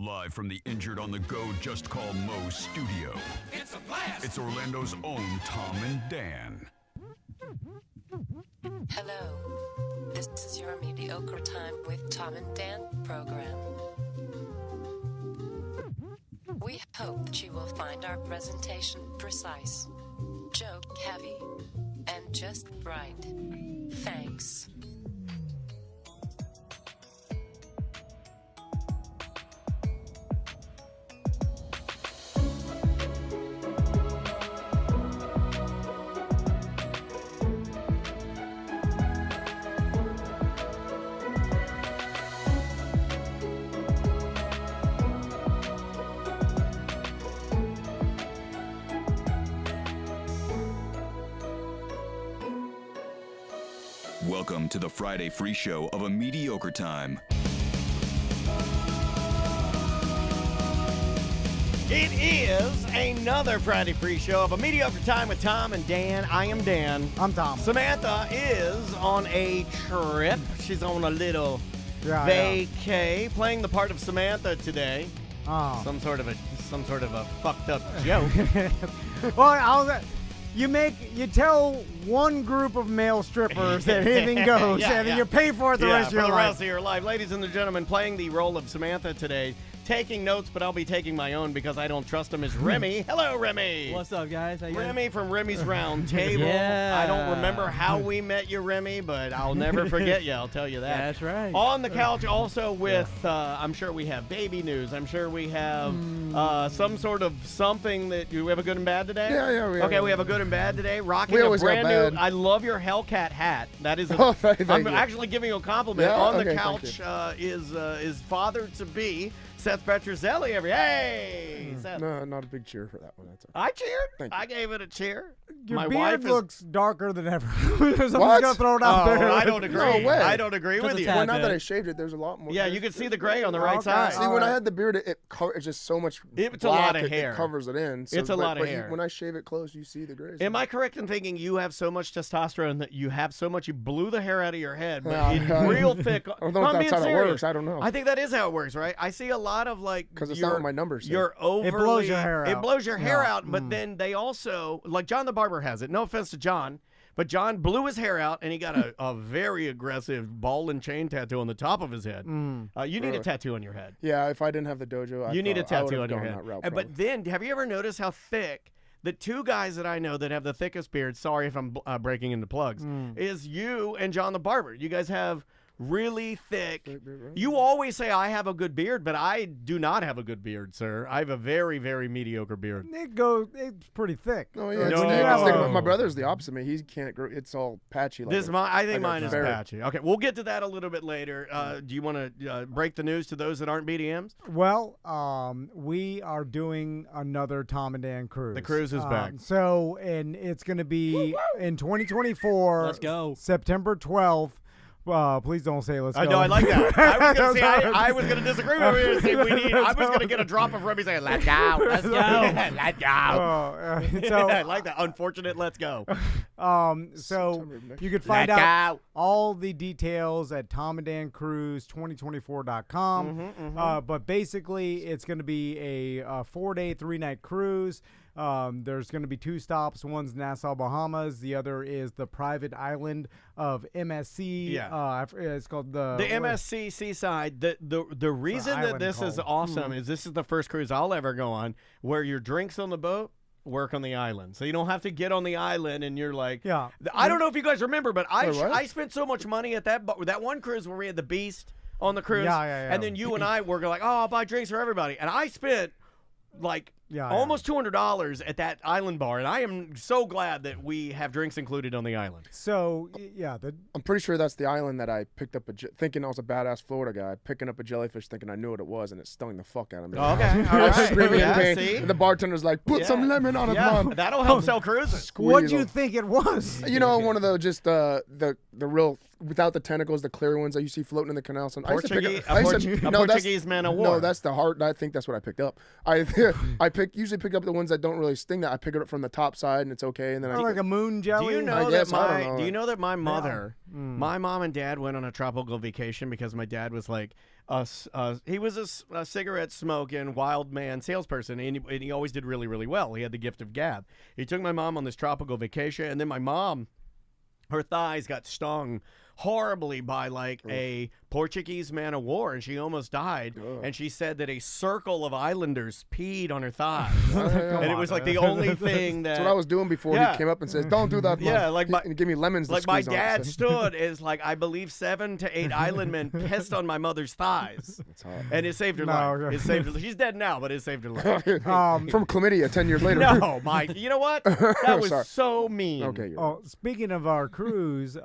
Live from the Injured on the Go Just Call Mo studio. It's a blast! It's Orlando's own Tom and Dan. Hello. This is your Mediocre Time with Tom and Dan program. We hope that you will find our presentation precise, joke heavy, and just right. Thanks. Welcome to the Friday free show of A Mediocre Time. It is another Friday free show of A Mediocre Time with Tom and Dan. I am Dan. I'm Tom. Samantha is on a trip. She's on a little vacay, playing the part of Samantha today. Oh. Some sort of a fucked up joke. Well, you tell one group of male strippers that anything goes, and then you pay for it the rest of your life. For the rest of your life. Ladies and gentlemen, playing the role of Samantha today, taking notes, but I'll be taking my own because I don't trust him, is Remy. Hello, Remy. What's up, guys? How you Remy from Remy's Round Table. Yeah. I don't remember how we met you, Remy, but I'll never forget you. I'll tell you that. That's right. On the couch also with, I'm sure we have baby news. I'm sure we have some sort of something that you have a good and bad today? Yeah. We have a good and bad today. Rocking We a always brand got new, bad. I love your Hellcat hat. That is, Thank I'm you. actually giving you a compliment. Yeah? On the Okay, couch is father-to-be, Seth Petrozelli. Hey, Seth. No, not a big cheer for that one. That's all. I cheered. Thank you. I gave it a cheer. Your My beard wife is. looks darker than ever. I'm just What? gonna throw it out Oh, there. I don't agree. No way. I don't agree with Just a you. tad. Well, now that bit. I shaved it, there's a lot more. Yeah, you can see the gray on the right Okay. side. See, when I had the beard, it's just so much. It's a black, lot of it hair. covers it in. So, It's a lot of but hair. when I shave it close, you see the gray. Am I correct in thinking you have so much testosterone that you have so much you blew the hair out of your head, but Yeah, it's I- real thick? I don't know No, if I'm that's being how it serious. works. I don't know. I think that is how it works, right? I see a lot of like Because it's not what my numbers say. You're overly. It blows your hair out. It blows your hair Yeah. out, but then they also like John the Barber has it. No offense to John. But John blew his hair out, and he got a very aggressive ball and chain tattoo on the top of his head. You need a Really? tattoo on your head. Yeah, if I didn't have the dojo, You need a I tattoo would've on your gone head. that route, But probably. then, have you ever noticed how thick the two guys that I know that have the thickest beards, sorry if I'm breaking into plugs, is you and John the Barber. You guys have really thick. Thick beard, right? You always say I have a good beard, but I do not have a good beard, sir. I have a very, very mediocre beard. It's pretty thick. Oh yeah, No. it's thick. It's thick. My brother's the opposite. Man, he can't grow. It's all patchy. Like I think like a mine is ferret. patchy. Okay, we'll get to that a little bit later. Do you want to break the news to those that aren't BDMs? Well, we are doing another Tom and Dan cruise. The cruise is back. And it's going to be in 2024. Let's go. September 12th. Please don't say let's go. I know, I like that. I was going to disagree with you. I was going to get a drop of Remy saying, let's go. Let's go. Let's go. I like that. Unfortunate, let's go. So September of next you could find out all the details at tomanddancruise2024.com. But basically, it's going to be a 4-day, 3-night cruise. There's going to be 2 stops. One's Nassau, Bahamas. The other is the private island of MSC. Yeah. It's called the MSC Seaside. The reason that island this is called. awesome is this is the first cruise I'll ever go on where your drinks on the boat work on the island. So you don't have to get on the island and you're like, Yeah. I don't know if you guys remember, but Wait, what? I spent so much money at that one cruise where we had the Beast on the cruise. Yeah. And then you and I were like, oh, I'll buy drinks for everybody. And I spent like Yeah. almost $200 at that island bar, and I am so glad that we have drinks included on the island. So, I'm pretty sure that's the island that I picked up thinking I was a badass Florida guy, picking up a jellyfish thinking I knew what it was, and it stung the fuck out of me. Okay, all I was right. screaming Yeah, in pain. see? And the bartender's like, put some lemon on it, Yeah, Mom. that'll help sell cruises. what do Squeeze you 'em. think it was? You know, one of those just the real without the tentacles, the clear ones that you see floating in the canal. I used to pick up- I used to- A no, that's- Portuguese man of war. No, that's the heart. I think that's what I picked up. I picked usually pick up the ones that don't really sting. That I pick it up from the top side and it's okay. And then Or like a moon jelly. Do you know I that guess, I don't know. Do you know that my mother, my mom and dad went on a tropical vacation because my dad was like, he was a cigarette smoking wild man salesperson, and he always did really, really well. He had the gift of gab. He took my mom on this tropical vacation, and then my mom, her thighs got stung horribly by like a Portuguese man of war, and she almost died. And she said that a circle of islanders peed on her thighs, and it was like the only thing that. That's what I was doing before he came up and says, "Don't do that." Mom. Yeah, like and give me lemons. To like my squeeze on it, dad so. stood as like I believe 7 to 8 island men pissed on my mother's thighs, That's hot. and it saved her life. It saved her. She's dead now, but it saved her life. From chlamydia 10 years later. No, Mike. You know what? That was Sorry. so mean. Okay. You're Oh, speaking of our cruise,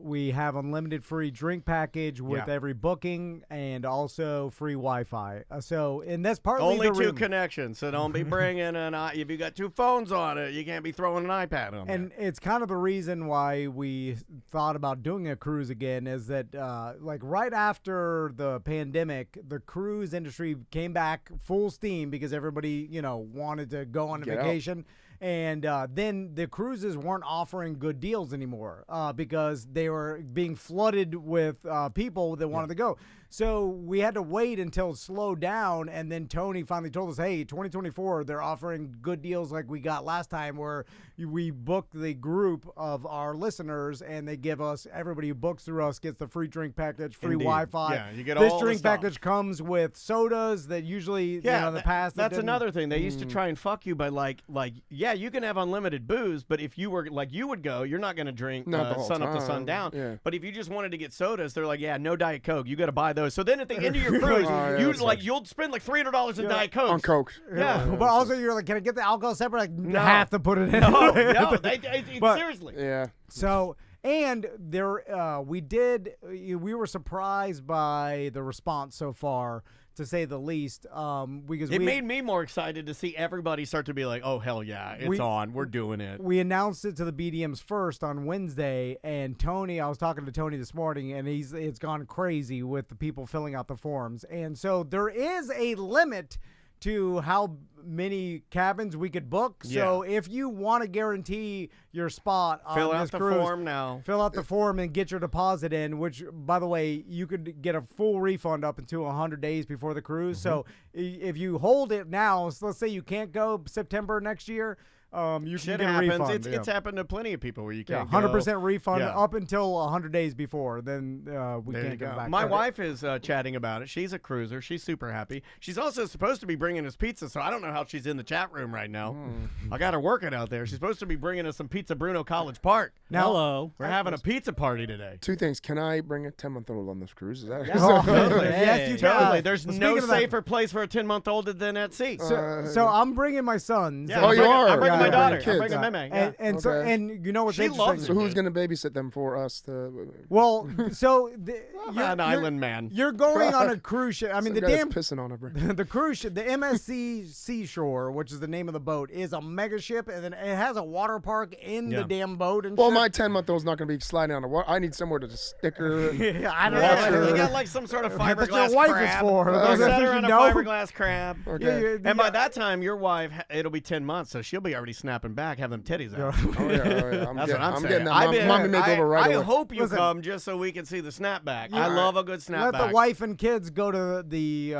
we have unlimited free drink package with every booking and also free Wi-Fi. And that's partly Only the 2 reason. connections, so don't be bringing if you got 2 phones on it, you can't be throwing an iPad on And it's kind of the reason why we thought about doing a cruise again is that like right after the pandemic, the cruise industry came back full steam because everybody, wanted to go on a Get out. vacation. And then the cruises weren't offering good deals anymore because they were being flooded with people that wanted to go. So we had to wait until it slowed down, and then Tony finally told us, hey, 2024, they're offering good deals like we got last time where we booked the group of our listeners, and they give us, everybody who books through us gets the free drink package, free Indeed. Wi-Fi. Yeah, you get this all the drink stuff. package comes with sodas that usually, in the past. That's another thing. They used to try and fuck you by like, you can have unlimited booze, but if you were like you would go, you're not going to drink Not the whole sun up to time. sundown. Yeah. But if you just wanted to get sodas, they're like, no Diet Coke. You got to buy those. So then at the end of your cruise, you'll spend like $300 in Diet Coke. on Coke. Yeah. But also you're like, can I get the alcohol separate? Like, No. have to put it in. No, But- seriously. Yeah. So, and there, we were surprised by the response so far, to say the least. Because It made me more excited to see everybody start to be like, oh, hell yeah, it's on. We're doing it. we announced it to the BDMs first on Wednesday, and Tony, I was talking to Tony this morning, and it's gone crazy with the people filling out the forms. And so there is a limit to how many cabins we could book. So if you want to guarantee your spot on Fill out this the cruise, form now. fill out the form and get your deposit in, which, by the way, you could get a full refund up until 100 days before the cruise. So if you hold it now, so let's say you can't go September next year, you Shit can get happens. a refund. It's happened to plenty of people where you can't 100% refund Yeah. up until 100 days before. Then we There you can't get go. back. My wife is chatting about it. She's a cruiser. She's super happy. She's also supposed to be bringing us pizza, so I don't know how she's in the chat room right now. I got her working out there. She's supposed to be bringing us some Pizza Bruno College Park. Now- Hello. We're having a pizza party today. 2 things. Can I bring a 10-month-old on this cruise? Is that Oh, Totally. yes, you Totally. can. There's Well, no speaking of that- safer place for a 10-month-old than at sea. So I'm bringing my sons. Yeah, Oh, I'm you bringing- are? I'm bringing my Yeah, daughter. kids. I'm bringing Meme. Yeah. And Okay. and you know what's She interesting? loves So it. who's going to babysit them for us? Well, so An island man. You're going on a cruise ship. I mean, the Some guy damn that's pissing on her. the cruise ship, the MSC Seashore, which is the name of the boat, is a mega ship, and then it has a water park in the damn boat. And Well, shit. my 10-month-old's not going to be sliding on the water. I need somewhere to just stick her. I don't Yeah, know. you got like some sort of That's what fiberglass your wife crab. is for. You Those are set things her you on a know. fiberglass crab. Okay. And by that time, your wife, it'll be 10 months, so she'll be already snapping back, have them titties out. Oh, yeah. That's what I'm saying. getting that I've been- mommy makeover right I away. hope you Listen. come just so we can see the snapback. I love a good snapback. Let the wife and kids go to the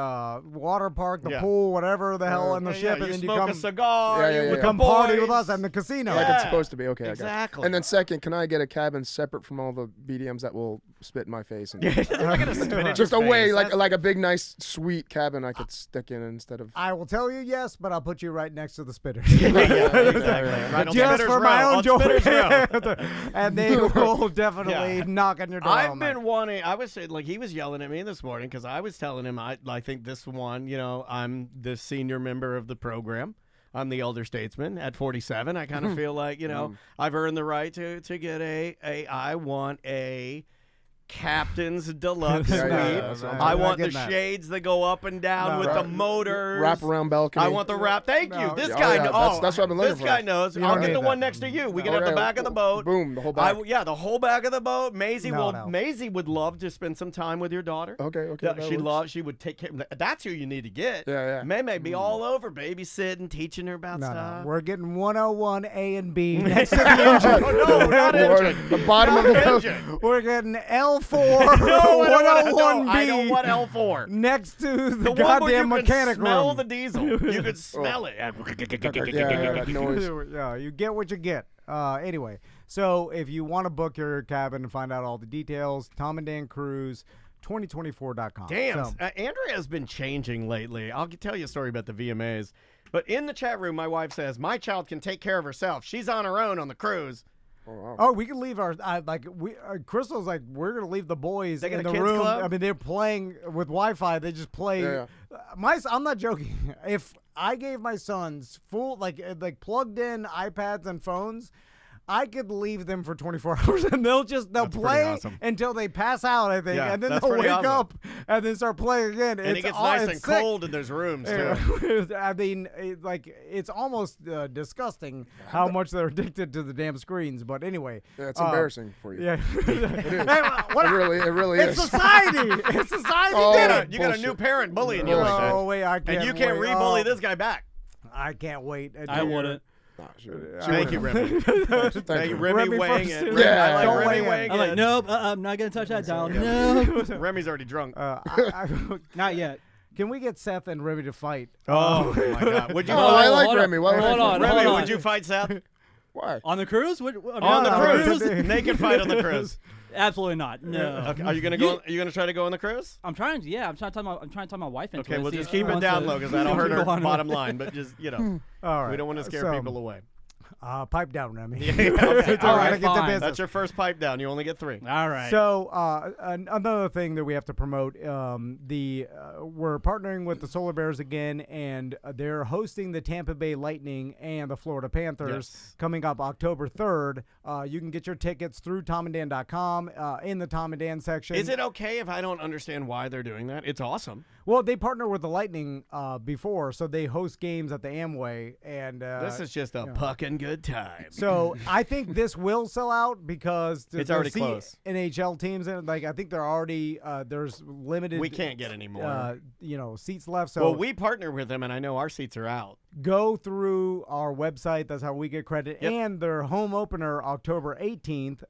water park, the Yeah. pool, whatever the hell, in the ship, you and then you smoke come a cigar. Yeah, you yeah, with yeah. the come party boys. with us at the casino. Like Yeah. it's supposed to be. Okay, I got it. Exactly. And then second, can I get a cabin separate from all the BDMs that will spit in my face? And They're not gonna spit in just your away, face. like a big, nice, sweet cabin I could stick in instead of. I will tell you yes, but I'll put you right next to the spitters. Yeah, exactly. Right on Just Spitter's for my Row, own on joy. Spitter's Row. And they will definitely Yeah. knock on your door. I've been wanting. I was like, he was yelling at me this morning because I was telling him I think this one. I'm the senior member of the program. I'm the elder statesman at 47. I kind of feel like I've earned the right to get I want a captain's deluxe Yeah, suite. that's what I'm I saying. want the Not getting that. shades that go up and down No, with right. the motors. Wrap around balcony. I want the wrap. Thank you. No. This Yeah, guy. yeah, knows. that's what I've been looking This for. guy knows. You I'll don't get need the that. one next to you. We can have Okay, the back of the boat. Boom, the whole back. Yeah, the whole back of the boat. Maisie No. Maisie would love to spend some time with your daughter. Okay. Yeah, that she works. loves. She would take care. That's who you need to get. Yeah. May be all over babysitting, teaching her about No, stuff. we're getting 101 A and B next to the engine. no, not Or engine. the bottom of the boat. Engine. We're getting L4 No, 101B I don't want L4. next to the The one where you goddamn could mechanic smell room. the diesel. You could smell it. Yeah, that noise. Yeah, you get what you get. Anyway, so if you want to book your cabin and find out all the details, Tom and Dan Cruise, 2024.com. Damn, So, Andrea has been changing lately. I'll tell you a story about the VMAs. But in the chat room, my wife says, my child can take care of herself. She's on her own on the cruise. Oh, wow. oh, we can leave our Crystal's like we're gonna leave the boys They got in a the kids room. club? I mean, they're playing with Wi-Fi. They just play. Yeah. I'm not joking. If I gave my sons full like plugged in iPads and phones, I could leave them for 24 hours and they'll That's play pretty awesome. until they pass out, I think, Yeah, and then that's they'll pretty wake awesome. up and then start playing again. And it gets nice and cold and there's rooms, too. I mean, it's almost disgusting how much they're addicted to the damn screens. But anyway, Yeah, it's embarrassing for you. yeah, It really it's is. society. It's society. Oh, did it. You got a new bullshit. parent bullying you like that. Oh wait, I can't. And you can't wait. re-bully Oh, this guy back. I can't wait. I wouldn't. Nah, sure. Thank you, Remy. Thank you, Remy Remy weighing first. in. Yeah, I like don't Remy weigh in. weighing I'm like, in. nope, I'm not gonna touch that dial. No, Remy's already drunk. not yet. Can we get Seth and Remy to fight? Oh, my God. Would you Oh, I fight? like hold on. Remy. Why would I Hold fight on, Remy? Remy, hold would on. you fight Seth? Why? On the cruise? On the cruise? Naked fight on the cruise. Absolutely not. No. Okay, are you gonna go? Are you gonna try to go on the cruise? I'm trying to. Yeah, I'm trying to talk my wife into Okay, it. we'll see just if she keep it wants down to- low because that'll hurt go our on. bottom line. But just All right. we don't want to scare So, people away. Pipe down, Remy. Okay, All right, right, get to fine. business. That's your first pipe down. You only get 3. All right. So another thing that we have to promote, we're partnering with the Solar Bears again, and they're hosting the Tampa Bay Lightning and the Florida Panthers Yes. coming up October 3rd. You can get your tickets through TomandDan.com in the Tom and Dan section. Is it okay if I don't understand why they're doing that? It's awesome. Well, they partner with the Lightning before, so they host games at the Amway, and This is just a pucking good time. so I think this will sell out because It's already close. NHL teams, and like I think they're already there's limited. We can't get any more. Seats left. So Well, we partner with them, and I know our seats are out. go through our website. That's how we get credit. Yep. And their home opener, October 18th.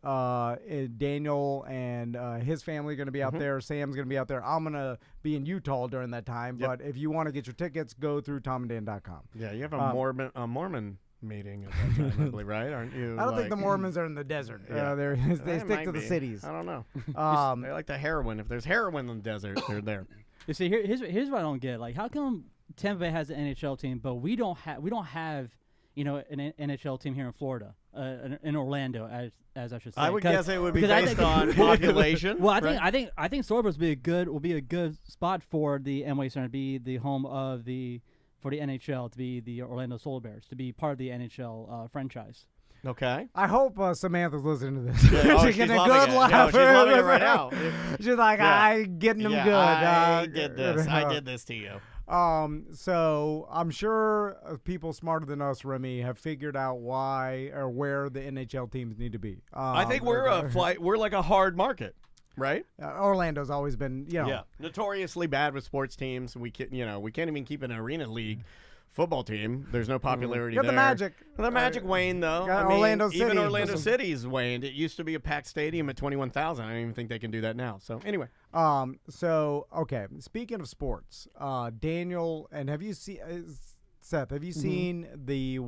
Daniel and his family are going to be out Mm-hmm. there. Sam's going to be out there. I'm going to be in Utah during that time. Yep. But if you want to get your tickets, go through TomandDan.com. Yeah, you have a Mormon meeting at that time, I believe, right? Aren't you? I don't think the Mormons are in the desert. Yeah. They They stick might to the be. cities. I don't know. Um, They like the heroin. If there's heroin in the desert, they're there. You see, here's what I don't get. Like, how come Tampa Bay has an NHL team, but we don't have an NHL team here in Florida, in Orlando, as I should say. I would guess it would be because I based think- on population. Well, right? I think Sorbers will be a good spot for the Amway Center to be the home of for the NHL, to be the Orlando Solar Bears, to be part of the NHL franchise. Okay. I hope Samantha's listening to this. Yeah, oh, she's getting a loving good it. laugh. No, she's loving it right now. She's like, Yeah. I'm getting them Yeah, good. I did this. I did this to you. So I'm sure people smarter than us, Remy, have figured out why or where the NHL teams need to be. I think we're a flight. We're like a hard market, right? Orlando's always been, Yeah. Notoriously bad with sports teams. We can't even keep an arena league football team. There's no popularity Got there. the Magic. The Magic waned though. Got I mean, Orlando even City. Orlando City's waned. It used to be a packed stadium at 21,000. I don't even think they can do that now. So anyway, So okay. Speaking of sports, Daniel, and have you seen Seth? Have you seen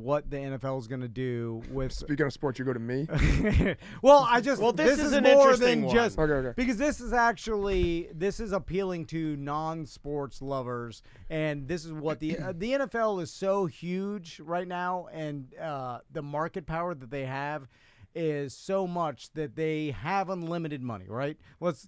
what the NFL is going to do with? Speaking of sports, you go to me. Well, this is an more interesting than one. just Okay. because this is appealing to non-sports lovers, and this is what the NFL is so huge right now, and the market power that they have. is so much that they have unlimited money, right? Let's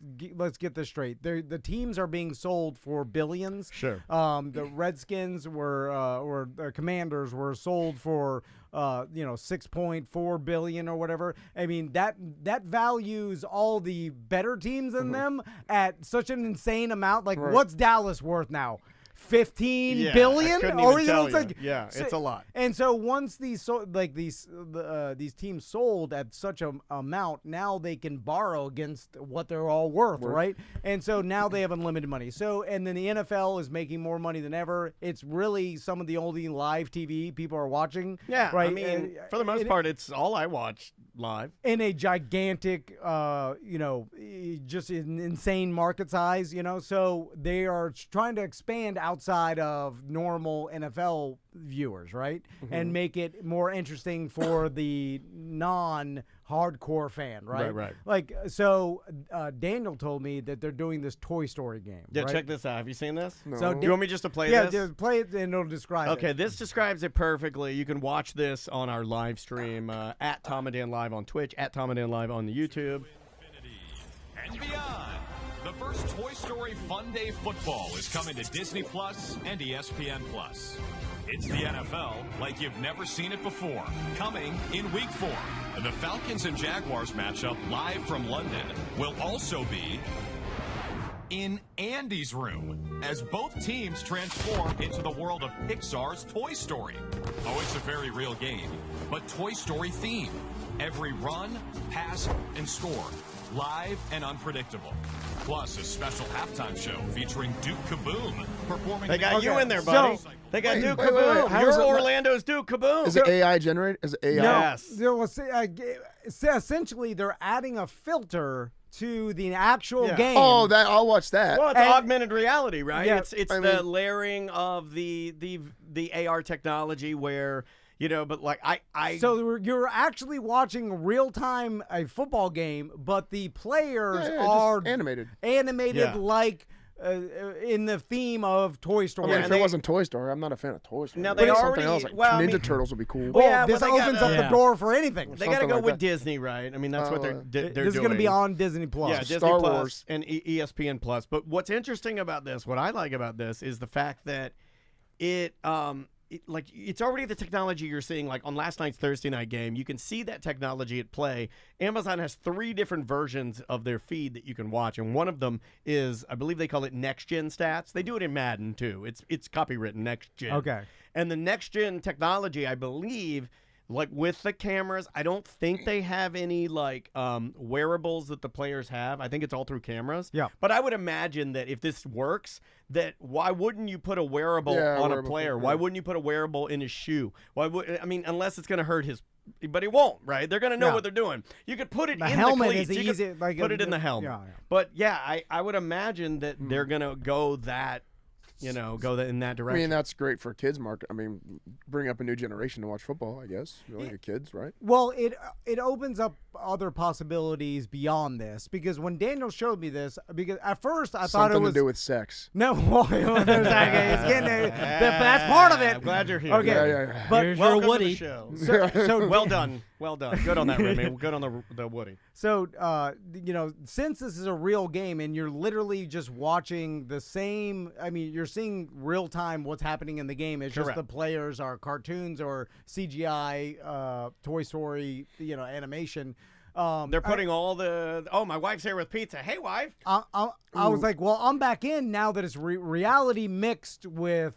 get this straight. The teams are being sold for billions. Sure. The Redskins or the Commanders were sold for $6.4 billion or whatever. I mean, that values all the better teams than them at such an insane amount. Like, what's Dallas worth now? 15 billion? I couldn't Or even tell you. like, It's a lot. And so once these teams sold at such a amount, now they can borrow against what they're all worth, right? And so now they have unlimited money. So, and then the NFL is making more money than ever. It's really some of the only live TV people are watching. Yeah, right. I mean, for the most part, it's all I watch live. In a gigantic, just an insane market size, so they are trying to expand outside of normal NFL viewers, right? And make it more interesting for the non-hardcore fan, right? Right. Like, so Daniel told me that they're doing this Toy Story game. Yeah, right? check this out. Have you seen this? No. So You want me just to play yeah, this? just play it and it'll describe it. Okay, this describes it perfectly. You can watch this on our live stream at Tom and Dan Live on Twitch, at Tom and Dan Live on the YouTube. And beyond. The first Toy Story Fun Day Football is coming to Disney Plus and ESPN Plus. It's the NFL like you've never seen it before, coming in Week 4. The Falcons and Jaguars matchup live from London will also be in Andy's room as both teams transform into the world of Pixar's Toy Story. Oh, it's a very real game, but Toy Story themed. Every run, pass, and score, live and unpredictable. Plus, a special halftime show featuring Duke Kaboom performing. They got you in there, buddy. They got Duke Kaboom. How is You're it- Orlando's Duke Kaboom. Is it AI generated? Is it AI? Yes. Well, essentially, they're adding a filter to the actual Yeah. game. Oh, I'll watch that. Well, it's And- augmented reality, right? Yeah, It's I the mean- layering of the AR technology where, but like I So you're actually watching real-time a football game, but the players Yeah, just are animated. Yeah. like in the theme of Toy Story. I mean, and if they- it wasn't Toy Story, I'm not a fan of Toy Story. Now, But they something already- else, like well, I Ninja mean- Turtles would be cool. Well, yeah, this but they opens got- up the Yeah. door for anything. they got to something go like with that. Disney, right? I mean, that's what they're This doing. is going to be on Disney Plus. Yeah, Disney Star Plus Wars. and ESPN Plus. But what's interesting about this, what I like about this, is the fact that it's already the technology you're seeing. Like on last night's Thursday night game, you can see that technology at play. Amazon has 3 different versions of their feed that you can watch, and one of them is, I believe they call it Next Gen Stats. They do it in Madden too. It's copywritten Next Gen. Okay. And the Next Gen technology, I believe, like with the cameras, I don't think they have any like wearables that the players have. I think it's all through cameras. Yeah. But I would imagine that if this works, that why wouldn't you put a wearable Yeah, on a wearable, player? yeah. Why wouldn't you put a wearable in his shoe? Unless it's going to hurt his. But it won't, right? They're going to know Yeah. what they're doing. You could put it The in helmet the is cleats. You could easy, like put it in the helmet. yeah. But yeah, I would imagine that they're going to go that, in that I direction. mean, that's great for kids market. I mean, bring up a new generation to watch football, I guess. Really, the kids, right? Well, it opens up other possibilities beyond this, because when Daniel showed me this, because at first I thought Something it was to do with sex. no. Well, there's that, it's getting there, but that's part of it. I'm glad you're here. Okay. Yeah. But Here's Welcome your Woody. to the show. so Well done. Good on that, Remy. Good on the Woody. So, since this is a real game and you're literally just watching the same, I mean, you're seeing real time what's happening in the game. It's Correct. just the players are cartoons or CGI, Toy Story, animation. They're putting all the. Oh, my wife's here with pizza. Hey, wife. I was like, well, I'm back in now that it's reality mixed with,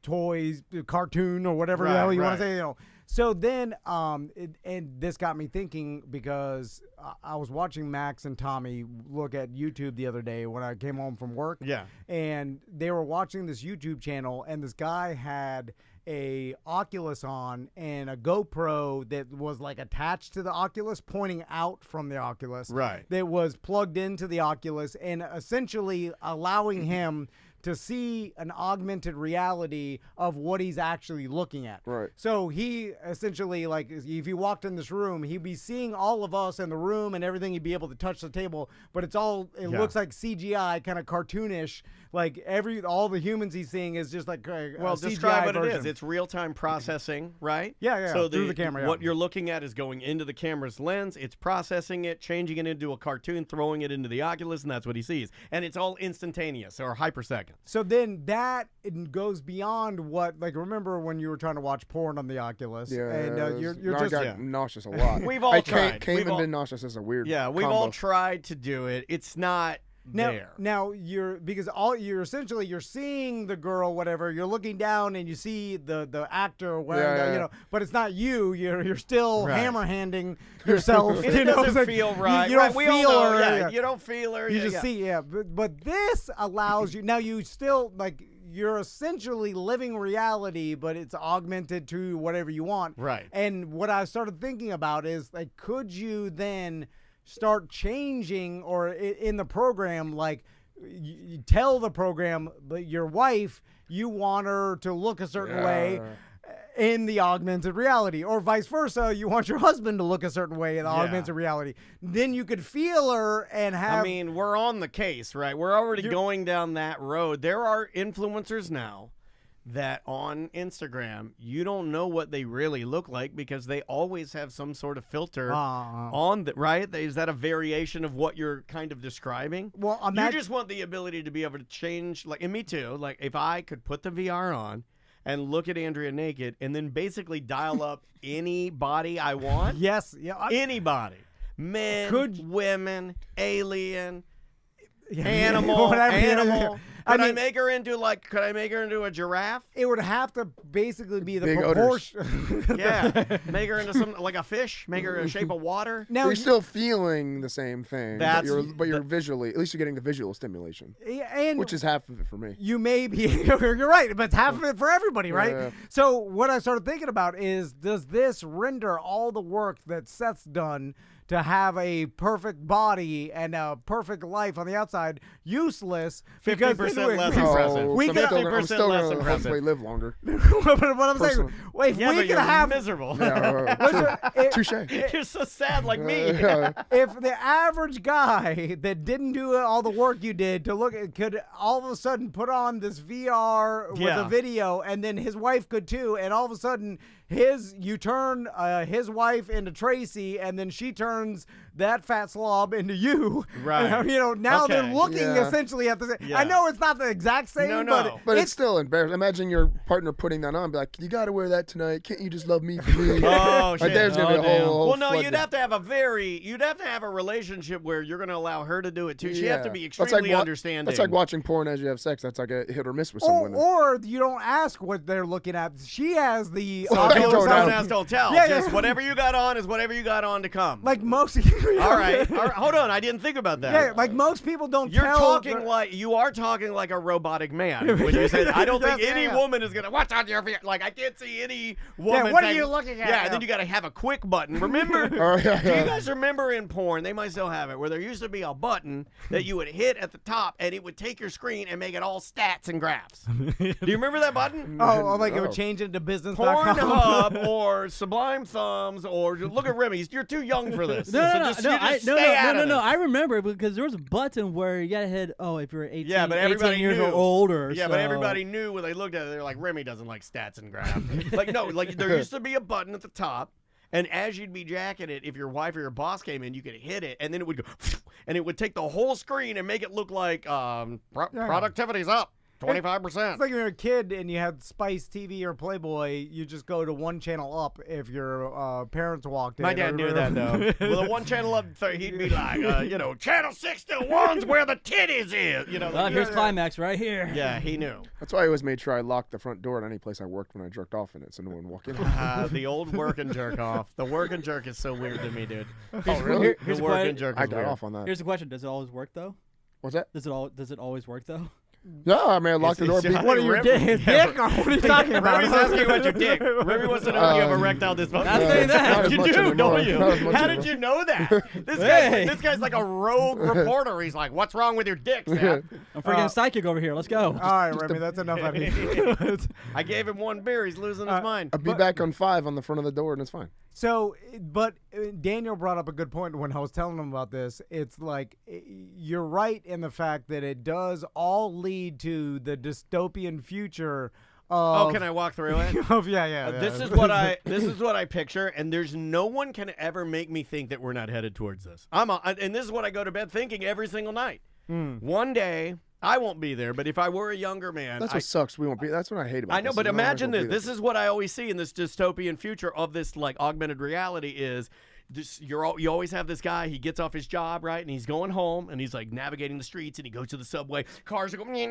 toys, cartoon, or whatever the Right, hell you want right. to say, So then, and this got me thinking, because I was watching Max and Tommy look at YouTube the other day when I came home from work. Yeah. And they were watching this YouTube channel, and this guy had a Oculus on and a GoPro that was like attached to the Oculus, pointing out from the Oculus. Right. That was plugged into the Oculus and essentially allowing him to see an augmented reality of what he's actually looking at. Right. So he essentially, like, if he walked in this room, he'd be seeing all of us in the room and everything. He'd be able to touch the table, but it Yeah. looks like CGI, kind of cartoonish, Like all the humans he's seeing is just like a Well, CGI describe what version. it is. It's real-time processing, right? Yeah, So through the camera. What you're looking at is going into the camera's lens. It's processing it, changing it into a cartoon, throwing it into the Oculus, and that's what he sees. And it's all instantaneous or hypersecond. So then that goes beyond what, like, remember when you were trying to watch porn on the Oculus? Yeah, and you're I just got nauseous a lot. We've all tried. Came We've and all- been nauseous is a weird. Yeah, we've combo. all tried to do it. It's not there. Now you're essentially you're seeing the girl, whatever. You're looking down and you see the actor wearing, Yeah. you know, but it's not you. You're still Right. hammer handing yourself. It you know, doesn't it's like, feel right. You don't Right, we feel all know, her. yeah, you don't feel her. You yeah, just yeah. see, but this allows you. Now you still like. You're essentially living reality, but it's augmented to whatever you want. Right. And what I started thinking about is, like, could you then start changing or in the program, like, you tell the program that your wife, you want her to look a certain way in the augmented reality, or vice versa, you want your husband to look a certain way in the augmented reality. Then you could feel her and have. I mean, we're on the case, right? We're already going down that road. There are influencers now that on Instagram, you don't know what they really look like because they always have some sort of filter on the right. Is that a variation of what you're kind of describing? Well, you just want the ability to be able to change, like, and me too. Like, if I could put the VR on and look at Andrea naked and then basically dial up any body I want. Yes, Anybody. Men, women, alien, animal. Animal. Could I make her into a giraffe? It would have to basically be the Big proportion. Yeah. Make her into something like a fish. Make her a shape of water. Now You're still feeling the same thing, That's- but you're visually, at least you're getting the visual stimulation, and which is half of it for me. you may be, you're right, but it's half of it for everybody, right? Yeah. So what I started thinking about is, does this render all the work that Seth's done to have a perfect body and a perfect life on the outside useless? 50% less impressive. We I'm could- still, 50% I'm still less gonna impressive. hopefully live longer. But what I'm saying, Personally. wait, if Yeah, we but could you're have miserable. Touche. You're so sad like me. if the average guy that didn't do all the work you did to look at could all of a sudden put on this VR with Yeah. a video, and then his wife could too, and all of a sudden you turn his wife into Tracy, and then she turns that fat slob into you. Right. And, you know, now they're Okay. looking Yeah. essentially at the same. Yeah. I know it's not the exact same, No. But it's still embarrassing. Imagine your partner putting that on, be like, "You got to wear that tonight. Can't you just love me for me?" Oh, Like, shit. there's gonna be a whole. Well, no, flood you'd there. have to have a relationship where you're going to allow her to do it too. She'd have to be That's extremely like understanding. That's like watching porn as you have sex. That's like a hit or miss with some women. or you don't ask what they're looking at. She has the So Oculus don't Don't on. know. ask, don't tell. Yeah, Just yeah. whatever you got on is whatever you got on to come. Like most. All right. Hold on. I didn't think about that. Yeah, like most people don't You are tell. talking like a robotic man when you say that. I don't think Yeah, any yeah. woman is gonna watch on your feet. Like, I can't see any woman. what are saying- you looking at? Yeah, and Yeah. then you got to have a quick button. Remember? Oh, yeah, Do you yeah. guys remember in porn? They might still have it where there used to be a button that you would hit at the top, and it would take your screen and make it all stats and graphs. Do you remember that button? Oh, like it would No. change into business.com. Pornhub or Sublime Thumbs or look at Remy. You're too young for this. No, So no, just- no, you I, just no, stay no, out no, of no, this. I remember because there was a button where you gotta hit. Oh, if you're 18, Yeah, but everybody 18 years knew. or older. Yeah, so. but everybody knew when they looked at it. They're like, Remy doesn't like stats and graphs. Like, no, like there used to be a button at the top, and as you'd be jacking it, if your wife or your boss came in, you could hit it, and then it would go, and it would take the whole screen and make it look like productivity's up 25%. It's like when you were a kid and you had Spice TV or Playboy, you just go to one channel up if your parents walked in. My dad knew that, though. Well, the one channel up, he'd be like, channel 61's where the titties is. You know, Here's climax right here. yeah, he knew. That's why I always made sure I locked the front door at any place I worked when I jerked off in it, so no one walked in. The old work and jerk off. The work and jerk is so weird to me, dude. Oh, really? Here's The a work que- and jerk I is got weird. off on that. Here's the question: does it always work though? What's that? Does it always work though? Yeah, I mean, I locked the door. It's- What are your Remy- dick? Or what are you talking about? Remy's asking about your dick. Remy wants to know if you have erectile dysfunction. Not saying that. Not as You much do, anymore. don't you? Not as much How anymore. did you know that? Hey. This guy's like a rogue reporter. He's like, "What's wrong with your dick, Seth?" I'm freaking psychic over here. Let's go. All right, Remy, that's enough out of you. I gave him one beer. He's losing his mind. I'll be back on 5 on the front of the door, and it's fine. So, but Daniel brought up a good point when I was telling him about this. It's like you're right in the fact that it does all lead to the dystopian future. Oh, can I walk through it? Yeah. This is what I picture, and there's no one can ever make me think that we're not headed towards this. And this is what I go to bed thinking every single night. One day I won't be there, but if I were a younger man, That's what sucks. We won't be. That's what I hate about. I know, this. but None of us imagine will be this. there. This is what I always see in this dystopian future of this like augmented reality is this, you always have this guy, he gets off his job, right? And he's going home and he's like navigating the streets and he goes to the subway. Cars are going, hey,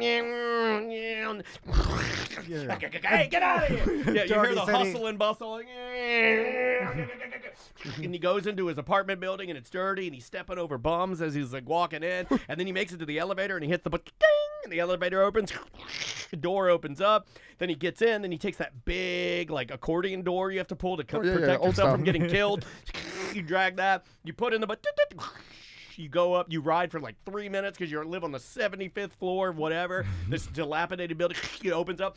get out of here. Yeah, you hear the hustle and bustle. And he goes into his apartment building and it's dirty and he's stepping over bums as he's like walking in. And then he makes it to the elevator and he hits the button, and the elevator opens. The door opens up. Then he gets in. Then he takes that big like accordion door you have to pull to protect yourself from getting killed. You drag that. You put in the button. You go up. You ride for like 3 minutes because you live on the 75th floor, whatever. This dilapidated building. It opens up.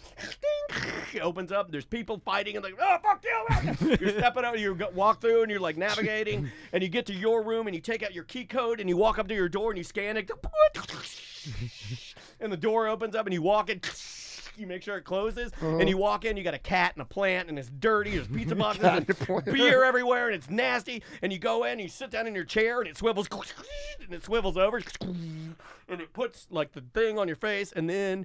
It opens up. There's people fighting and like, oh fuck you! You're stepping out. You walk through and you're like navigating, and you get to your room and you take out your key code and you walk up to your door and you scan it, and the door opens up and you walk in. You make sure it closes, and you walk in, you got a cat and a plant, and it's dirty, there's pizza boxes and beer everywhere, and it's nasty, and you go in, and you sit down in your chair, and it swivels, and it swivels over, and it puts, like, the thing on your face, and then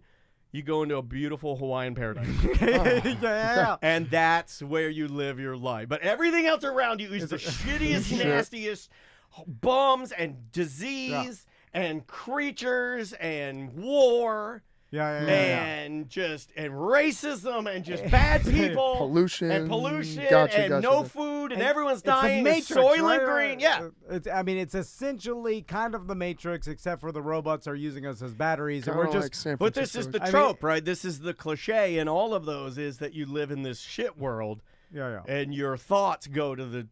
you go into a beautiful Hawaiian paradise. Yeah. And that's where you live your life. But everything else around you is the shittiest, nastiest bums and disease and creatures and war. And just racism and just bad people, pollution, and gotcha. no food and everyone's dying. It's the and Matrix, Soylent right? Green, yeah. It's essentially kind of the Matrix, except for the robots are using us as batteries, and Kinda we're just. like San But this Francisco. is the trope, right? This is the cliche in all of those is that you live in this shit world, and your thoughts go to the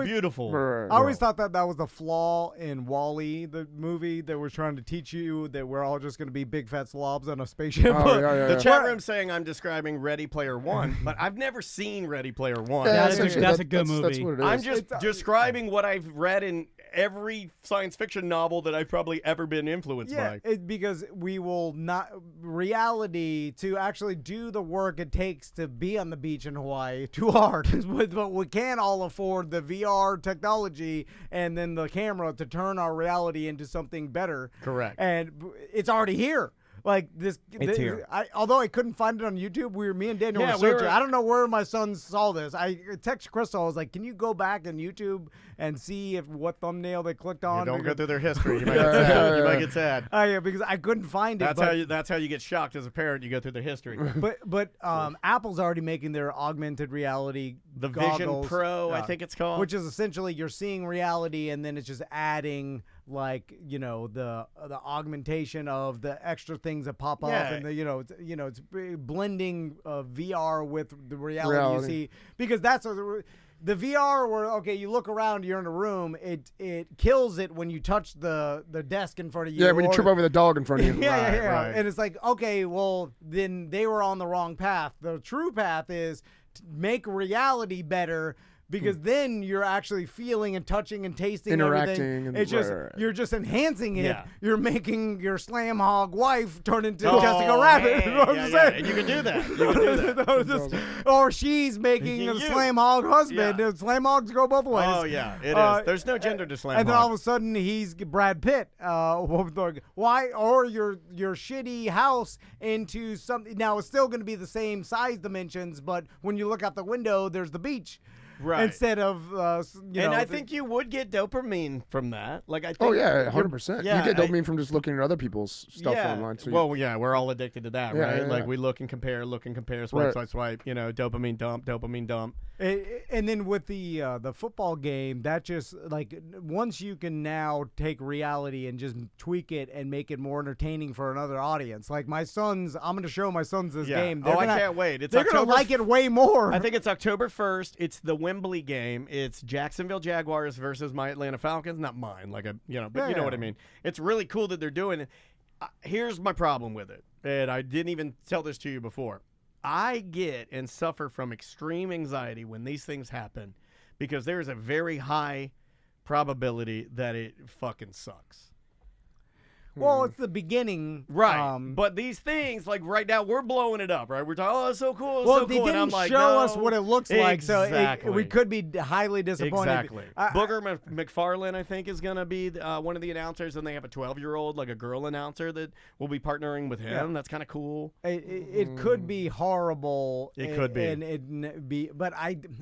beautiful. I always thought that was the flaw in WALL-E, the movie that was trying to teach you that we're all just going to be big fat slobs on a spaceship. The chat room saying I'm describing Ready Player One, but I've never seen Ready Player One. That's a good movie. That's what it is. I'm just describing what I've read in every science fiction novel that I've probably ever been influenced by. Because we will not reality to actually do the work it takes to be on the beach in Hawaii too hard, but we can all afford the VR technology and then the camera to turn our reality into something better. Correct. And it's already here. Like this, It's here. Although I couldn't find it on YouTube, me and Daniel were searching. I don't know where my son saw this. I texted Crystal. I was like, "Can you go back on YouTube and see what thumbnail they clicked on?" Don't go through their history. You might get sad. You might get sad. Yeah, because I couldn't find it. That's how you get shocked as a parent. You go through their history. But Apple's already making their augmented reality The goggles, Vision Pro, I think it's called, which is essentially you're seeing reality, and then it's just adding the augmentation of the extra things that pop up, and it's blending VR with the reality you see, because that's the VR where you look around, you're in a room, it kills it when you touch the desk in front of you. Yeah, when you trip over the dog in front of you. Right. And it's like, okay, well then they were on the wrong path. The true path is to make reality better. Because then you're actually feeling and touching and tasting interacting everything. and It's just you're just enhancing it. Yeah. You're making your slam hog wife turn into Jessica Rabbit. You know what I'm saying? And you can do that. You can do that. Or she's making a slam hog husband. Yeah. Slam hogs go both ways. Oh yeah, it is. There's no gender to slam. And then hog. all of a sudden he's Brad Pitt. Why? Or your shitty house into something. Now it's still going to be the same size dimensions, but when you look out the window, there's the beach. Right. Instead of, I think you would get dopamine from that. Like I think. 100%. Yeah, you get dopamine from just looking at other people's stuff online. So we're all addicted to that, right? Yeah. Like we look and compare, swipe. Dopamine dump. And then with the football game, that just once you can now take reality and just tweak it and make it more entertaining for another audience. Like I'm going to show my sons this game. I can't wait. They're going to like it way more. I think it's October 1st. It's the Wembley game. It's Jacksonville Jaguars versus my Atlanta Falcons. Not mine, but you know what I mean. It's really cool that they're doing it. Here's my problem with it, and I didn't even tell this to you before. I get and suffer from extreme anxiety when these things happen because there is a very high probability that it fucking sucks. Well, it's the beginning. Right. But these things, like right now, we're blowing it up, right? We're talking, oh, it's so cool. It's Well, so they cool. didn't and I'm like, show no. us what it looks like, so we could be highly disappointed. Exactly. Booger McFarlane, I think, is going to be one of the announcers, and they have a 12-year-old, like a girl announcer that will be partnering with him. Yeah. That's kind of cool. It could be horrible. It could be. And but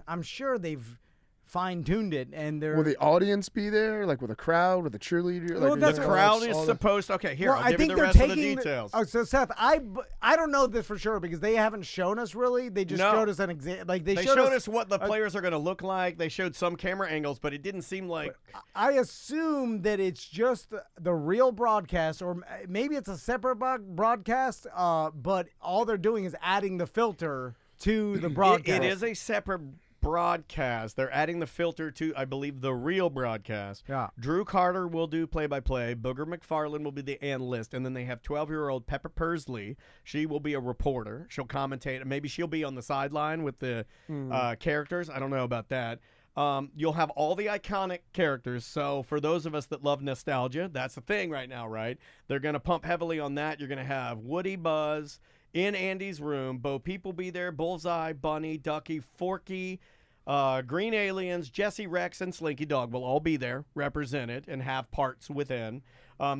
I'm sure they've fine-tuned it, and they're. Will the audience be there, like with a crowd, with a cheerleader? Well, like, that's The what- crowd is supposed to. Okay, here, Well, I'll give you the they're rest of the taking details. so Seth, I don't know this for sure because they haven't shown us really. They just No. showed us an example. Like they showed us what the players are going to look like. They showed some camera angles, but it didn't seem like. I assume that it's just the real broadcast, or maybe it's a separate broadcast. But all they're doing is adding the filter to the broadcast. It is a separate broadcast. They're adding the filter to, I believe, the real broadcast. Yeah. Drew Carter will do play-by-play. Booger McFarlane will be the analyst, and then they have 12-year-old Pepper Pursley. She will be a reporter. She'll commentate. Maybe she'll be on the sideline with the characters. I don't know about that. You'll have all the iconic characters. So for those of us that love nostalgia, that's the thing right now, right? They're going to pump heavily on that. You're going to have Woody, Buzz in Andy's room. Bo Peep will be there. Bullseye, Bunny, Ducky, Forky, Green Aliens, Jesse, Rex, and Slinky Dog will all be there, represented, and have parts within.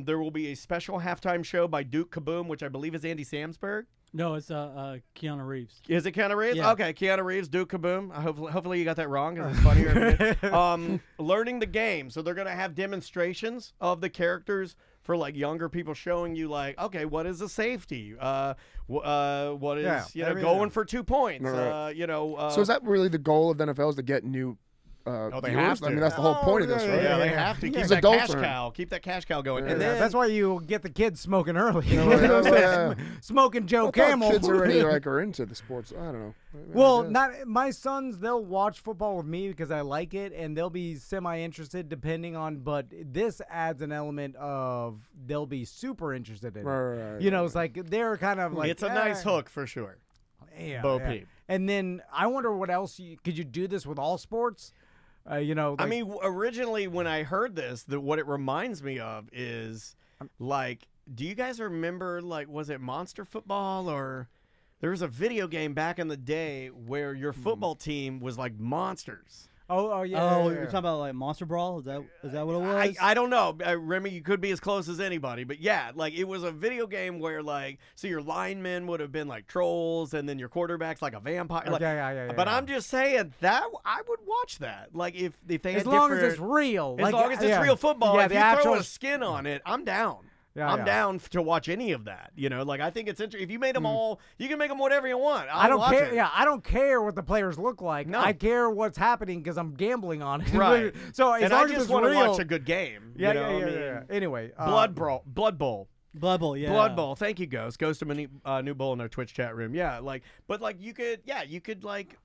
There will be a special halftime show by Duke Kaboom, which I believe is Andy Samsberg. No, it's Keanu Reeves. Is it Keanu Reeves? Yeah. Okay, Keanu Reeves, Duke Kaboom. Hopefully you got that wrong because it's funnier. Learning the game. So they're going to have demonstrations of the characters for like younger people, showing you like, okay, what is a safety? What is going for 2 points? Right. So is that really the goal of the NFL, is to get new they viewers? have to. I mean, that's the whole point of this, right? Yeah, they have to keep Because that adults cash aren't. cow. Keep that cash cow going. Yeah. And then That's why you get the kids smoking early. Yeah. Smoking Joe I thought Camel. kids already are into the sports. I don't know. Well, I guess. not my sons. They'll watch football with me because I like it, and they'll be semi-interested depending on. But this adds an element of they'll be super interested in it. Right. It's like they're kind of like it's a nice hook for sure. Yeah, Bo yeah. Peep. And then I wonder what else could you do this with all sports? I mean, originally when I heard this, what it reminds me of is like, do you guys remember, like, was it Monster Football, or there was a video game back in the day where your football team was like monsters? Oh yeah. Oh, yeah, you're talking about like Monster Brawl? Is that what it was? I don't know. Remy, you could be as close as anybody, but yeah, like it was a video game where like, so your linemen would have been like trolls, and then your quarterback's like a vampire. Like, yeah. But I'm just saying that I would watch that. Like if they had as long as different- it's real. as long as it's real football. Yeah, if the you actual throw a skin on it, I'm down. I'm down to watch any of that. Like I think it's interesting. If you made them all, you can make them whatever you want. I don't watch care. it. Yeah, I don't care what the players look like. No. I care what's happening because I'm gambling on it. Right. So as and long I as just it's want to real, watch a good game. Yeah, you know? yeah. I mean, Anyway, Blood Bowl. Blood Bowl, yeah. Blood Bowl. Thank you, Ghost. Ghost of a new bowl in our Twitch chat room. Yeah,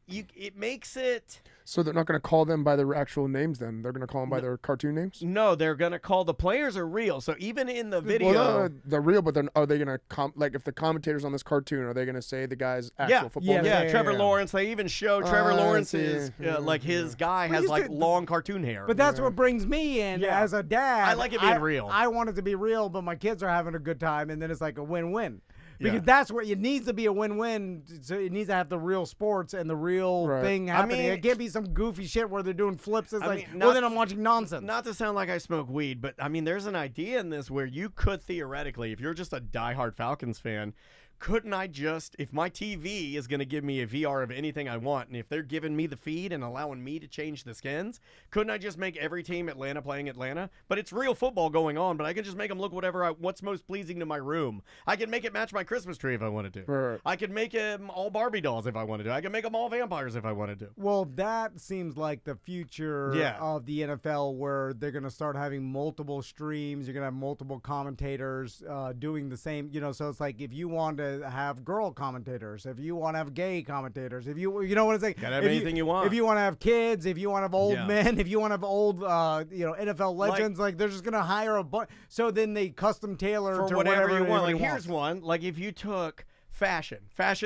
it makes it. So they're not going to call them by their actual names then? They're going to call them by their cartoon names? No, they're gonna call the players are real. So even in the video, Well, they're real, but then are they going to like if the commentators on this cartoon, are they going to say the guy's actual football name? Yeah, Trevor Lawrence. They even show Trevor Lawrence is like his guy has used like to- long cartoon hair. But that's what brings me in Yeah. as a dad. I like it being real. I want it to be real, but my kids are having a good time, and then it's like a win-win. Because Yeah. that's what it needs to be, a win-win. So it needs to have the real sports and the real Right. thing happening. mean- it can't be some goofy shit where they're doing flips. It's like, mean, well, not- then I'm watching nonsense. Not to sound like I smoke weed, but I mean, there's an idea in this where you could theoretically, if you're just a diehard Falcons fan, couldn't I just, if my TV is going to give me a VR of anything I want, and if they're giving me the feed and allowing me to change the skins, couldn't I just make every team Atlanta playing Atlanta? But it's real football going on, but I can just make them look what's most pleasing to my room. I can make it match my Christmas tree if I wanted to. Right. I could make them all Barbie dolls if I wanted to. I can make them all vampires if I wanted to. Well, that seems like the future Yeah. of the NFL, where they're going to start having multiple streams. You're going to have multiple commentators doing the same. So it's like if you want to have girl commentators, if you want to have gay commentators, if you know what I'm saying. Gotta have anything you want. If you want to have kids, if you want to have old Yeah. men, if you want to have old NFL legends, like they're just going to hire a bunch. So then they custom tailor for to whatever you want. everybody Like wants. here's one. Like if you took fashion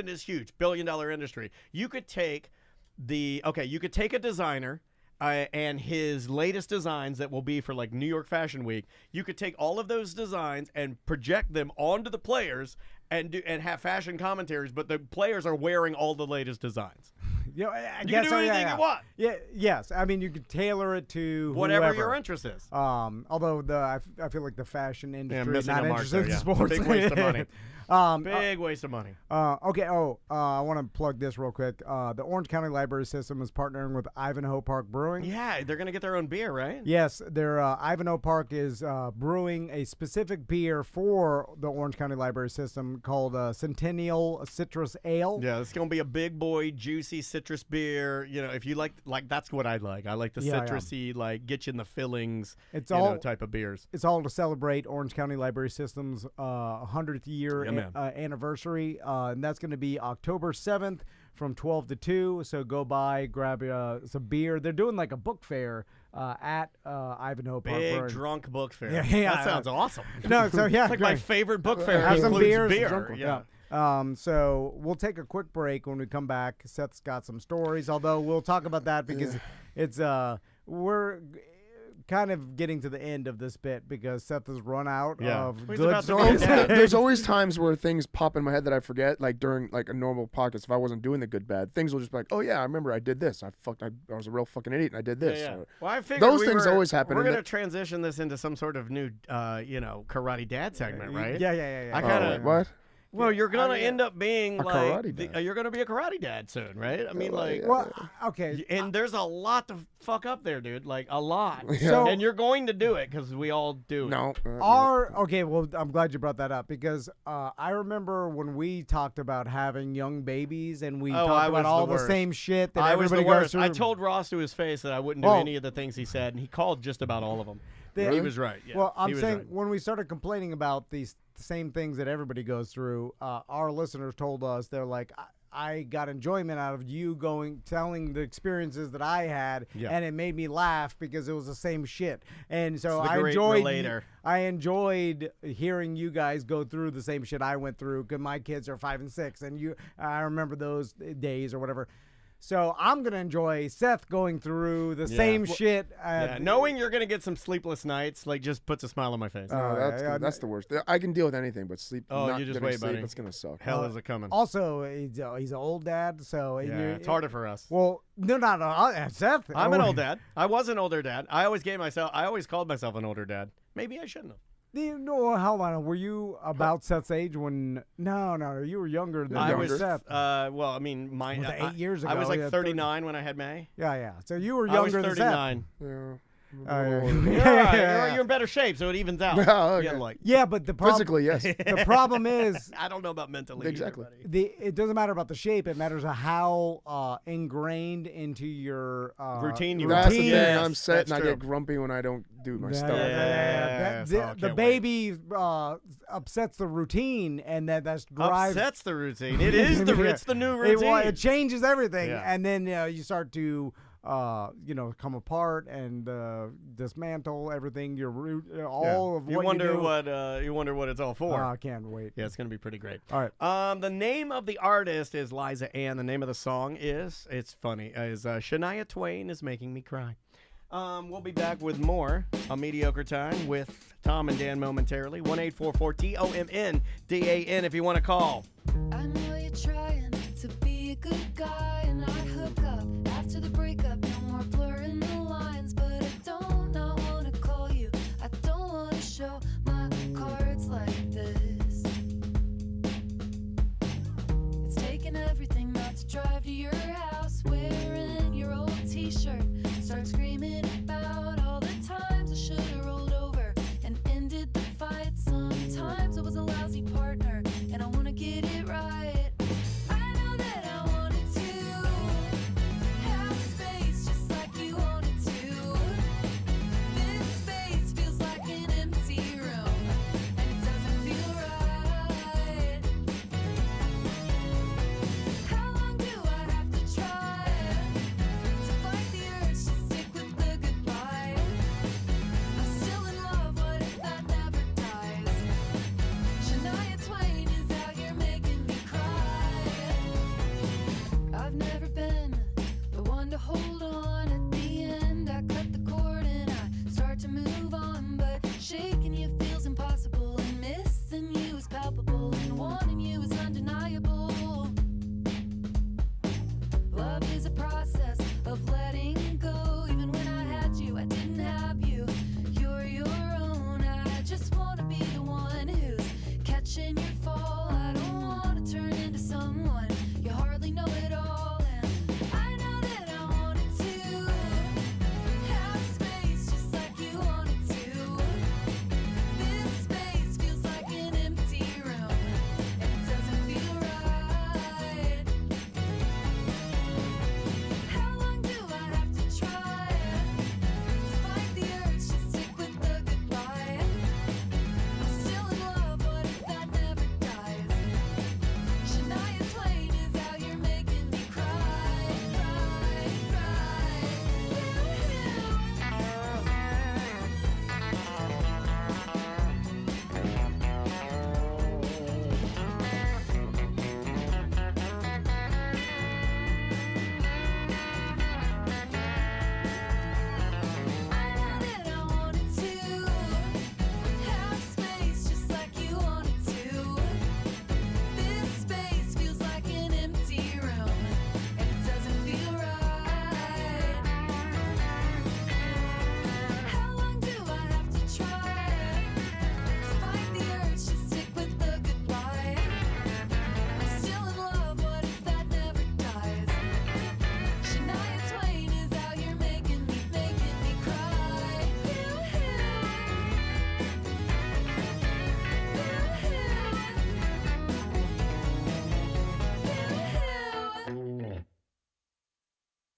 is huge, $1 billion industry. You could take a designer and his latest designs that will be for like New York Fashion Week, you could take all of those designs and project them onto the players and have fashion commentaries, but the players are wearing all the latest designs. You know, I You guess can do anything you want. Yeah, yes. I mean, you could tailor it to Whatever whoever. your interest is. Although I feel like the fashion industry is missing not a mark interested there, in yeah. sports. Big waste of money. Big waste of money. Okay. I want to plug this real quick. The Orange County Library System is partnering with Ivanhoe Park Brewing. Yeah, they're gonna get their own beer, right? Yes, their Ivanhoe Park is brewing a specific beer for the Orange County Library System called Centennial Citrus Ale. Yeah, it's gonna be a big boy, juicy citrus beer. You know, if you like that's what I like. I like the citrusy, like get you in the fillings. It's type of beers. It's all to celebrate Orange County Library System's 100th year anniversary, and that's going to be October 7th from 12 to 2. So go by, grab some beer. They're doing like a book fair at Ivanhoe Park. Big drunk book fair. Yeah, that sounds awesome. No, so yeah, it's like my favorite book fair. Have some beers, beer. Yeah. So we'll take a quick break. When we come back, Seth's got some stories. Although we'll talk about that because it's we're kind of getting to the end of this bit because Seth has run out of good stories. There's always times where things pop in my head that I forget, like during like a normal podcast. If I wasn't doing the good bad, things will just be like, oh yeah, I remember I did this. I was a real fucking idiot and I did this. Yeah. So Well, I figured those things always happen. We're gonna transition this into some sort of new, karate dad segment, right? Yeah. I kind of what? Well, you're gonna end up being a like karate dad. you're gonna be a karate dad soon, right? I mean, like, Well, okay. and there's a lot to fuck up there, dude. Like a lot. So- and you're going to do it because we all do. No. Okay, well, I'm glad you brought that up because I remember when we talked about having young babies and we talked about all the same shit that I was everybody the goes worst. through. I told Ross to his face that I wouldn't do any of the things he said, and he called just about all of them. He was right. Yeah, well, I'm he was saying right. when we started complaining about these same things that everybody goes through, our listeners told us, they're like, I got enjoyment out of you telling the experiences that I had, and it made me laugh because it was the same shit. And so I enjoyed hearing you guys go through the same shit I went through because my kids are 5 and 6, and I remember those days or whatever. So I'm going to enjoy Seth going through the same shit. Knowing you're going to get some sleepless nights, like, just puts a smile on my face. That's the worst. I can deal with anything, but sleep. Oh, you just wait, buddy. It's going to suck. Hell is it coming. Also, he's an old dad, so it's harder for us. Well, no, Seth. I'm an old dad. I was an older dad. I always called myself an older dad. Maybe I shouldn't have. No, hold on. Were you about Seth's age when? No, you were younger than Seth. Well, I mean, mine. 8 years ago. I was like 39 when I had May. Yeah. So you were younger than Seth. I was 39. Yeah. You're in better shape, so it evens out. Okay. Yeah, but the problem, physically, yes. The problem is, I don't know about mentally. Exactly. It doesn't matter about the shape. It matters how ingrained into your routine you That's are. the thing. Yes, I'm set, and I true. get grumpy when I don't do my stuff. The baby upsets the routine, and that's drives. Upsets the routine. It is it's the new routine. It changes everything, Yeah. and then you start to come apart and dismantle everything. Of what you wonder do. what it's all for. I can't wait. Yeah, it's gonna be pretty great. All right. The name of the artist is Liza Ann. The name of the song is Shania Twain is Making Me Cry. We'll be back with more on Mediocre Time with Tom and Dan momentarily. 1-844-TOMNDAN if you want to call. I know you're trying to be a good guy, and I hook up after the breakup. No more blurring the lines, but I don't not want to call you. I don't want to show my cards like this. It's taking everything not to drive to your house, wearing your old t-shirt. Start screaming about all the times I should have rolled over and ended the fight. Sometimes I was a lousy partner, and I want to get it right.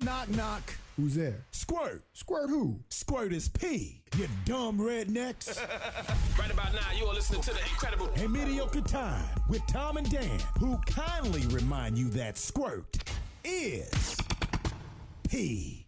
Knock, knock. Who's there? Squirt. Squirt who? Squirt is P, you dumb rednecks. Right about now, you are listening to the incredible And Mediocre Time with Tom and Dan, who kindly remind you that squirt is P.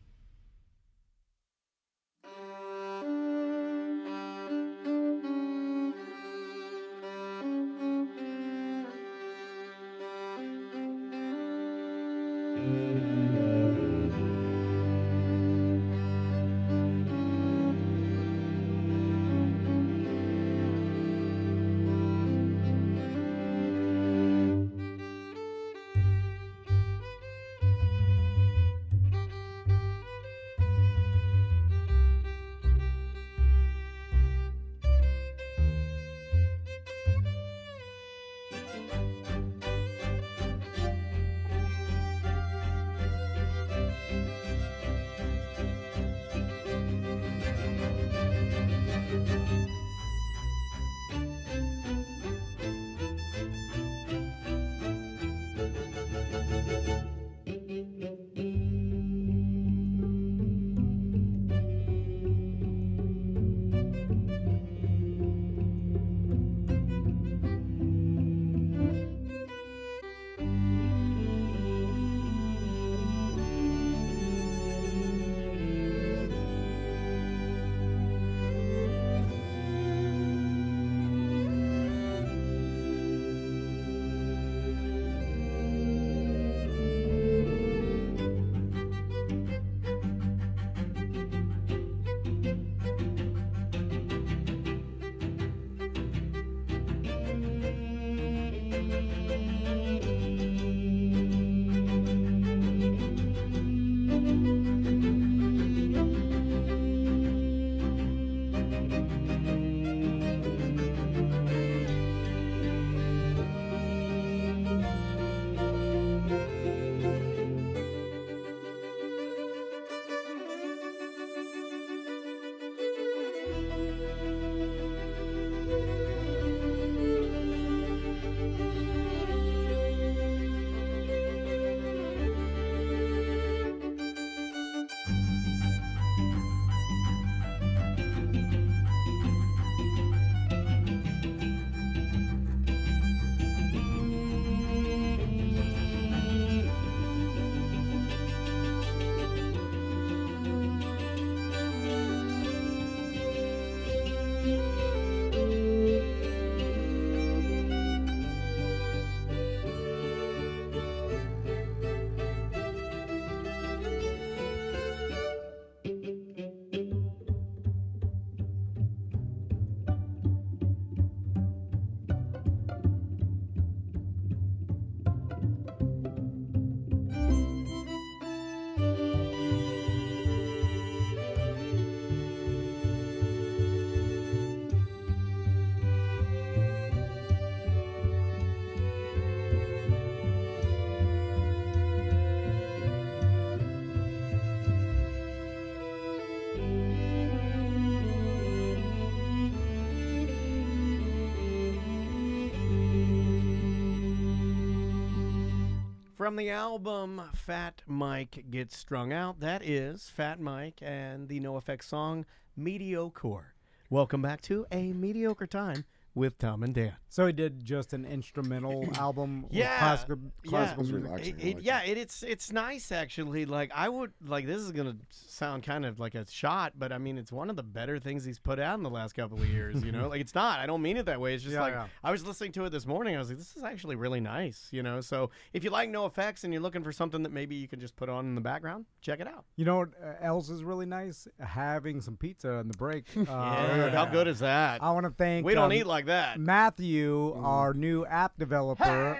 From the album Fat Mike Gets Strung Out, that is Fat Mike and the NoFX song Mediocre. Welcome back to A Mediocre Time with Tom and Dan. So he did just an instrumental album with Yeah, classical yeah. music. Relaxing, I like Yeah, it's nice actually. Like I would like this is gonna sound kind of like a shot, but I mean it's one of the better things he's put out in the last couple of years. You know, like it's not. I don't mean it that way. It's just I was listening to it this morning. I was like, this is actually really nice. You know, so if you like NoFX and you're looking for something that maybe you can just put on in the background, check it out. You know what else is really nice? Having some pizza in the break. Yeah, how good is that? I want to thank. We don't eat like that. Matthew, our new app developer.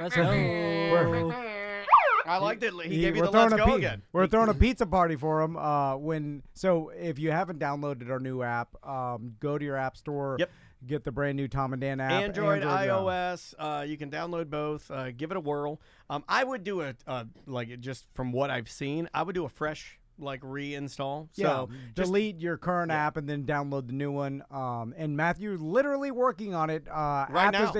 Let's go. I liked it. He gave you the let's go again. We're throwing a pizza party for him. So if you haven't downloaded our new app, go to your app store. Yep. Get the brand new Tom and Dan app. Android, iOS. You can download both. Give it a whirl. I would do like just from what I've seen, I would do a fresh like reinstall. Yeah, So just delete your current app and then download the new one. And Matthew's literally working on it Right now.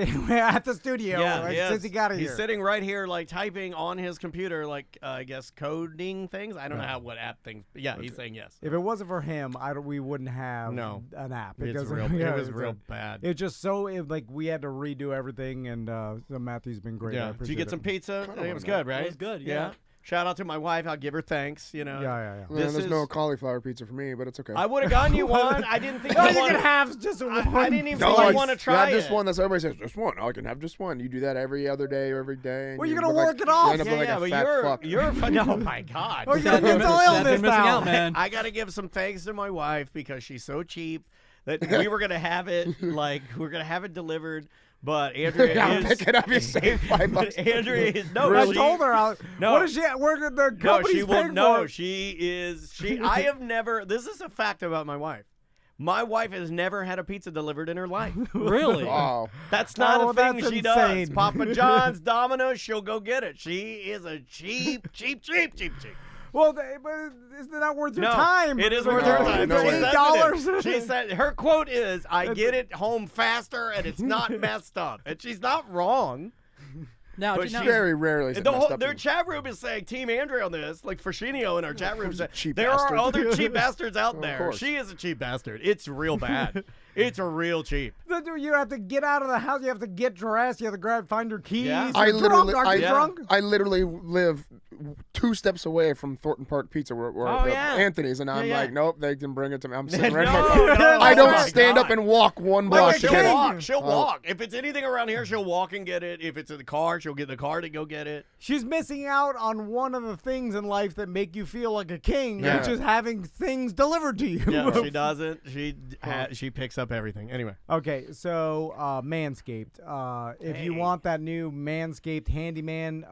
At the studio yeah, since he got here. He's sitting right here, like typing on his computer, like I guess coding things. I don't know what app things. Yeah, he's saying yes. If it wasn't for him, we wouldn't have an app. Because it was real bad. It's just like we had to redo everything, and so Matthew's been great. Yeah. Did you get some pizza? It was good, right? It was good. Yeah. Shout out to my wife. I'll give her thanks. You know. Yeah. Man, there's no cauliflower pizza for me, but it's okay. I would have gotten you one. I didn't think you you can have just one. I didn't even think you want to try you have it. just one. That's everybody says. Just one. I can have just one. You do that every other day or every day. Well, you're gonna work it off. You end up like a fat fuck. You're oh my god. Oh, you're mental illness now, man. I gotta give some thanks to my wife because she's so cheap that we were gonna have it delivered. But Andrea is pick it up. You save $5. Andrea is no. I she- told her. No. What is she? Where the No, company's she will. paying No, for it. she is. She. I have never. This is a fact about my wife. My wife has never had a pizza delivered in her life. Really? Wow. That's not Oh, a thing that's she insane. does. Papa John's, Domino's, she'll go get it. She is a cheap. Well, but isn't that worth your No, time? it is worth her time. no She way. says $8. it is. She said her quote is, "I get it home faster and it's not messed up." And she's not wrong. Now, But now- she- Very rarely. Is it The messed whole, up their in- chat room is saying Team Andrea on this, like Frashinio in our chat room said, cheap there are bastards. other cheap bastards out Of there. course. She is a cheap bastard. It's real bad. It's a real cheap. You have to get out of the house. You have to get dressed. You have to find your keys. Yeah. You're drunk. Are you yeah. drunk? I literally live 2 steps away from Thornton Park Pizza, where Oh, yeah. Anthony's, and I'm Yeah, yeah. like, nope, they can bring it to me. I'm sitting No, right no, I oh don't my stand up God. and walk one No, block to she'll get it. walk. She'll Oh. walk. If it's anything around here, she'll walk and get it. If it's in the car, she'll get the car to go get it. She's missing out on one of the things in life that make you feel like a king, Yeah. which is having things delivered to you. Yeah, she doesn't. She picks up everything. Anyway. Okay, so Manscaped. If you want that new Manscaped Handyman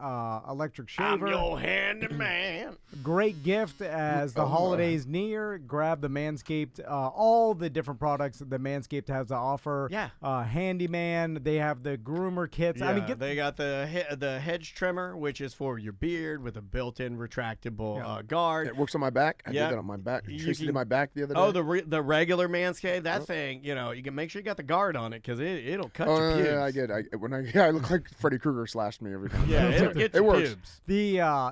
electric shaver, I'm your handyman. great gift as the holidays near. Grab the Manscaped, all the different products that Manscaped has to offer. Yeah. Handyman. They have the groomer kits. Yeah, I mean, they got the hedge trimmer, which is for your beard with a built-in retractable guard. It works on my back. I Yeah. did that on my back. You Tracy can- did my back the other day. Oh, the regular Manscaped, that thing, you can make sure you got the guard on it because it'll cut your pubes. yeah, I get. I look like Freddy Krueger slashed me every time. Yeah, it'll get it your works. pubes.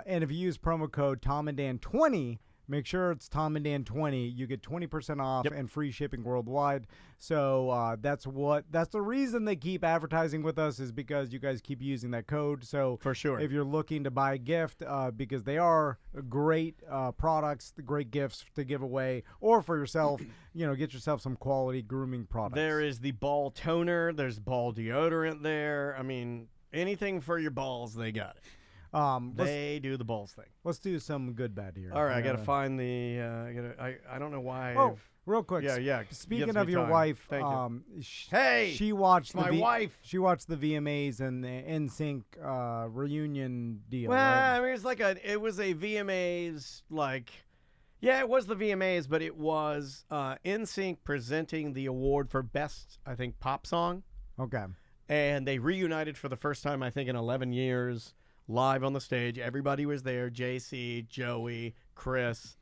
and if you use promo code TomandDan20, make sure it's TomandDan20. You get 20% off and free shipping worldwide. So that's the reason they keep advertising with us, is because you guys keep using that code. So For sure. if you're looking to buy a gift, because they are great products, great gifts to give away, or for yourself, get yourself some quality grooming products. There is the ball toner. There's ball deodorant there. I mean, anything for your balls, they got it. They do the balls thing. Let's do some good bad here. All right, I got to find the. I don't know why. Oh, real quick. Yeah. Speaking gives of me your time. wife, Thank you. hey, she watched my wife. She watched the VMAs and the NSYNC reunion deal. Well, right? I mean, it was a VMAs Yeah, it was the VMAs, but it was NSYNC presenting the award for best, I think, pop song. Okay. And they reunited for the first time, I think, in 11 years, live on the stage. Everybody was there: JC, Joey, Chris,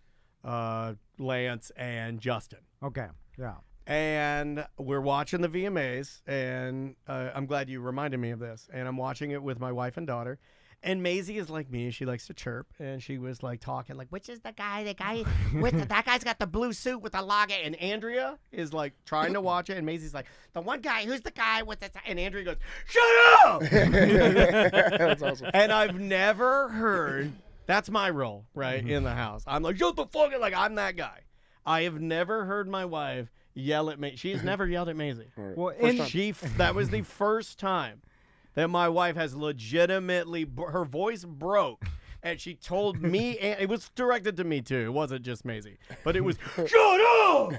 Lance, and Justin. Okay. Yeah. And we're watching the VMAs, and I'm glad you reminded me of this. And I'm watching it with my wife and daughter. And Maisie is like me. She likes to chirp. And she was talking which is the guy? The guy with that guy's got the blue suit with the logger. And Andrea is trying to watch it. And Maisie's like, the one guy, who's the guy with the... And Andrea goes, shut up! That's awesome. And I've never heard... That's my role, right, in the house. I'm like, shut the fuck up. I'm that guy. I have never heard my wife yell at me. She's never yelled at Maisie. Right. Well, That was the first time that my wife has legitimately, her voice broke, and she told me, and it was directed to me too. It wasn't just Maisie, but it was, shut up!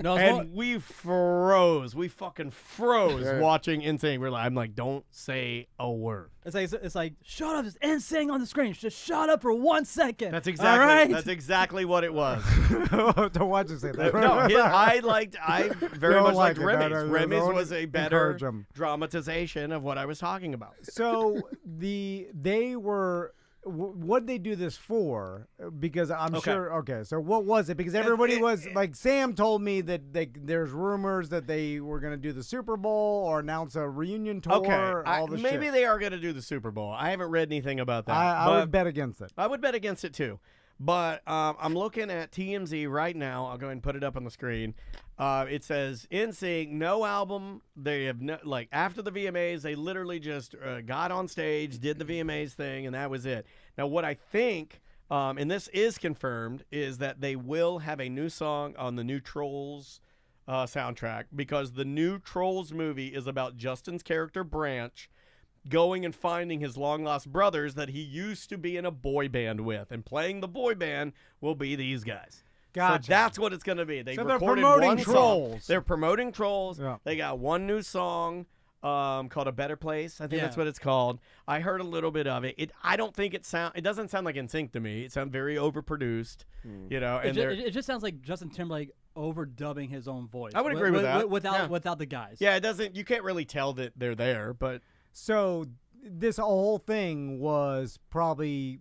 No, And we froze. We fucking froze watching NSYNC. I'm like, don't say a word. it's like shut up! It's NSYNC on the screen. Just shut up for 1 second. That's All right? exactly what it was. to watch you say that. No, I very Don't much like liked it. Remy's. No, Remy's don't was a better encourage 'em. dramatization of what I was talking about. So they were what they do this for? Because I'm sure. Okay, so what was it? Because everybody was like, Sam told me that there's rumors that they were going to do the Super Bowl or announce a reunion tour. Okay, maybe they are going to do the Super Bowl. I haven't read anything about that. I would bet against it. I would bet against it too. But I'm looking at TMZ right now. I'll go ahead and put it up on the screen. It says NSYNC, no album. They have no, after the VMAs, they literally just got on stage, did the VMAs thing, and that was it. Now, what I think, and this is confirmed, is that they will have a new song on the new Trolls soundtrack, because the new Trolls movie is about Justin's character Branch going and finding his long-lost brothers that he used to be in a boy band with, and playing the boy band will be these guys. Gotcha. So that's what it's going to be. They they're recorded promoting one Trolls. song. They're promoting Trolls. Yeah. They got one new song called A Better Place. I think that's what it's called. I heard a little bit of it. I don't think it doesn't sound like NSYNC to me. It sounds very overproduced, you know. And it just sounds like Justin Timberlake overdubbing his own voice. I would agree with that. Without the guys. Yeah, it doesn't. You can't really tell that they're there, but So this whole thing was probably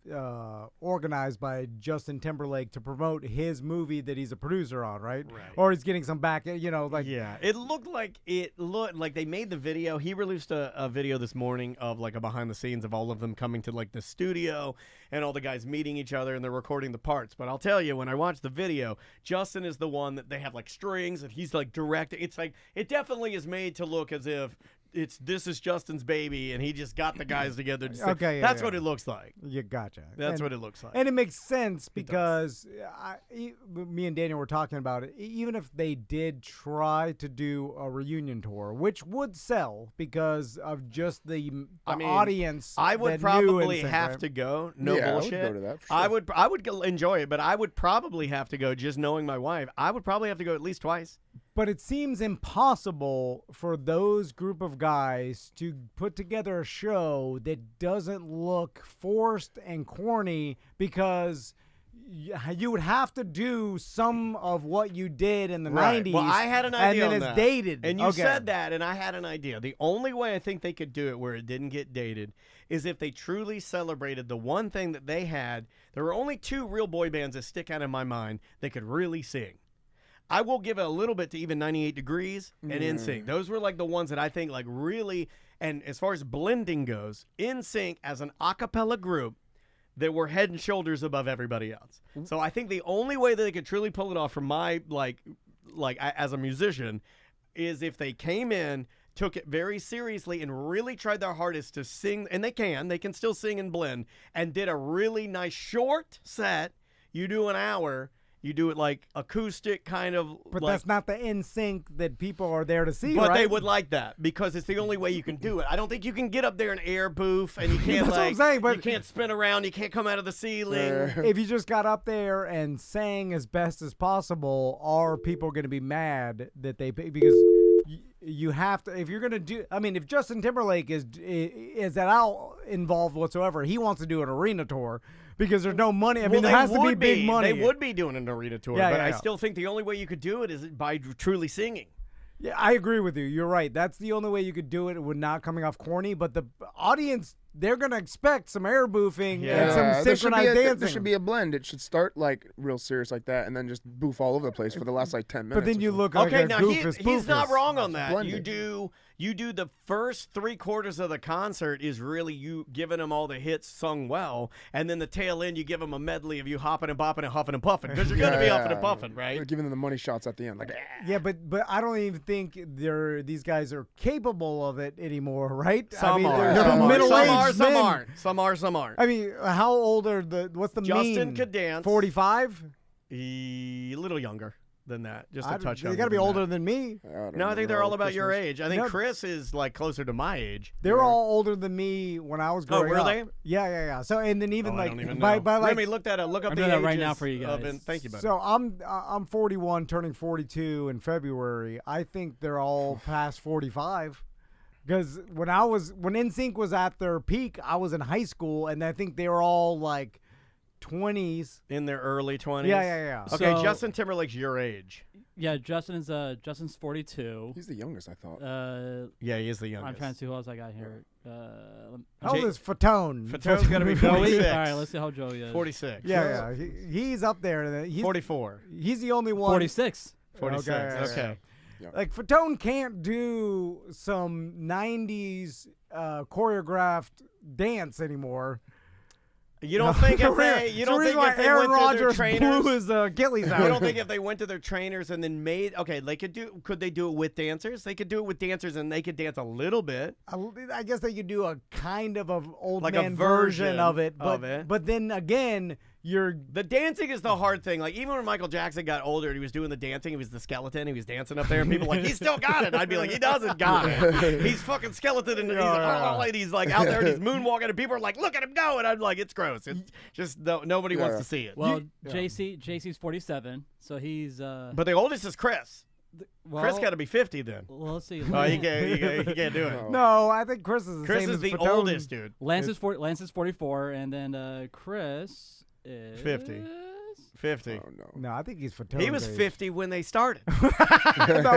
organized by Justin Timberlake to promote his movie that he's a producer on, right? Right. Or he's getting some back, like. Yeah, it looked like they made the video. He released a video this morning of like a behind the scenes of all of them coming to like the studio and all the guys meeting each other, and they're recording the parts. But I'll tell you, when I watched the video, Justin is the one that they have like strings and he's like directing. It's like, it definitely is made to look as if this is Justin's baby, and he just got the guys together to sing. Okay, that's what it looks like. You gotcha. That's what it looks like. And it makes sense because me and Daniel were talking about it. Even if they did try to do a reunion tour, which would sell because of just the audience, I would probably have to go. No bullshit. I would go to that. For sure. I would enjoy it, but I would probably have to go. Just knowing my wife, I would probably have to go at least twice. But it seems impossible for those group of guys to put together a show that doesn't look forced and corny, because you would have to do some of what you did in the 90s. Well, I had an idea and then on it's that. dated. And you said that, and I had an idea. The only way I think they could do it where it didn't get dated is if they truly celebrated the one thing that they had. There were only two real boy bands that stick out in my mind that could really sing. I will give it a little bit to even 98 Degrees and NSYNC. Those were like the ones that I think like really, and as far as blending goes, NSYNC as an a cappella group that were head and shoulders above everybody else. So I think the only way that they could truly pull it off from my as a musician is if they came in, took it very seriously, and really tried their hardest to sing, and they can still sing and blend, and did a really nice short set. You do an hour. You do it like acoustic kind of. But that's not the NSYNC that people are there to see, but right? they would like that because it's the only way you can do it. I don't think you can get up there and air boof, and you can't That's what I'm saying, but you can't spin around, you can't come out of the ceiling. If you just got up there and sang as best as possible, are people going to be mad that they pay? Because you have to, if you're going to do, I mean, if Justin Timberlake is at all involved whatsoever, he wants to do an arena tour. Because there's no money. I mean, there has to be big money. They would be doing an arena tour, but I still think the only way you could do it is by truly singing. Yeah, I agree with you. You're right. That's the only way you could do it. It would not coming off corny, but the audience, they're going to expect some air boofing and some synchronized dancing. There should be a blend. It should start like real serious like that and then just boof all over the place for the last like 10 minutes. But then you look like a goofus he's not wrong on that. Blended. You do the first 3/4 of the concert is really you giving them all the hits sung well, and then the tail end you give them a medley of you hopping and bopping and huffing and puffing, because you're going to be huffing and puffing, right? You're giving them the money shots at the end. Like, yeah, but I don't even think these guys are capable of it anymore, right? Some are. They're middle-aged men. Some are. I mean, how old are what's the Justin mean? could dance. 45? A little younger than that, just a touch younger. They got to be older than me. No, I think they're all about your age. I think Chris is like closer to my age. They're all older than me when I was growing up. Oh, were they? Yeah. So and then even I like don't even by know. like, Remy, look that up. Look up I'm the doing that ages right now for you guys. Thank you, buddy. So I'm 41, turning 42 in February. I think they're all past 45. Because when NSYNC was at their peak, I was in high school, and I think they were all like 20s. In their early 20s. Yeah. Okay, So- Justin Timberlake's your age. Yeah, Justin's 42. He's the youngest, I thought. Yeah, he is the youngest. I'm trying to see who else I got here. How old is Fatone? Fatone's got to be Joey. 46. All right, let's see how Joey is. 46. Yeah. He's up there. He's 44. He's the only one. 46. 46. Okay. Like Fatone can't do some 90s choreographed dance anymore. You don't think if they It's the reason why Aaron went to their Rodgers trainers, blew his Achilles out. you don't think if they went to their trainers and then could they do it with dancers? They could do it with dancers and they could dance a little bit. I guess they could do a kind of a old Like a man version of it, of it. But then again, The dancing is the hard thing. Like, even when Michael Jackson got older and he was doing the dancing, he was the skeleton, he was dancing up there, and people were like, he still got it. I'd be like, he doesn't got it. He's fucking skeleton, and he's like out there and he's moonwalking, and people are like, look at him go. And I'm like, it's gross. It's just nobody wants to see it. Well, JC's 47, so he's. But the oldest is Chris. Chris got to be 50 then. Well, let's see. Oh, he can't do it. No, I think Chris is the Chris same is as the Fatone. oldest, dude. Lance is 44, and then Chris is 50. 50. Oh, no. No, I think he's Fatone. He was 50 when they started. No,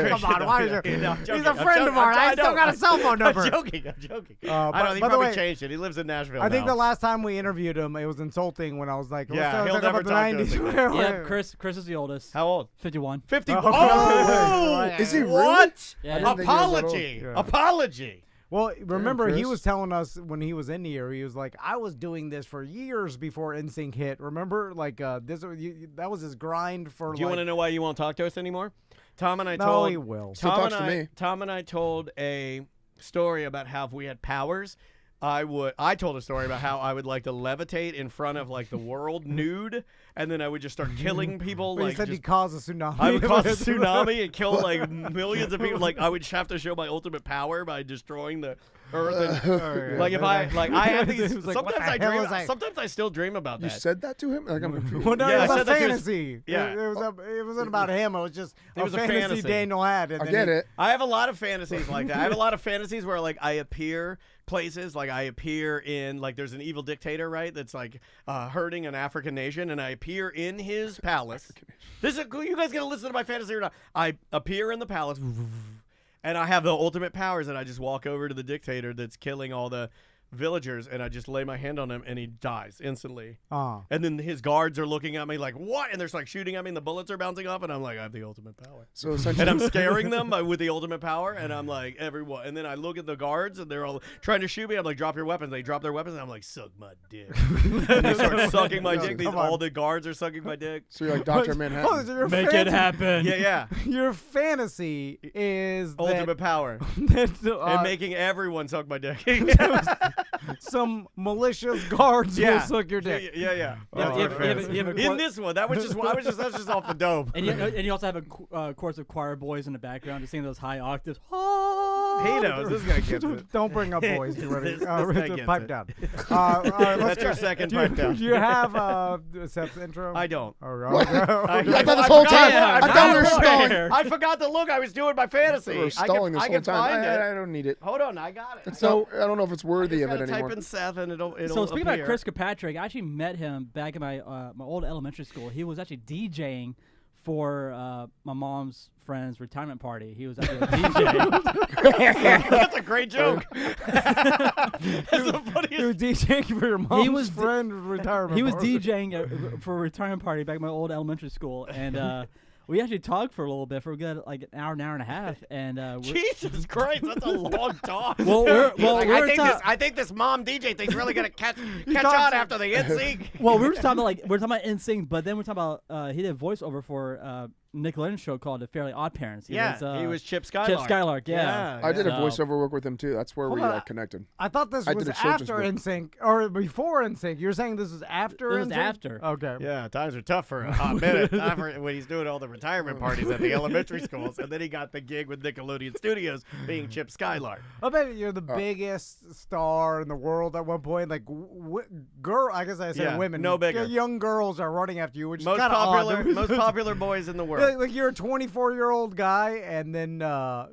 come on. Why is he's a friend of ours. I still got a cell phone number. I'm joking. I don't. He by the probably way, changed it. He lives in Nashville I think now. the last time we interviewed him, it was insulting when I was like, Yeah, let's he'll talk never about the talk to us 90s. again. Yeah, Chris is the oldest. How old? 51. 50. Oh, Oh! Is he really? What? Yeah, I didn't think he was that old. Apology. Yeah. Apology. Well, remember, he Chris. was telling us when he was in here, he was like, I was doing this for years before NSYNC hit. Remember? Like, that was his grind for, Do you want to know why you won't talk to us anymore? Tom and I No, told. he will. Still talks to me. Tom and I told a story about how if we had powers, I told a story about how I would like to levitate in front of like the world nude, and then I would just start killing people. But Like he said just, he'd cause a tsunami. I would cause a tsunami and kill like millions of people. Like I would have to show my ultimate power by destroying the earth. And, like if I have these. It was like, what Sometimes the I hell dream. was that? Sometimes I still dream about You that. said that to him? Like, I'm confused. Well, no, Yeah, it I was said a that to his- fantasy. yeah. It wasn't about him. It was just It was a fantasy fantasy. Daniel had. And I then get it. I have a lot of fantasies like that. I have a lot of fantasies where like I appear places, like I appear in like there's an evil dictator, right? That's like hurting an African nation, and I appear in his palace. This is you guys gonna listen to my fantasy or not? I appear in the palace, and I have the ultimate powers, and I just walk over to the dictator that's killing all the villagers, and I just lay my hand on him, and he dies instantly. And then his guards are looking at me like, what? And they're like shooting at me, and the bullets are bouncing off, and I'm like, I have the ultimate power. So essentially, And I'm scaring them with the ultimate power, and I'm like, everyone. And then I look at the guards, and they're all trying to shoot me. I'm like, drop your weapons. They drop their weapons, and I'm like, suck my dick. And they start sucking my dick. All the guards are sucking my dick. so you're like Dr. Manhattan. Oh, so your Make it happen. Yeah. Your fantasy is Ultimate power. that And making everyone suck my dick. some malicious guards will suck your dick. Yeah. Yeah, you have a In this one, that's just off the dome. And you also have a chorus of choir boys in the background to sing those high octaves. He knows. This guy gets it. Don't bring up boys. You ready? This guy gets Pipe it. down. All right, let's That's your second pipe down. Do you have Seth's intro? I don't. All right. I thought this whole time. I thought we were stalling. I forgot to look. I was doing my fantasy. We were stalling this I whole can time. find it. I don't need it. Hold on, I got it. So I don't know if it's worthy of it Just gotta anymore. type in Seth and it'll So speaking appear. about Chris Kirkpatrick, I actually met him back in my my old elementary school. He was actually DJing for my mom's friend's retirement party. He was actually a DJ. That's a great joke. That's the He funniest. was DJing for your mom's was friend retirement. He was party. DJing for a retirement party back in my old elementary school, and we actually talked for a little bit for a good like an hour and a half. And Jesus Christ, that's a long talk. I think this mom DJ thing's really gonna catch on after the NSYNC. well, we were talking about NSYNC, but then we're talking about he did voiceover for Nickelodeon show called The Fairly Odd Parents. He was Chip Skylark. Chip Skylark, yeah. I did a So- voiceover work with him too. That's where we Hold on. connected. I thought this I was did a children's after book. NSYNC or before NSYNC. You're saying this was after It was NSYNC? after. Okay. Yeah, times are tough for a hot minute. Time for when he's doing all the retirement parties at the elementary schools, and then he got the gig with Nickelodeon Studios being Chip Skylark. I bet you're the biggest star in the world at one point. Like, girl, I guess I said Yeah, women. no bigger. Young girls are running after you, which Most is kind of popular, odd. most popular boys in the world. Like you're a 24-year-old guy, and then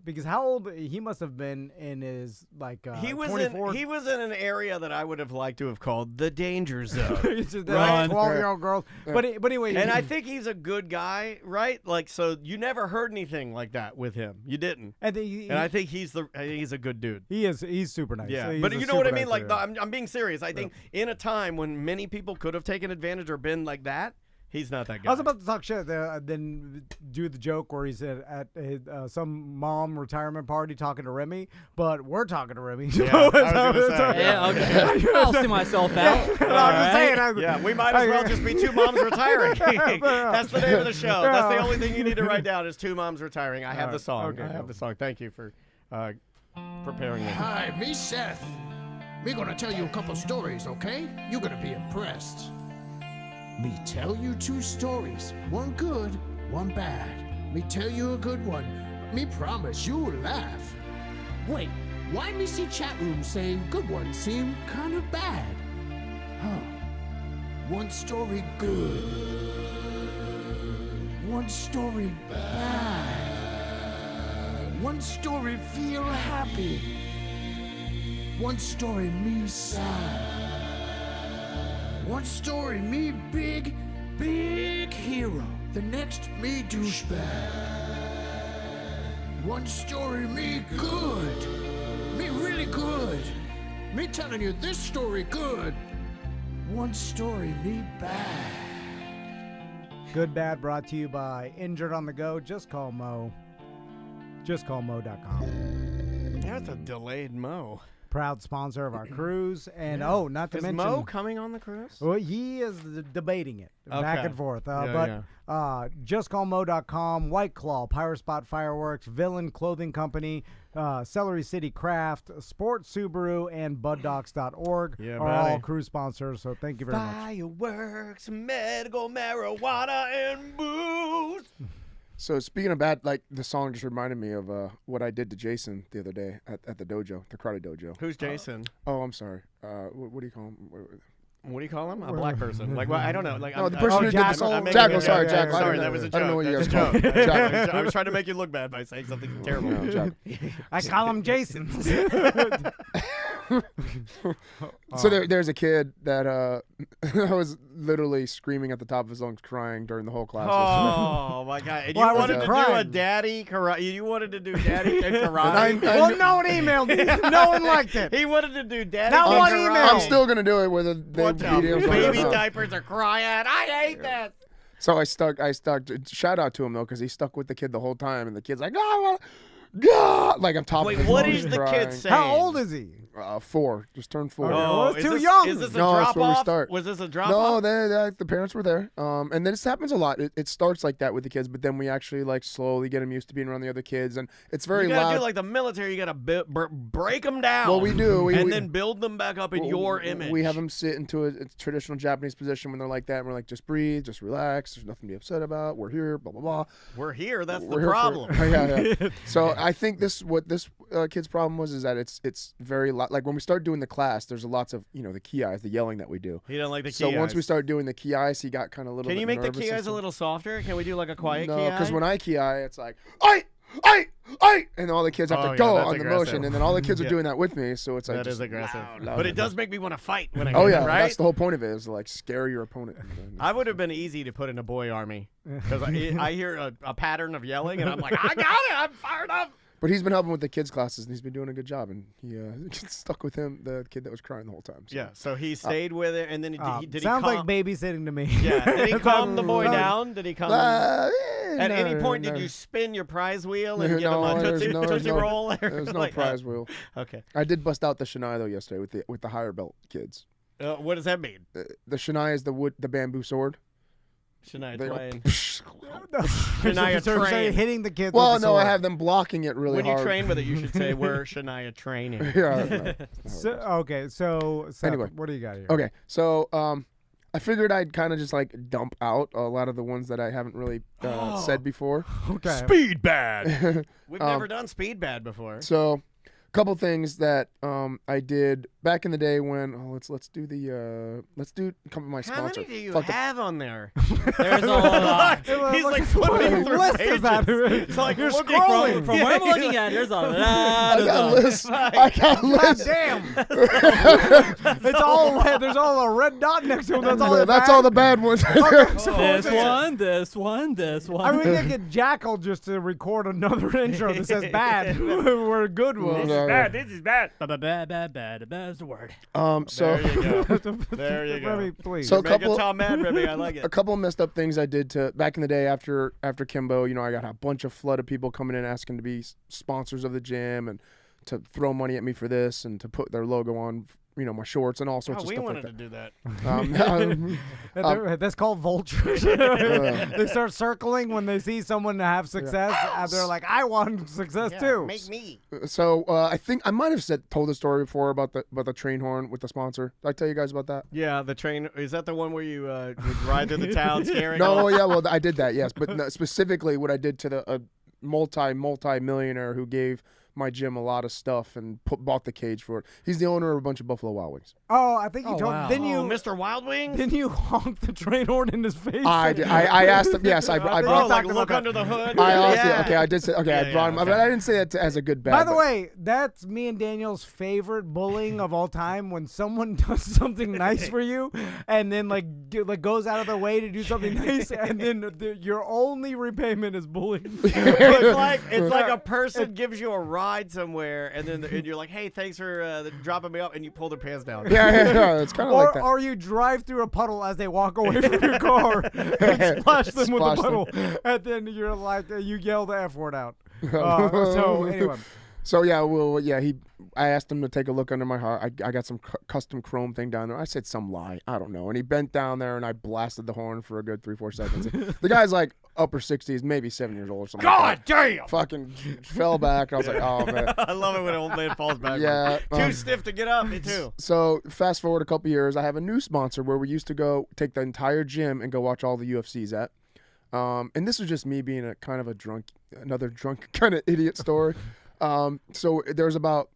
because how old he must have been in his like he was 24. he was in an area that I would have liked to have called the danger zone. It's just Right. 12-year-old girls. But anyway, And I think he's a good guy, right? Like, so you never heard anything like that with him. You didn't. and I think he's a good dude. he's super nice. Yeah, He's but a you know what I super mean? nice Like, dude. I'm being serious. I think in a time when many people could have taken advantage or been like that, he's not that guy. I was about to talk shit, then do the joke where he's at his, some mom retirement party talking to Remy, but we're talking to Remy. So Yeah, I was gonna say. Yeah, okay. I'll see myself out. I'm just saying. Yeah, we might as well just be two moms retiring. That's the name of the show. That's the only thing you need to write down is two moms retiring. I have the song. okay, I have the song. Thank you for preparing me. Hi, me Seth. Me gonna tell you a couple stories, okay? You're gonna be impressed. Me tell you two stories, one good, one bad. Me tell you a good one, me promise you'll laugh. Wait, why me see chat room saying good ones seem kind of bad? Huh. One story good. One story bad. One story feel happy. One story me sad. One story me big, big hero. The next me douchebag. One story me good. Me really good. Me telling you this story good. One story me bad. Good Bad brought to you by Injured on the Go. Just call Mo. JustCallMo.com. That's a delayed Mo. Proud sponsor of our cruise. And not to Is mention Mo coming on the cruise? Well, he is debating it back Okay. and forth. Yeah, JustCallMo.com, White Claw, Pirate Spot Fireworks, Villain Clothing Company, Celery City Craft, Sport Subaru, and BudDocs.org Yeah, are all buddy. cruise sponsors. So thank you very much. Fireworks, medical marijuana, and booze. So speaking of bad, like the song just reminded me of what I did to Jason the other day at the dojo, the karate dojo. Who's Jason? Oh, I'm sorry. What do you call him? What do you call him? A black person? Like, well, I don't know. Like, No, the person who did the Jackal. song. I'm making Jackal, a- sorry, yeah, Jackal. Sorry, I that was a don't know joke. what you That's guys a call joke. it. Jackal. I was trying to make you look bad by saying something terrible. No, Jackal. I call him Jason. So there's a kid that I was literally screaming at the top of his lungs, crying during the whole class. Oh my god! And Why you was wanted he to do a crying? daddy karate. You wanted to do daddy and karate. I Well, no one emailed me. No one liked it. He wanted to do daddy. Not and one karate. email. I'm still gonna do it whether they What beat him. the baby diapers are crying. I hate that. So I stuck. Shout out to him though, because he stuck with the kid the whole time, and the kid's like, "God, God!" Like I'm top. Wait, of his what lungs is the crying. kid saying? How old is he? 4. Just turned 4. Okay. Well, it's is too this, young. Is this a No, that's drop where we off? start. Was this a drop No, off? the parents were there. And then this happens a lot. It starts like that with the kids, but then we actually like slowly get them used to being around the other kids, and it's very You gotta loud. do like the military. You gotta break them down. Well, we do. and We- then build them back up in your image. We have them sit into a traditional Japanese position when they're like that, and we're like, just breathe, just relax. There's nothing to be upset about. We're here, blah blah blah. We're here. That's We're the here for- problem. yeah. So I think what this kid's problem was is that it's very like when we start doing the class, there's lots of the key eyes, the yelling that we do. He doesn't like the key So once eyes. we start doing the key eyes, he got kind of a little. Can bit you make the nervous key and eyes a stuff. little softer? Can we do like a quiet key No, eye? because when I key eye, it's like I, and all the kids have Oh, to yeah, go that's on the aggressive. motion, and then all the kids are Yeah. doing that with me. So it's like that just is aggressive. loud, But it loud. does make me want to fight when I Oh get yeah, it, right? that's the whole point of it is to, like scare your opponent. I would have been easy to put in a boy army because I hear a pattern of yelling and I'm like, I got it. I'm fired up. But he's been helping with the kids' classes, and he's been doing a good job. And he stuck with him, the kid that was crying the whole time. So. Yeah, so he stayed with it, and then did he Sounds calm, like babysitting to me. Yeah, did he calm the boy down? Did he calm? At any point, did you spin your prize wheel and give him a tootsie roll? There's no Like, prize wheel. Okay. I did bust out the Shania though yesterday with the higher belt kids. What does that mean? The Shania is the bamboo sword. Shania They go, Twain. Shania Shania Train. hitting the kids. Well, with the no, I sword. have them blocking it really When hard. you train with it, you should say, we're Shania training. Yeah. So Seth, Anyway. what do you got here? Okay, so I figured I'd kind of just like dump out a lot of the ones that I haven't really said before. Okay. Speed bad. We've never done speed bad before. So, a couple things that I did back in the day when let's do come with my How sponsor. many do you Fuck the- have on there? There's a lot. He's like flipping through list pages. is that? It's like You're looking scrolling. From where I'm looking at, there's a lot. I got lists. I got God lists. damn! It's all red. There's all a red dot next to it. That's all. That's all the bad ones. This one. I mean, they get Jackal just to record another intro that says bad. We're good ones. This is bad. Bad is the word. So There you go. There you go. Remy, please. So- You're making Tom mad, Remy. I like a it. couple of messed up things I did to back in the day after Kimbo. You know, I got a bunch of flood of people coming in asking to be sponsors of the gym and to throw money at me for this and to put their logo on, you know, my shorts and all sorts Oh, of we stuff wanted like to do that. that. That's called vultures. They start circling when they see someone have success. And they're like, I want success too. Make me. So I think I might have told the story before about the train horn with the sponsor. Did I tell you guys about that? Yeah, the train. Is that the one where you would ride through the town scaring? No, yeah, well, I did that, yes, but no, specifically what I did to the multi-millionaire who gave my gym a lot of stuff and bought the cage for it. He's the owner of a bunch of Buffalo Wild Wings. Oh, I think you told wow. me. Then Oh, you, Mr. Wild Wings? Then you honk the train horn in his face. I did. I asked him. Yes, I Oh, brought. like look under the hood? I honestly, Yeah. okay, I did say, okay, I brought him, okay. but I didn't say that as a good bad. By the way, that's me and Daniel's favorite bullying of all time. When someone does something nice for you, and then like goes out of their way to do something nice, and then your only repayment is bullying. It's like a person gives you a ride somewhere, and then and you're like, "Hey, thanks for dropping me off," and you pull their pants down. yeah, it's kind of like that. Or you drive through a puddle as they walk away from your car and splash them with Splash a them. puddle, and then you're like, you yell the F word out. So anyway. So yeah, well, yeah, I asked him to take a look under my heart. I got some custom chrome thing down there. I said some lie, I don't know, and he bent down there and I blasted the horn for a good 3-4 seconds. The guy's like upper 60s, maybe 7 years old or something. God damn! Fucking fell back. And I was like, oh man. I love it when an old man falls back. Yeah, Too stiff to get up. Me too. So fast forward a couple years, I have a new sponsor where we used to go take the entire gym and go watch all the UFCs at. And this was just me being another drunk kind of idiot story. So there's about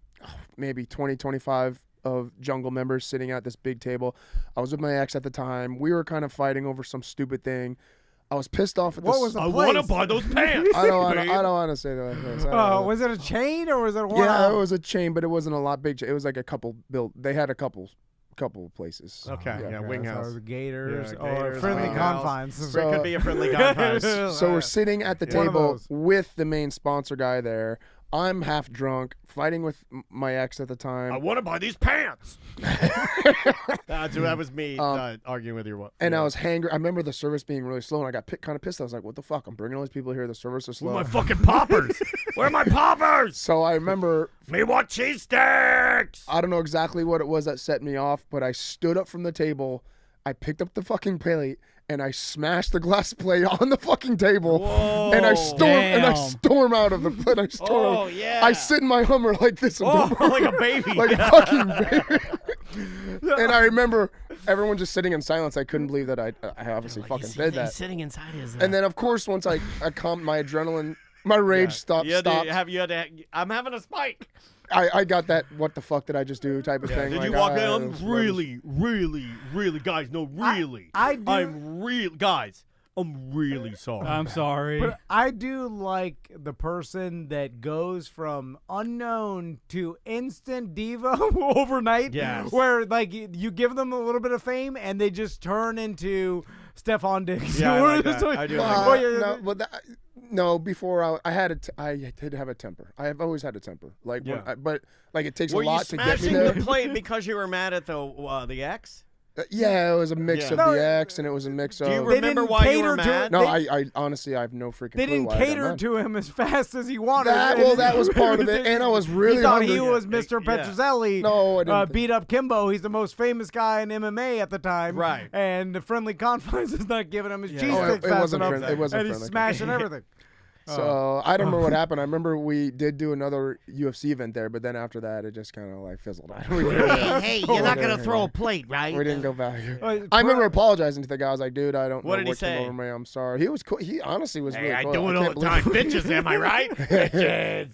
maybe 20, 25 of Jungle members sitting at this big table. I was with my ex at the time. We were kind of fighting over some stupid thing. I was pissed off at this. What was the I place? want to buy those pants. I don't want to say that. Was it a chain or was it a one? Yeah, it was a chain, but it wasn't a lot big. It was like a couple They had a couple places. Okay, yeah, Wing So House. Gators Yeah, or Gators, Friendly Wing House. Confines. So, it could be a friendly confines. So we're sitting at the One of table those. with the main sponsor guy there. I'm half drunk, fighting with my ex at the time. I want to buy these pants. That was me arguing with your wife. And I was hangry. I remember the service being really slow, and I got kind of pissed. I was like, what the fuck? I'm bringing all these people here. The service is slow. Where are my fucking poppers? Where are my poppers? So I remember, Me want cheese sticks. I don't know exactly what it was that set me off, but I stood up from the table. I picked up the fucking plate, and I smashed the glass plate on the fucking table. Whoa. And I storm out of the plate. Oh, yeah. I sit in my Hummer like this. Oh, like a baby. Like a fucking baby. And I remember everyone just sitting in silence. I couldn't believe that I obviously fucking did that. Sitting inside his. And then, of course, once I calmed my adrenaline, my rage stopped. I'm having a spike. I got that what the fuck did I just do type of thing. Did like, you walk in? it I'm was- really, guys. No, really. I do. I'm really sorry. I'm sorry. But I do like the person that goes from unknown to instant diva overnight. Yes. Where like you give them a little bit of fame and they just turn into Stephon Diggs. Yeah, I like that. I do like that. No, before I did have a temper. I have always had a temper. Like, but like it takes a lot to get me smashing there. the plate because you were mad at the ex? Yeah, it was a mix of the ex, and it was a mix of. Do you remember why you were mad? No, I honestly I have no freaking They clue didn't why I got cater mad. to him as fast as he wanted. That was part of it, and I was really he thought hungry. he was Mr. Petrozelli. No, I didn't. Beat up Kimbo. He's the most famous guy in MMA at the time. Right. And the Friendly Confines is not giving him his cheese Oh, stick it fast wasn't enough. friendly. It wasn't and he's friendly. smashing everything. So I don't remember what happened. I remember we did do another UFC event there, but then after that, it just kind of like fizzled out. Hey, you're not going to throw a plate, right? We didn't go back. I remember apologizing to the guy. I was like, dude, I don't know What did he what came say? over me. I'm sorry. He was cool. He honestly was really I cool. do it all can't the time. believe- Bitches, am I right? Bitches.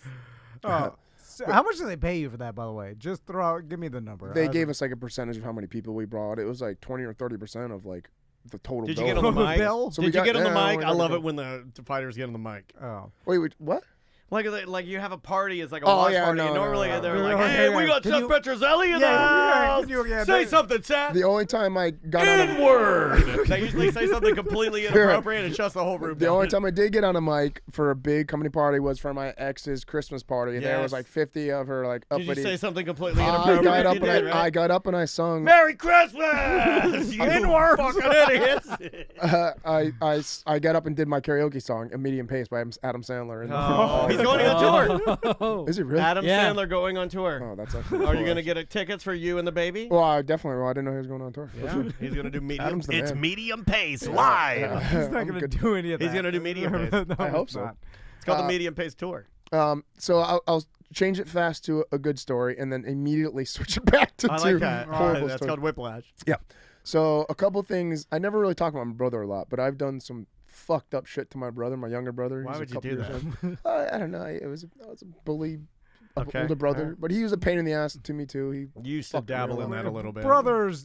So how much do they pay you for that, by the way? Just give me the number. They gave us like a percentage of how many people we brought. It was like 20 or 30% of like the total Did bill. you get on the mic? So Did you get on the mic? I love it it when the fighters get on the mic. Oh. Wait, what? Like you have a party, it's like a watch party, and normally they're like, no, hey, we got Seth Petrozelli in the house. Say something, Seth. The only time I got on a N-word. They usually say something completely inappropriate and shuts the whole room The down. only time I did get on a mic for a big company party was for my ex's Christmas party. And there was like 50 of her like uppity. Did you say something completely inappropriate? I got up and I sung Merry Christmas! You N-word fucking idiots! I got up and did my karaoke song, A Medium Pace by Adam Sandler. And he's going on tour. Is it really? Adam Sandler going on tour. Oh, that's actually Are you going to get tickets for you and the baby? Well, I definitely will. I didn't know he was going on tour. Yeah. He's going to do medium. Adam's the It's man. medium pace live. Yeah. He's not going to do any of that. He's going to do medium pace. No, I hope he's so. not. It's called the medium pace tour. So I'll change it fast to a good story and then immediately switch it back to I two like that. horrible That's stories. called whiplash. Yeah. So a couple things. I never really talk about my brother a lot, but I've done some fucked up shit to my brother, my younger brother. Why He's a would you couple do years that? old. I don't know. I was a bully. Okay. Older brother, Alright. but he was a pain in the ass to me too. He You used to fucked me dabble in around. that a little bit. Brothers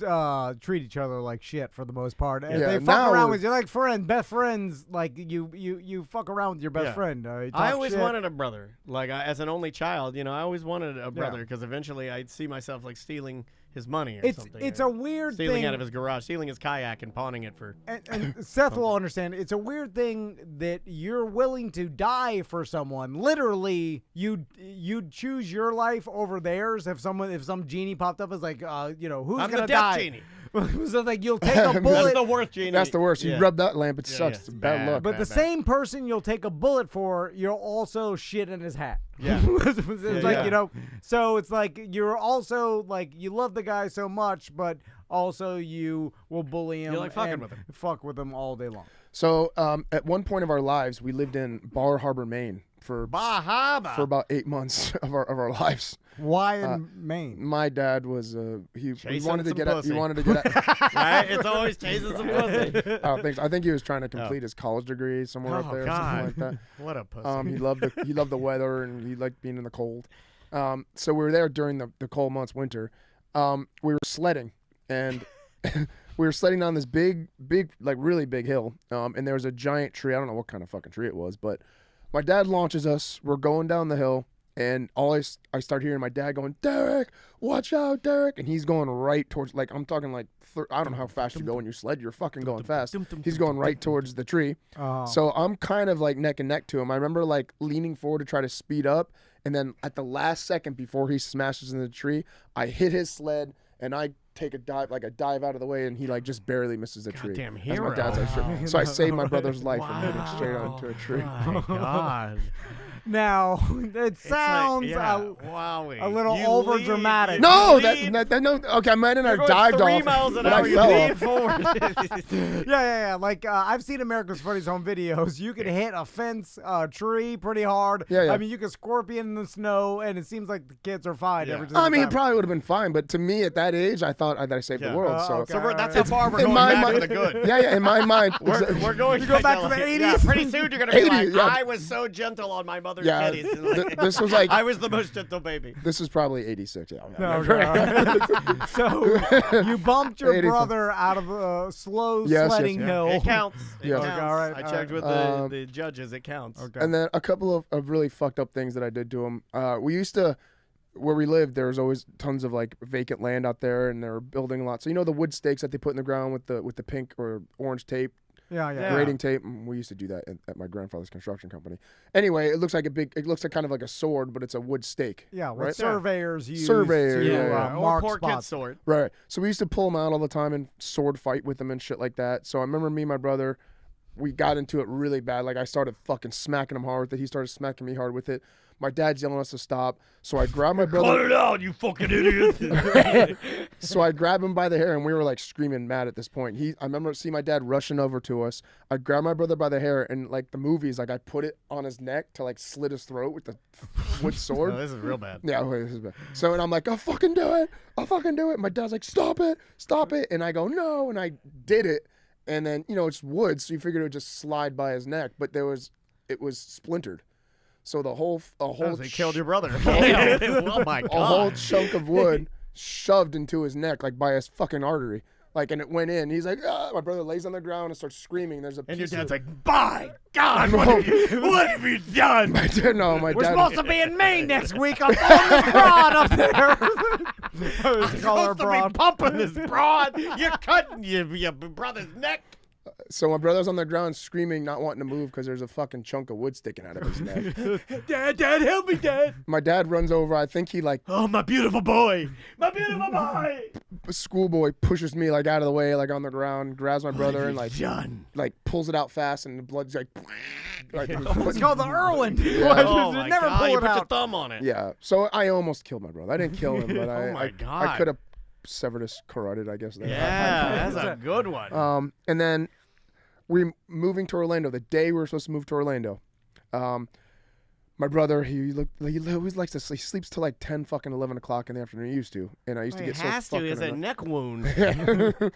treat each other like shit for the most part. And Yeah, they now fuck around we're- with you like best friends. Like you fuck around with your best Yeah. friend. You I talk always shit. wanted a brother. Like as an only child, I always wanted a brother because eventually I'd see myself like stealing his money or something. It's or a weird stealing thing. out of his garage, stealing his kayak and pawning it for. And Seth will understand. It's a weird thing that you're willing to die for someone. Literally, you'd choose your life over theirs if some genie popped up as like, who's I'm gonna the death die? genie. So like you'll take a bullet. That's the worst genie. That's the worst. You Yeah. rub that lamp, it sucks. yeah, It's it's bad bad. luck. But the same person you'll take a bullet for, you'll also shit in his hat. Yeah. It's like, yeah. so it's like you're also like you love the guy so much, but also you will bully him. You like fucking and with him. Fuck with him all day long. So at one point of our lives, we lived in Bar Harbor, Maine for Bahama. about 8 months of our lives. Why in Maine? My dad was he Chasing wanted to some get out. pussy. He wanted to get out. Right? It's always chasing some pussy. I think he was trying to complete his college degree somewhere up Oh, there, or God. something like that. What a pussy. He loved the weather and he liked being in the cold. So we were there during the cold months, winter. We were sledding and we were sledding down this big, like really big hill. And there was a giant tree. I don't know what kind of fucking tree it was, but my dad launches us. We're going down the hill. And I start hearing my dad going, Derek, watch out, Derek. And he's going right towards, like, I'm talking like, I don't know how fast you go when you sled. You're fucking going fast. He's going right towards the tree. So I'm kind of like neck and neck to him. I remember like leaning forward to try to speed up. And then at the last second before he smashes into the tree, I hit his sled and I take a dive out of the way, and he like just barely misses the tree. Goddamn As hero. my dad's like, so I saved my brother's life and hit it straight onto a tree. My God. Now it sounds Wowie. a little You over lead- dramatic. No, lead- no. Okay, I might have You're going dived 3 off, miles an but hour. I You fell lean off. forward. Yeah. Like I've seen America's Funniest Home Videos. You can hit a fence, tree pretty hard. Yeah. I mean, you can scorpion in the snow, and it seems like the kids are fine Yeah. every single I mean, he time. probably would have been fine, but to me at that age, I thought that I saved the world. So, okay. So that's how far we're in going my back mind, to the good. Yeah, in my mind, We're going You go back to the 80s? Yeah, pretty soon you're going to be 80s, like, yeah. I was so gentle on my mother's Yeah, titties. this was like I was the most gentle baby. this is probably 86. Yeah. Okay. So you bumped your 85. brother out of a slow Yes, sledding yes. hill. It counts. It Yes. counts. Okay, all right, I all checked right. with the judges. It counts. Okay. And then a couple of really fucked up things that I did to him. We used to, where we lived, there was always tons of like vacant land out there, and they were building a lot. So you know the wood stakes that they put in the ground with the pink or orange tape, Yeah. grading tape. We used to do that at my grandfather's construction company. Anyway, it looks like kind of like a sword, but it's a wood stake. Yeah, what right? surveyors use Surveyor, to yeah. Or mark poor kid's spots. sword. Right. So we used to pull them out all the time and sword fight with them and shit like that. So I remember me and my brother, we got into it really bad. Like I started fucking smacking him hard with it. He started smacking me hard with it. My dad's yelling at us to stop. So I grabbed my brother. Cut it out, you fucking idiot. So I grabbed him by the hair, and we were like screaming mad at this point. I remember seeing my dad rushing over to us. I grabbed my brother by the hair, and like the movies, like I put it on his neck to like slit his throat with the wood sword. No, this is real bad. Yeah, okay, this is bad. So and I'm like, I'll fucking do it. I'll fucking do it. My dad's like, stop it. And I go, no, and I did it. And then it's wood, so you figured it would just slide by his neck, but it was splintered. So the whole He killed your brother. Yeah. Oh my god. a whole chunk of wood shoved into his neck, like by his fucking artery. Like, and it went in. He's like, ah. My brother lays on the ground and starts screaming. There's a And your piece dad's of, like, by God, what have you done? my dad, no, my We're dad. supposed to be in Maine next week. I'm throwing this broad up there. I'm supposed to be pumping this broad. You're cutting your brother's neck. So my brother's on the ground screaming, not wanting to move because there's a fucking chunk of wood sticking out of his neck. Dad, help me, Dad. My dad runs over. I think he like Oh, my beautiful boy. My beautiful boy. a schoolboy pushes me like out of the way, like on the ground, grabs my brother and like pulls it out fast, and the blood's like. It's called the Irwin. Oh, my Never God. pull You it put your out. thumb on it. Yeah. So I almost killed my brother. I didn't kill him, but Oh, my I God. could have severed his carotid, I guess. There. Yeah, that's a good one. And then we're moving to Orlando. The day we were supposed to move to Orlando, my brother, he always likes to sleep. He sleeps till like 10 fucking 11 o'clock in the afternoon. He used to, and I used to get so fucking It's a annoyed. neck wound.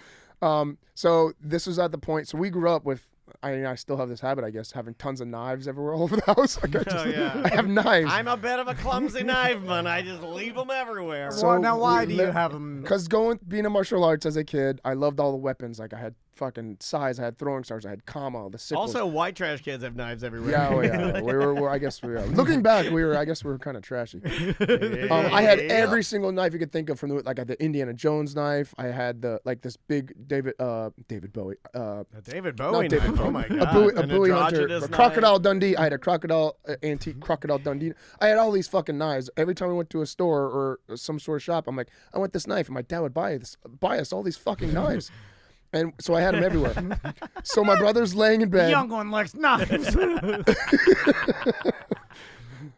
So this was at the point. So we grew up with. I still have this habit, I guess, having tons of knives everywhere all over the house. Like I have knives. I'm a bit of a clumsy knife man. I just leave them everywhere. So Well, now, why we do you have them? Because being in martial arts as a kid, I loved all the weapons. Like I had fucking sais, I had throwing stars, I had kama, the sickles. Also, white trash kids have knives everywhere. Yeah, oh, yeah. we I guess we were. Looking back, I guess we were kind of trashy. I had every single knife you could think of from I had the Indiana Jones knife. I had this big David Bowie. David Bowie. Not David knife. Bowie. Oh my A God. Bowie hunter. androgynous A knife. Crocodile Dundee. I had a crocodile antique Crocodile Dundee. I had all these fucking knives. Every time we went to a store or some sort of shop, I'm like, I want this knife, and my dad would buy us all these fucking knives. And so I had them everywhere. So my brother's laying in bed. Young one likes knives.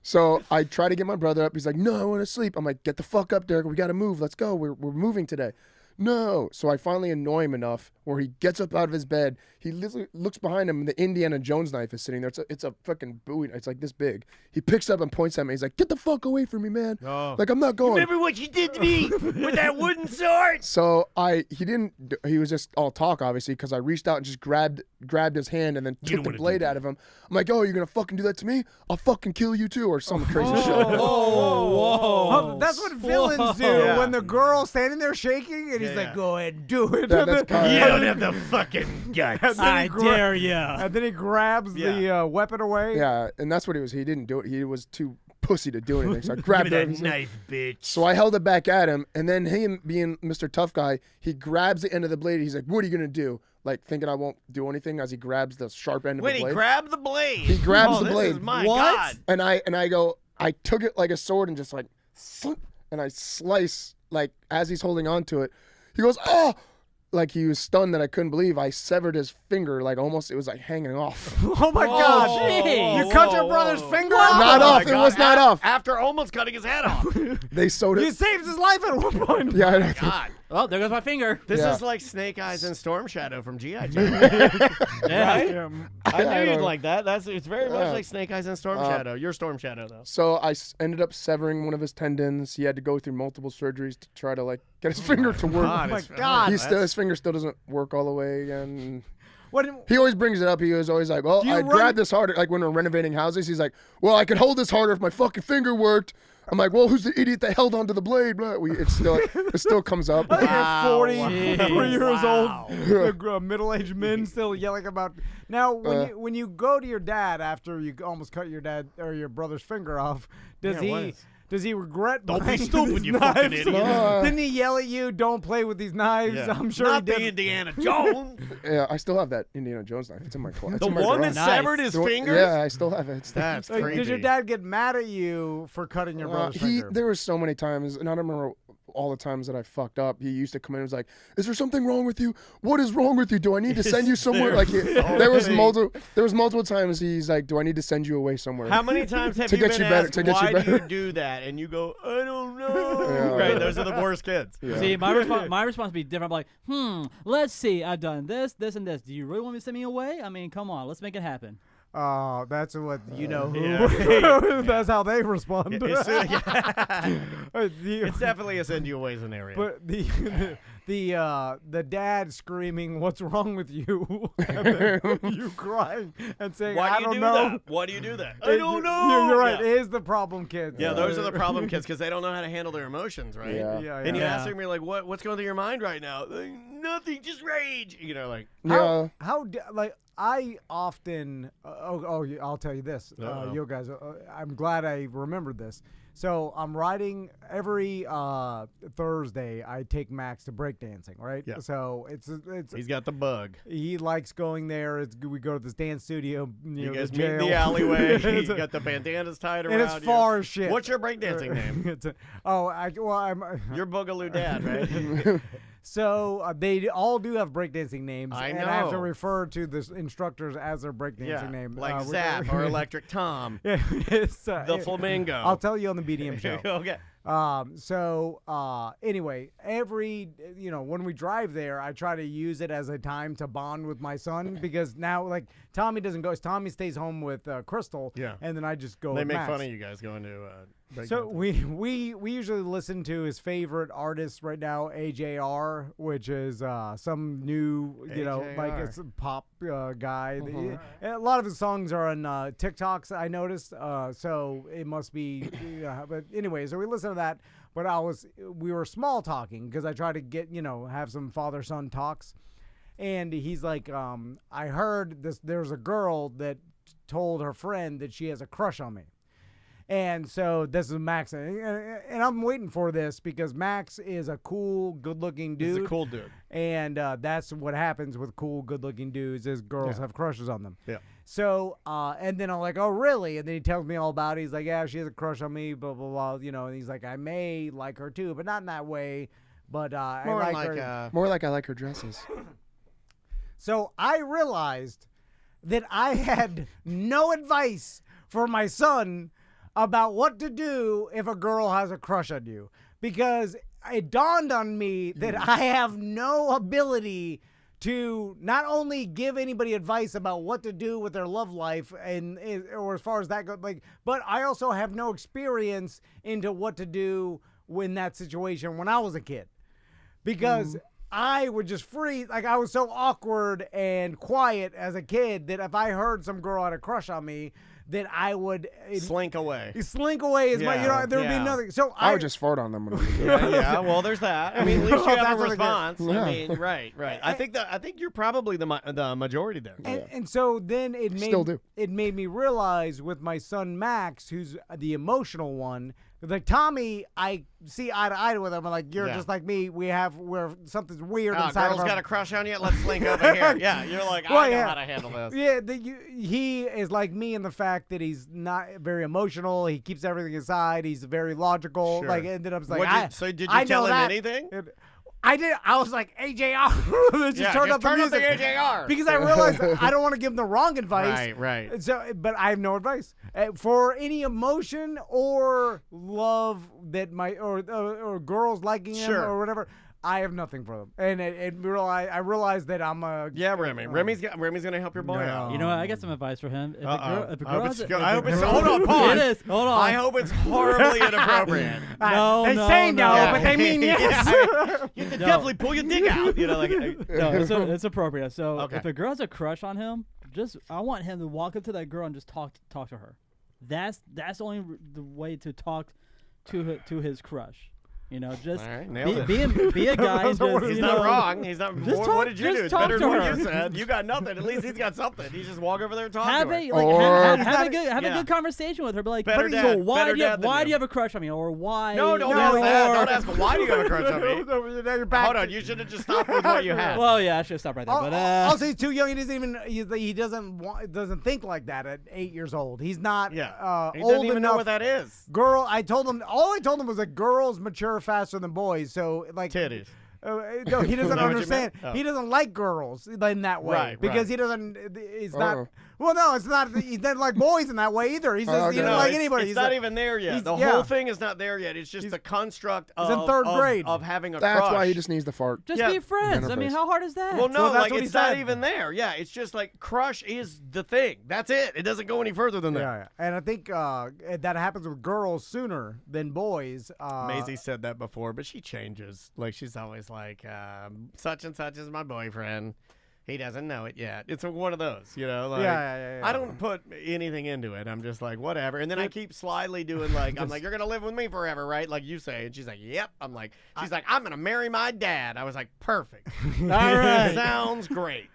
So I try to get my brother up. He's like, no, I want to sleep. I'm like, get the fuck up, Derek. We got to move. Let's go. We're moving today. No. So I finally annoy him enough where he gets up out of his bed. He literally looks behind him, and the Indiana Jones knife is sitting there. It's a fucking Bowie. It's like this big. He picks up and points at me. He's like, get the fuck away from me, man. Oh. Like, I'm not going. Remember what you did to me with that wooden sword? So he was just all talk, obviously, because I reached out and just grabbed his hand and then took the blade out of him. I'm like, oh, you're going to fucking do that to me? I'll fucking kill you too, or some crazy shit. Oh, that's what villains do Yeah. when the girl's standing there shaking and he's like, go ahead and do it. Yeah, that's kinda- You don't have the fucking guts. And then he dare you. And then he grabs the weapon away. Yeah, and that's what he was. He didn't do it. He was too pussy to do anything. So I grabbed Give me it. that knife, bitch. So I held it back at him, and then him being Mr. Tough Guy, he grabs the end of the blade. He's like, what are you going to do? Like, thinking I won't do anything as he grabs the sharp end of the blade. He grabbed the blade. He grabs the This blade. is my What? God. And I go, I took it like a sword and just like, and I slice, like, as he's holding on to it. He goes, oh! Like, he was stunned that I couldn't believe. I severed his finger, like, almost, it was like hanging off. Oh my God! jeez. You cut your brother's finger off. Not Oh off. my It was God. not off. After almost cutting his head off. They sewed You it. saved his life at one point. Yeah, I know. God. Oh, there goes my finger. This Yeah. is like Snake Eyes and Storm Shadow from G.I. Joe. Yeah. I knew you'd don't- like that. It's very much Yeah. like Snake Eyes and Storm Shadow. You're Storm Shadow, though. So I ended up severing one of his tendons. He had to go through multiple surgeries to try to, like, get his finger to work. God, my it's- God. His finger still doesn't work all the way again. What? He always brings it up. He was always like, well, you I run- grabbed this harder. Like when we're renovating houses, he's like, well, I could hold this harder if my fucking finger worked. I'm like, well, who's the idiot that held onto the blade? Blah. It still comes up. I think Wow. you're 43 years old, middle-aged men still yelling about. Now, when you go to your dad after you almost cut your dad or your brother's finger off, does he regret? Don't be buying stupid, these you fucking knives? idiot. Didn't he yell at you? Don't play with these knives. Yeah. I'm sure Not he the did. Indiana Jones. Yeah, I still have that Indiana Jones knife. It's in my closet. The one that severed his fingers? Yeah, I still have it. It's That's Like, creepy. did your dad get mad at you for cutting your brother's finger? There were so many times, and I don't remember all the times that I fucked up. He used to come in and was like, is there something wrong with you? What is wrong with you? Do I need to send you somewhere? Like there was multiple times he's like, do I need to send you away somewhere? How many times have To you get been you better- asked, to get you why do you better? do that? And you go, I don't know. Yeah. Right, those are the worst kids. Yeah. See, my response would be different. I'm like, let's see. I've done this, this, and this. Do you really want me to send me away? I mean, come on. Let's make it happen. That's what you know who. Yeah. That's how they respond. It's definitely a send you away scenario. But the dad screaming, "What's wrong with you?" And then you crying and saying, Why "I do you don't do know." that? Why do you do that? I don't know. You're right. Yeah. It is the problem kids. Yeah, those are the problem kids because they don't know how to handle their emotions, right? Yeah. And you ask them, you're like, what's going through your mind right now? Like, nothing, just rage. You know, like. Like I often. I'll tell you this. You guys. I'm glad I remembered this. So I'm riding every Thursday. I take Max to breakdancing, right? Yeah. So it's He's got the bug. he likes going there. We go to this dance studio. You know, guys the meet in jail. the alleyway. You got the bandanas tied around and it's far as shit. What's your breakdancing name? I'm. Your Boogaloo Dad, right? So they all do have breakdancing names, I and I have to know. refer to the instructors as their breakdancing name, like Zap or Electric Tom. It's, The Flamingo. I'll tell you on the BDM show. Okay. Anyway, when we drive there, I try to use it as a time to bond with my son because now, like, Tommy doesn't go. Tommy stays home with Crystal. Yeah. And then I just go. They with make Max. fun of you guys going to. So we usually listen to his favorite artist right now, AJR, which is some new, like it's a pop guy. A lot of his songs are on TikToks, I noticed. So it must be. But anyway, so we listen to that. But we were small talking because I try to get have some father son talks, and he's like, I heard there's a girl that told her friend that she has a crush on me. And so this is Max, and I'm waiting for this because Max is a cool, good-looking dude. He's a cool dude. And that's what happens with cool, good-looking dudes is girls have crushes on them. Yeah. So, and then I'm like, oh, really? And then he tells me all about it. He's like, yeah, she has a crush on me, blah, blah, blah. And he's like, I may like her too, but not in that way. But I like her. More like I like her dresses. So I realized that I had no advice for my son about what to do if a girl has a crush on you, because it dawned on me that I have no ability to not only give anybody advice about what to do with their love life or as far as that goes, but I also have no experience into what to do in that situation when I was a kid, because I would just freeze. Like, I was so awkward and quiet as a kid that if I heard some girl had a crush on me, that I would slink away. Slink away is there would be nothing. So I would just fart on them. When yeah, well, there's that. I mean, at least you have a response. Yeah. I mean, right. I think you're probably the majority there. And so then it made me realize with my son Max, who's the emotional one. Like Tommy, I see eye to eye with him. I'm like, you're just like me. We're something's weird inside girl's of got a crush on you. Let's slink over here. Yeah, you're like, I know how to handle this. Yeah, he is like me in the fact that he's not very emotional. He keeps everything aside. He's very logical. Sure. Like, and then I was like, so did you tell him anything? I did. I was like, AJR. just turn up the music. AJR. Because I realized I don't want to give him the wrong advice. Right. So, but I have no advice for any emotion or love that or girls liking him or whatever. I have nothing for them, and I realized that I'm a Remy. Remy's gonna help your boy out. You know what? I got some advice for him. If a girl I hope it's hold on, pause. It is. Hold on. I hope it's horribly inappropriate. They say no, but they mean yes. You can definitely pull your dick out. No, it's appropriate. So Okay. if a girl has a crush on him, I want him to walk up to that girl and just talk to her. That's only the way to talk to his crush. Just be a guy. He's not wrong. He's not. What did you do? It's better than what you said. You got nothing. At least he's got something. He just walk over there and talk to her. Have a good conversation with her. But Better dad. so why Better do you dad than have, you. you have a crush on me, or why? No, don't ask that. Don't ask why do you have a crush on me. Hold on. You should have just stopped with what you had. Well, yeah, I should have stopped right there. But also, he's too young. He doesn't even. He doesn't think like that at 8 years old. He's not. He old doesn't even enough. know what that is. All I told him was that girls mature faster than boys. So like titties. No, he doesn't understand. He doesn't like girls in that way because he doesn't. He's not Well, no, it's not. He doesn't like boys in that way either. He's just, he doesn't like anybody. It's not even there yet. The whole thing is not there yet. It's just the construct of, in third grade. of having a That's crush. why he just needs the fart. Just be friends. I mean, how hard is that? Well, no, that's like what it's he not said. even there. Yeah, it's just like crush is the thing. That's it. It doesn't go any further than that. Yeah, and I think that happens with girls sooner than boys. Maisie said that before, but she changes. Like she's always like, such and such is my boyfriend. He doesn't know it yet. It's one of those, you know. Like, yeah. I don't put anything into it. I'm just like, whatever. And then I keep slyly doing like, I'm like, you're gonna live with me forever, right? Like you say. And she's like, yep. I'm like, she's like, I'm gonna marry my dad. I was like, perfect. All right. Sounds great.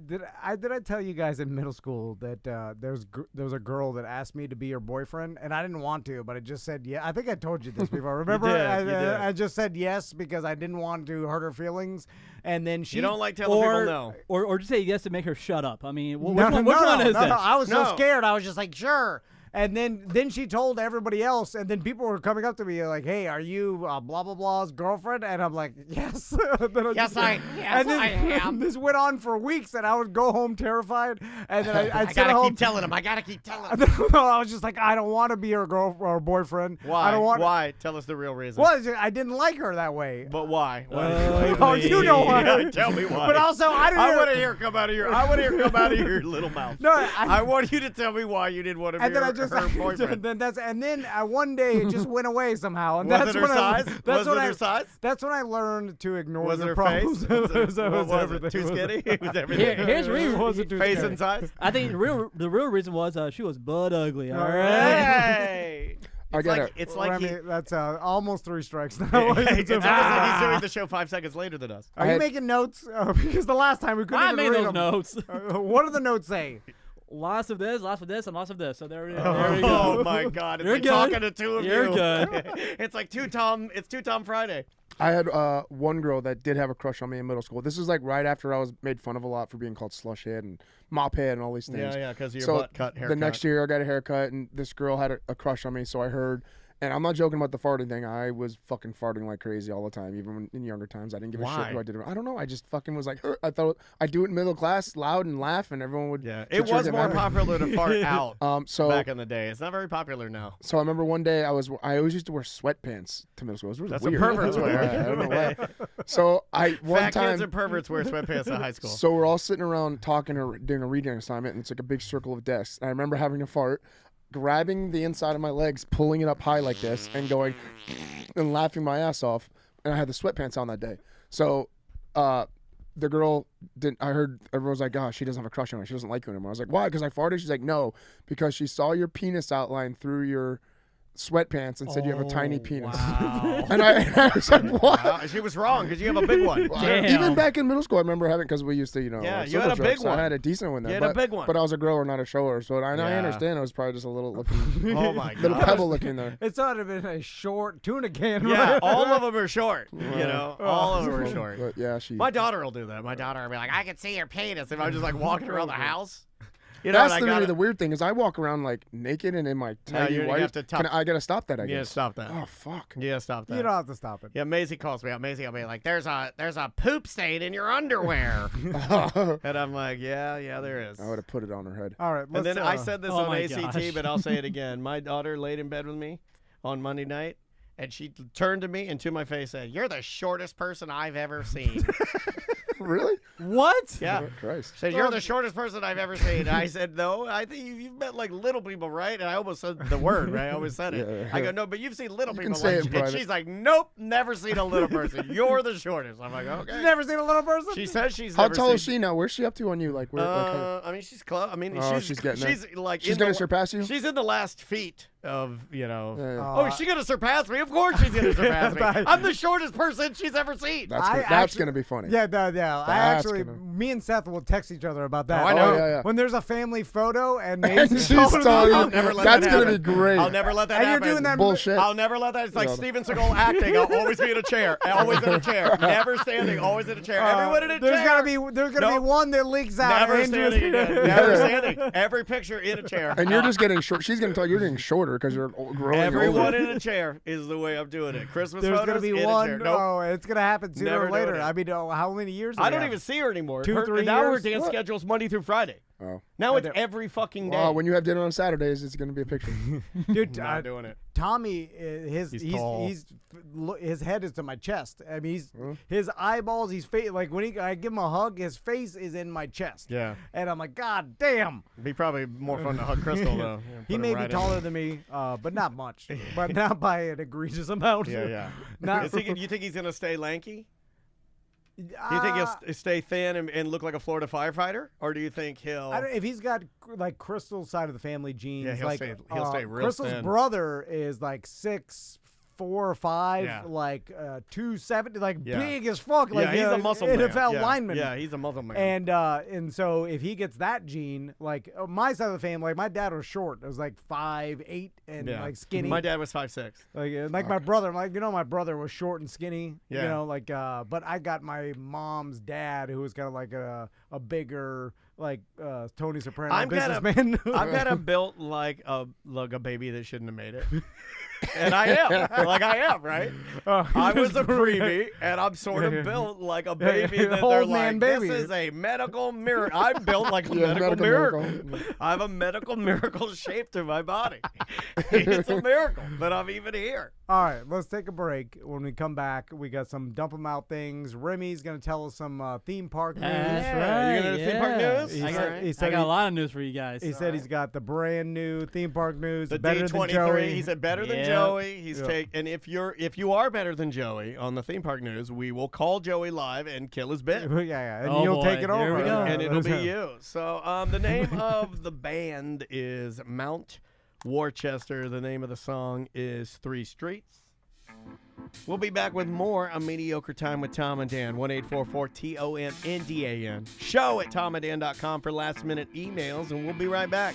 Did I tell you guys in middle school that there was a girl that asked me to be her boyfriend, and I didn't want to, but I just said yeah. I think I told you this before. Remember? You did. I just said yes because I didn't want to hurt her feelings, and then she. You don't like telling people no, or just say yes to make her shut up. I mean, which No, one is this? No, I was so scared. I was just like, sure. And then she told everybody else, and then people were coming up to me like, "Hey, are you blah blah blah's girlfriend?" And I'm like, "Yes." I am. This went on for weeks, and I would go home terrified. And then I'd sit at home. Keep telling him. I gotta keep telling him. No, I was just like, I don't want to be her girl or boyfriend. Why? I don't want. Why? Tell us the real reason. Well, I didn't like her that way. But why? Oh, you know why? Yeah, tell me why. But also, I want to hear come out of your. I want to hear come out of your little mouth. No, I want you to tell me why you didn't want to be her boyfriend. Then one day it just went away somehow. And Was that's it her when size? That's Was when it her size? That's when I learned to ignore Was the it her problems. face? What was it? Too skinny? It was everything. Here's face and size. I think the real reason was she was butt ugly. All right. Hey. It's like Remy, that's almost 3 strikes now. It's almost like he's doing the show 5 seconds later than us. Are you making notes? Because the last time we couldn't I even made read those them. notes. What do the notes say? Lots of this, and lots of this. So there we go. Oh my God! It's You're like good. talking to two of you. You're good. It's like two Tom Friday. I had one girl that did have a crush on me in middle school. This was like right after I was made fun of a lot for being called slush head and mop head and all these things. Yeah, because of your so butt cut haircut. The next year I got a haircut and this girl had a crush on me. So I heard, and I'm not joking about the farting thing. I was fucking farting like crazy all the time, even in younger times. I didn't give a shit who I did it. I don't know. I just fucking was like, I thought I'd do it in middle class, loud and laugh, and everyone would. Yeah, it was more popular to fart out. So back in the day, it's not very popular now. So I remember one day I always used to wear sweatpants to middle school. It was really That's weird. what perverts wear. I don't know why. So one time, kids and perverts wear sweatpants in high school. So we're all sitting around talking or doing a reading assignment, and it's like a big circle of desks. And I remember having to fart, grabbing the inside of my legs, pulling it up high like this, and going and laughing my ass off. And I had the sweatpants on that day. So the girl didn't. I heard everyone was like, "Gosh, she doesn't have a crush on her. She doesn't like you anymore." I was like, "Why?" Because I farted. She's like, "No, because she saw your penis outline through your sweatpants and said you have a tiny penis." Wow. and I was like, "What?" Wow, she was wrong because you have a big one. Even back in middle school, I remember having, because we used to, Yeah, you circle had a big jerks, so one. I had a decent one. You had a big one. But I was a grower, not a shower. So I understand it was probably just a little looking, Oh my God. little pebble looking there. It's not even a short tuna can. Yeah, right? all of them are short. You know, all of them are short. But yeah, My daughter will do that. My daughter will be like, I can see your penis if I'm just like walking around the house. You That's know, the weird thing is I walk around like naked and in my tiny you white. have to I gotta stop that. I guess. Yeah, stop that. Oh fuck. Yeah, stop that. You don't have to stop it. Yeah, Maisie calls me out. Maisie will be like, there's a poop stain in your underwear. And I'm like, yeah, there is. I would have put it on her head. All right. And then I said this on ACT, gosh. but I'll say it again. My daughter laid in bed with me on Monday night, and she turned to me and to my face and said, "You're the shortest person I've ever seen." Really? What? Yeah. Oh, Christ. Said, "You're the shortest person I've ever seen." I said, "No, I think you've met like little people, right?" And I almost said the word, right? I always said it. Yeah. I go, "No, but you've seen little You people." can say it in and private. she's like, "Nope, never seen a little person. You're the shortest." I'm like, "Okay." You never seen a little person? She says she's How never tall seen... is she now? Where's she up to on you? Like, where? I mean, she's close. I mean, she's getting there. she's like She's in gonna the- surpass you? She's in the last feet of Yeah. Oh, is she gonna surpass me? Of course she's gonna surpass me. I'm the shortest person she's ever seen. That's gonna be funny. Yeah, I That's actually, gonna- me and Seth will text each other about that. Oh, I know. Yeah. When there's a family photo and And Maisie's she's showing telling up, you, never let that's that gonna be happen. great. I'll never let that and happen. you're doing that Bullshit. I'll never let that. It's like No. Steven Seagal acting. I'll always be in a chair. Always in a chair. Never standing. Always in a chair. Everyone in a there's chair. There's gonna be Nope. one that leaks out. Never and Andrew's standing gonna- again. Never standing. Every picture in a chair. And you're just getting short. She's gonna tell you you're getting shorter because you're growing Everyone older. in a chair is the way I'm doing it. Christmas There's photos gonna be in a one. chair. Nope. Oh, it's gonna happen sooner Never or later. doing it. I mean, how many years? I don't even see her anymore. 2-3 now years. our dance schedule's Monday through Friday. Oh. Now it's every fucking day. Well, when you have dinner on Saturdays, it's going to be a picture. Dude, not doing it. Tommy, his head is to my chest. I mean, his eyeballs, like when I give him a hug, his face is in my chest. Yeah. And I'm like, God damn. It'd be probably more fun to hug Crystal though. He may be taller than me, but not much. But not by an egregious amount. Yeah. You think he's gonna stay lanky? Do you think he'll stay thin and look like a Florida firefighter, or do you think he'll? If he's got like Crystal's side of the family genes, Yeah, he'll stay real Crystal's thin. brother is like 6'4" or 5", like 270, like big as fuck. Like he's a muscle man. NFL lineman. Yeah, he's a muscle man. And so if he gets that gene, like my side of the family, like my dad was short. It was like 5'8" and like skinny. My dad was 5'6". Like my brother, I'm like, my brother was short and skinny. Yeah. But I got my mom's dad, who was kind of like a bigger, like Tony Soprano businessman. I'm kind of built like a baby that shouldn't have made it. And I am, right? I was a freebie, and I'm sort of built like a baby that they're like, this is a medical miracle. I'm built like a medical miracle. I have a medical miracle shape to my body. It's a miracle that I'm even here. All right, let's take a break. When we come back, we got some dump 'em out things. Remy's going to tell us some theme park news. That's right. You going to theme park news? I got a lot of news for you guys. He said he's got the brand new theme park news. The better D23. than Joey. He said better than Joey. He's and if you are better than Joey on the theme park news, we will call Joey live and kill his bit. Yeah. And you'll take it over. Here we go. And it'll be you. So the name of the band is Mount Worcester. The name of the song is 3 Streets. We'll be back with more A Mediocre Time with Tom and Dan. 1-844-TOMNDAN. Show at tomandan.com for last minute emails, and we'll be right back.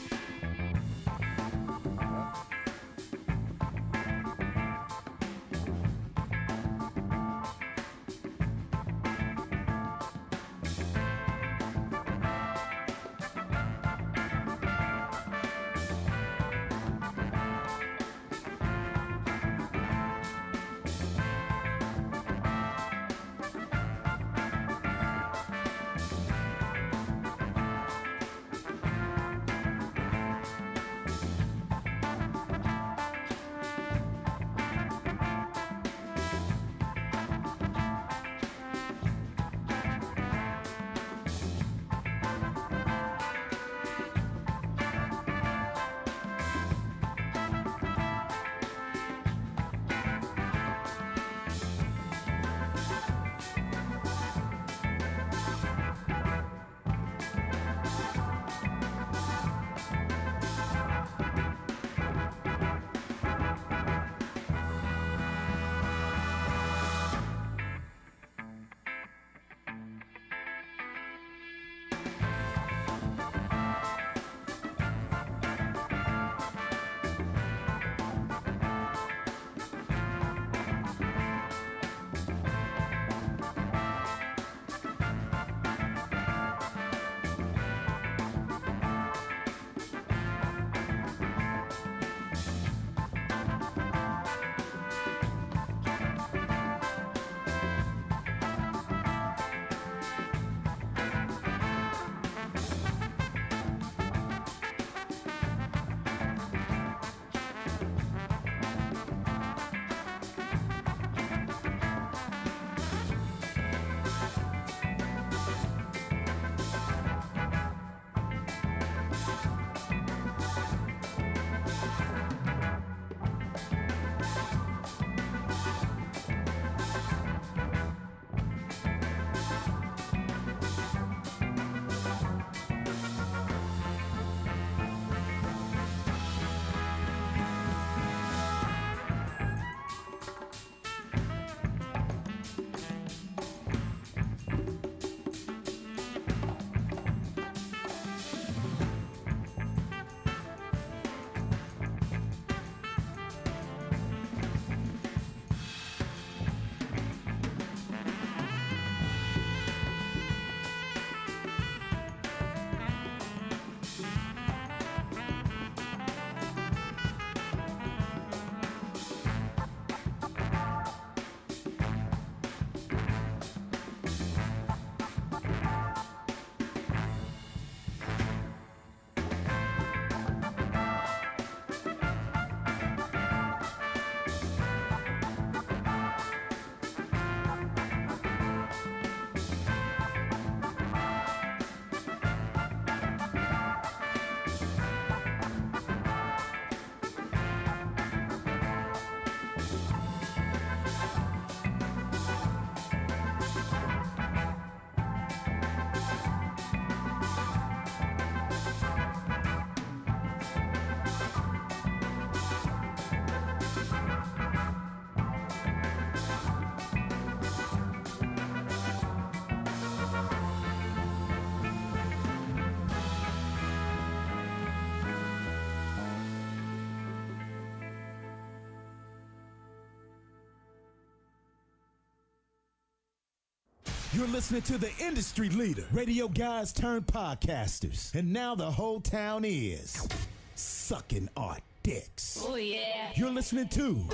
You're listening to the industry leader, radio guys turned podcasters. And now the whole town is sucking our dicks. Oh, yeah. You're listening to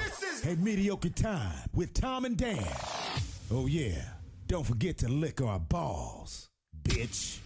A Mediocre Time with Tom and Dan. Oh, yeah. Don't forget to lick our balls, bitch.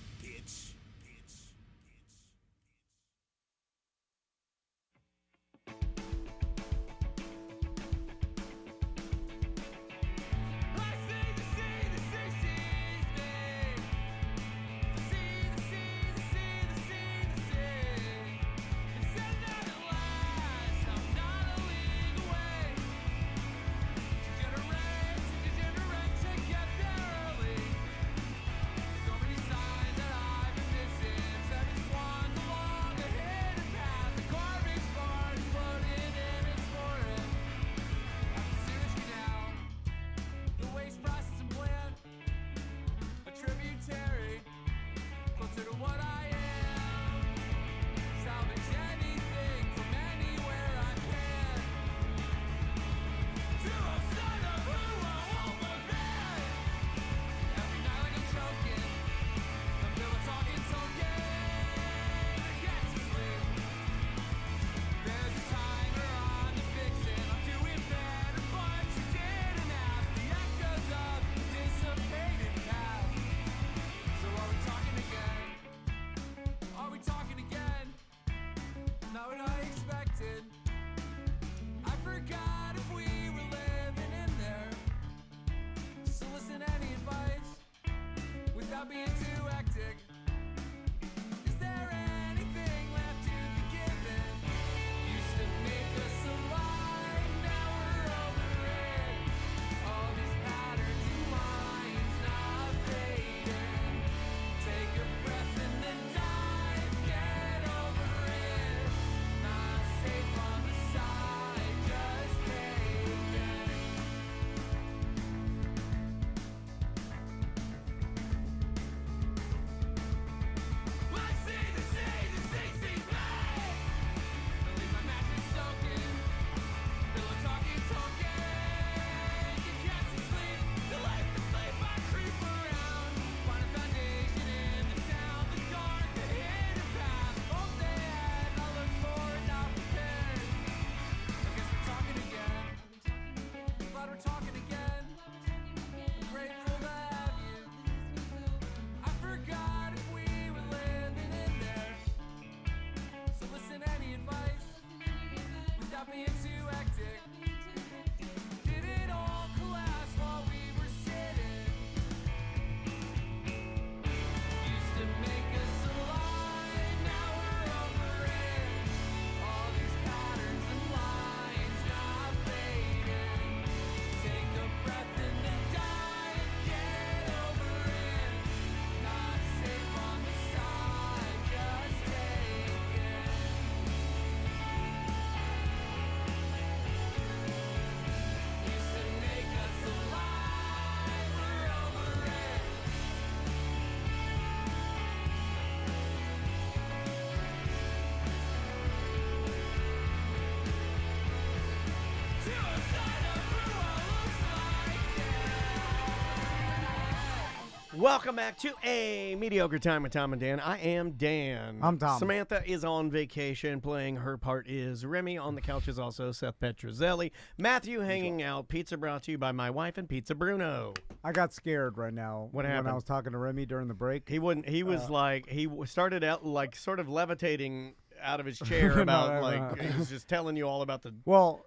Welcome back to A Mediocre Time with Tom and Dan. I am Dan. I'm Tom. Samantha is on vacation playing her part is Remy. On the couch is also Seth Petrozelli. Matthew hanging out. Pizza brought to you by my wife and Pizza Bruno. I got scared right now. What happened? When I was talking to Remy during the break. He wouldn't. He was he started out like sort of levitating out of his chair about he was just telling you all about the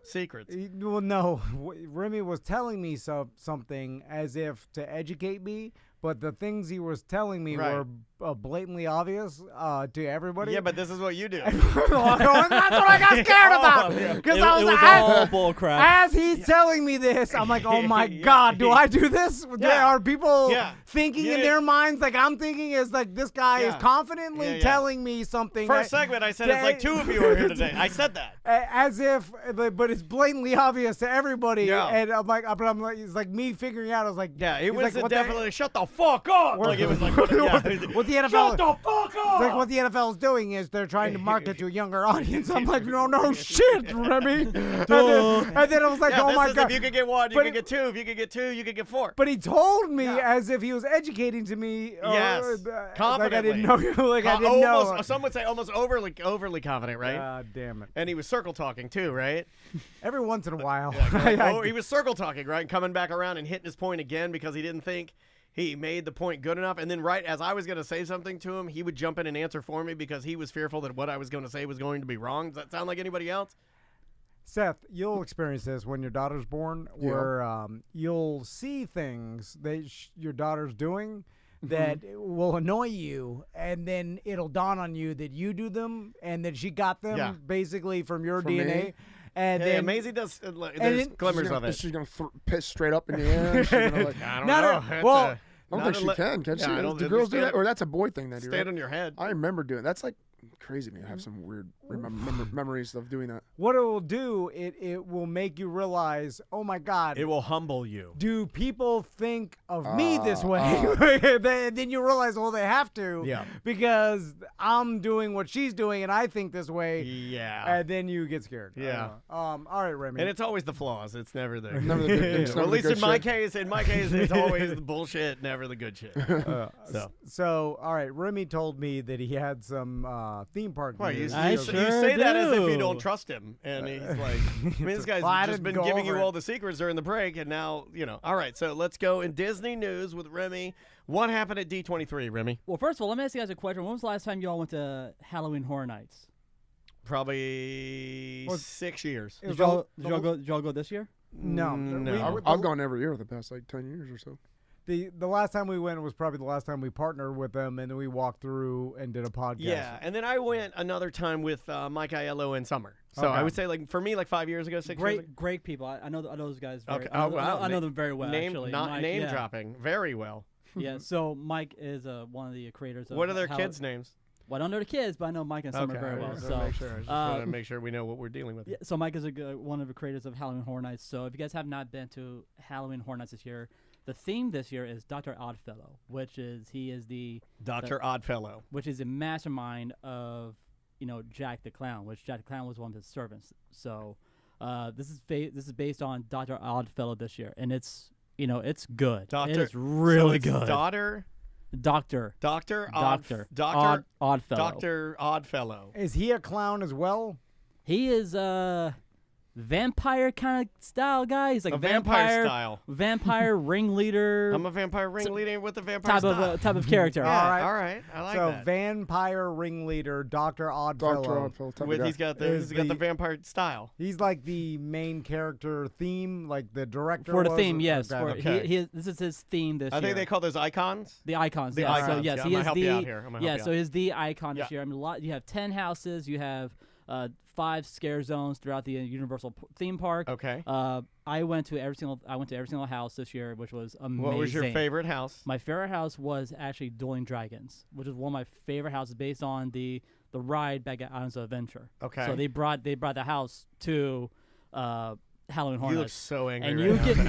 secrets. Well, no. Remy was telling me something as if to educate me. But the things he was telling me were blatantly obvious to everybody. Yeah, but this is what you do. That's what I got scared about. Because I was all bull crap. As he's telling me this, I'm like, oh my God, do I do this? Are people thinking in their minds like I'm thinking is like this guy is confidently telling me something? First segment, I said it's like two of you are here today. I said that. As if, but it's blatantly obvious to everybody. And I'm like, it's like me figuring out. I was like, it was like, definitely shut the fuck up. Like it was like, what the NFL? Shut the fuck up. Like what the NFL is doing is they're trying to market to a younger audience. I'm like, no shit, Remy. And then I was like, oh my god. If you could get one, you could get two. If you could get two, you could get four. But he told me as if he was educating to me. Yes, confidently. Like I didn't know. Like I didn't know. Some would say almost overly confident, right? God damn it. And he was circle talking too, right? Every once in a while. He was circle talking, right? And coming back around and hitting his point again because he didn't think he made the point good enough. And then right as I was going to say something to him, he would jump in and answer for me because he was fearful that what I was going to say was going to be wrong. Does that sound like anybody else? Seth, you'll experience this when your daughter's born, where you'll see things that your daughter's doing that will annoy you, and then it'll dawn on you that you do them and that she got them basically from your DNA. Me? And then Maisie does. There's glimmers of it. She's gonna piss straight up in the air. She's gonna, like, I don't know. I don't think she can. Can she? Do girls do that, or that's a boy thing? That stand on your head. I remember doing. That's like crazy. Me, I have some weird memories of doing that. What it will do, it will make you realize, oh my God. It will humble you. Do people think of me this way? Then you realize, well, they have to. Yeah. Because I'm doing what she's doing, and I think this way. Yeah. And then you get scared. Yeah. All right, Remy. And it's always the flaws. It's never the. Never the good, well, at least in my case, it's always the bullshit, never the good shit. So, all right, Remy told me that he had some theme park. Well, you news. say that as if you don't trust him, and he's like, I mean, this guy's just been giving you all the secrets during the break, and now, All right, so let's go in Disney news with Remy. What happened at D23, Remy? Well, first of all, let me ask you guys a question. When was the last time you all went to Halloween Horror Nights? Probably 6 years. Did y'all go this year? No. I've gone every year the past 10 years or so. The last time we went was probably the last time we partnered with them, and then we walked through and did a podcast. Yeah, and then I went another time with Mike Aiello in summer. So I would say, for me, 5 years ago, 6 years ago. Great people. I know those guys. I know them very well. Name dropping very well. Yeah. So Mike is one of the creators. What are their kids' names? Well, I don't know the kids, but I know Mike and Summer very well. So I just want to make sure we know what we're dealing with. Yeah, so Mike is one of the creators of Halloween Horror Nights. So if you guys have not been to Halloween Horror Nights this year, the theme this year is Dr. Oddfellow, he is the Dr. Oddfellow, which is the mastermind of Jack the Clown, which Jack the Clown was one of his servants. So this is based on Dr. Oddfellow this year, and it's good. It's really good. Doctor Oddfellow. Dr. Oddfellow. Is he a clown as well? He is vampire kind of style guy. He's like a vampire style. Vampire ringleader. I'm a vampire ringleader with a vampire type of character. Yeah, all right. I like that. So vampire ringleader, Dr. Oddfellow. He's got the vampire style. He's like the main character theme, like the director. For the theme, yes. Okay. This is his theme this year. I think they call those icons. The icons. The icons. So yes, he is the. So he's the icon this year. I mean, you have 10 houses. You have 5 scare zones throughout the Universal theme park. Okay. I went to every single house this year, which was amazing. What was your favorite house? My favorite house was actually Dueling Dragons, which is one of my favorite houses based on the ride back at Islands of Adventure. Okay. So they brought the house to Halloween Horror Nights. You look so angry. And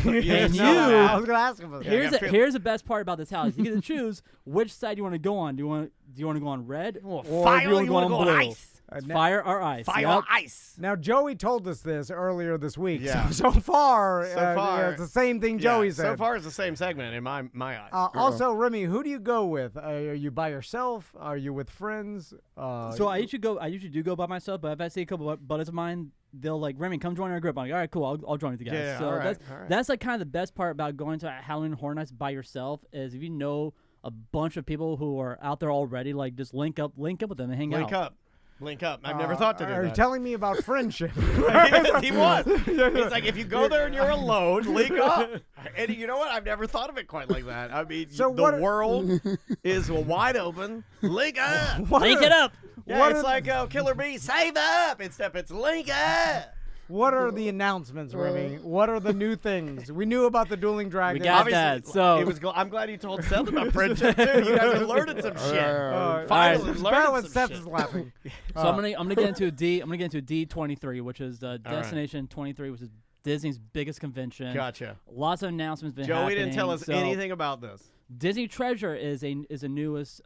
right now. I was gonna ask him about that. Here's the best part about this house. You get to choose which side you want to go on. Do you want to go on red or do you want to go on blue? Ice. Fire or ice? Fire or ice. Now, Joey told us this earlier this week. Yeah. So far, it's the same thing Joey said. So far, it's the same segment in my eyes. Also, Remy, who do you go with? Are you by yourself? Are you with friends? So I usually do go by myself, but if I see a couple of buddies of mine, they'll like, Remy, come join our group. I'm like, all right, cool, I'll join with you guys. Yeah, so all right, that's like kind of the best part about going to Halloween Horror Nights by yourself is if you know a bunch of people who are out there already, like just link up with them and hang out. Link up. I've never thought to do that. Are you telling me about friendship? He was. He's like, if you go there and you're alone, link up. And you know what? I've never thought of it quite like that. I mean, the world is wide open. Link up. Link it up. Yeah, it's like Killer Bee, save up. It's link up. What are the announcements, Remy? What are the new things? We knew about the Dueling Dragons. We got that. So I'm glad you told Seth about friendship too. You guys have learned some shit. Finally learned some Seth shit. is laughing. So I'm gonna get into D23, which is the Destination 23, which is Disney's biggest convention. Gotcha. Lots of announcements been Joey happening. didn't tell us anything about this. Disney Treasure is a newest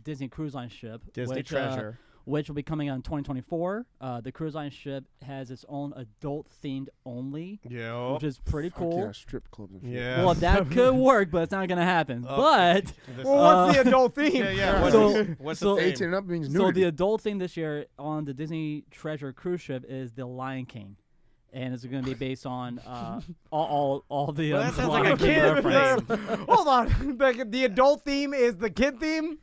Disney Cruise Line ship. Disney Treasure. Which will be coming out in 2024. The cruise line ship has its own adult-themed only, which is pretty cool. Yeah, strip clubs and shit. Yeah. Well, that could work, but it's not going to happen. But what's the adult theme? Yeah. What's the theme? 18 and up means So nudity. the adult theme this year on the Disney Treasure cruise ship is the Lion King. And it's going to be based on all the Well, that sounds Lion like a King kid references. Hold on. The adult theme is the kid theme?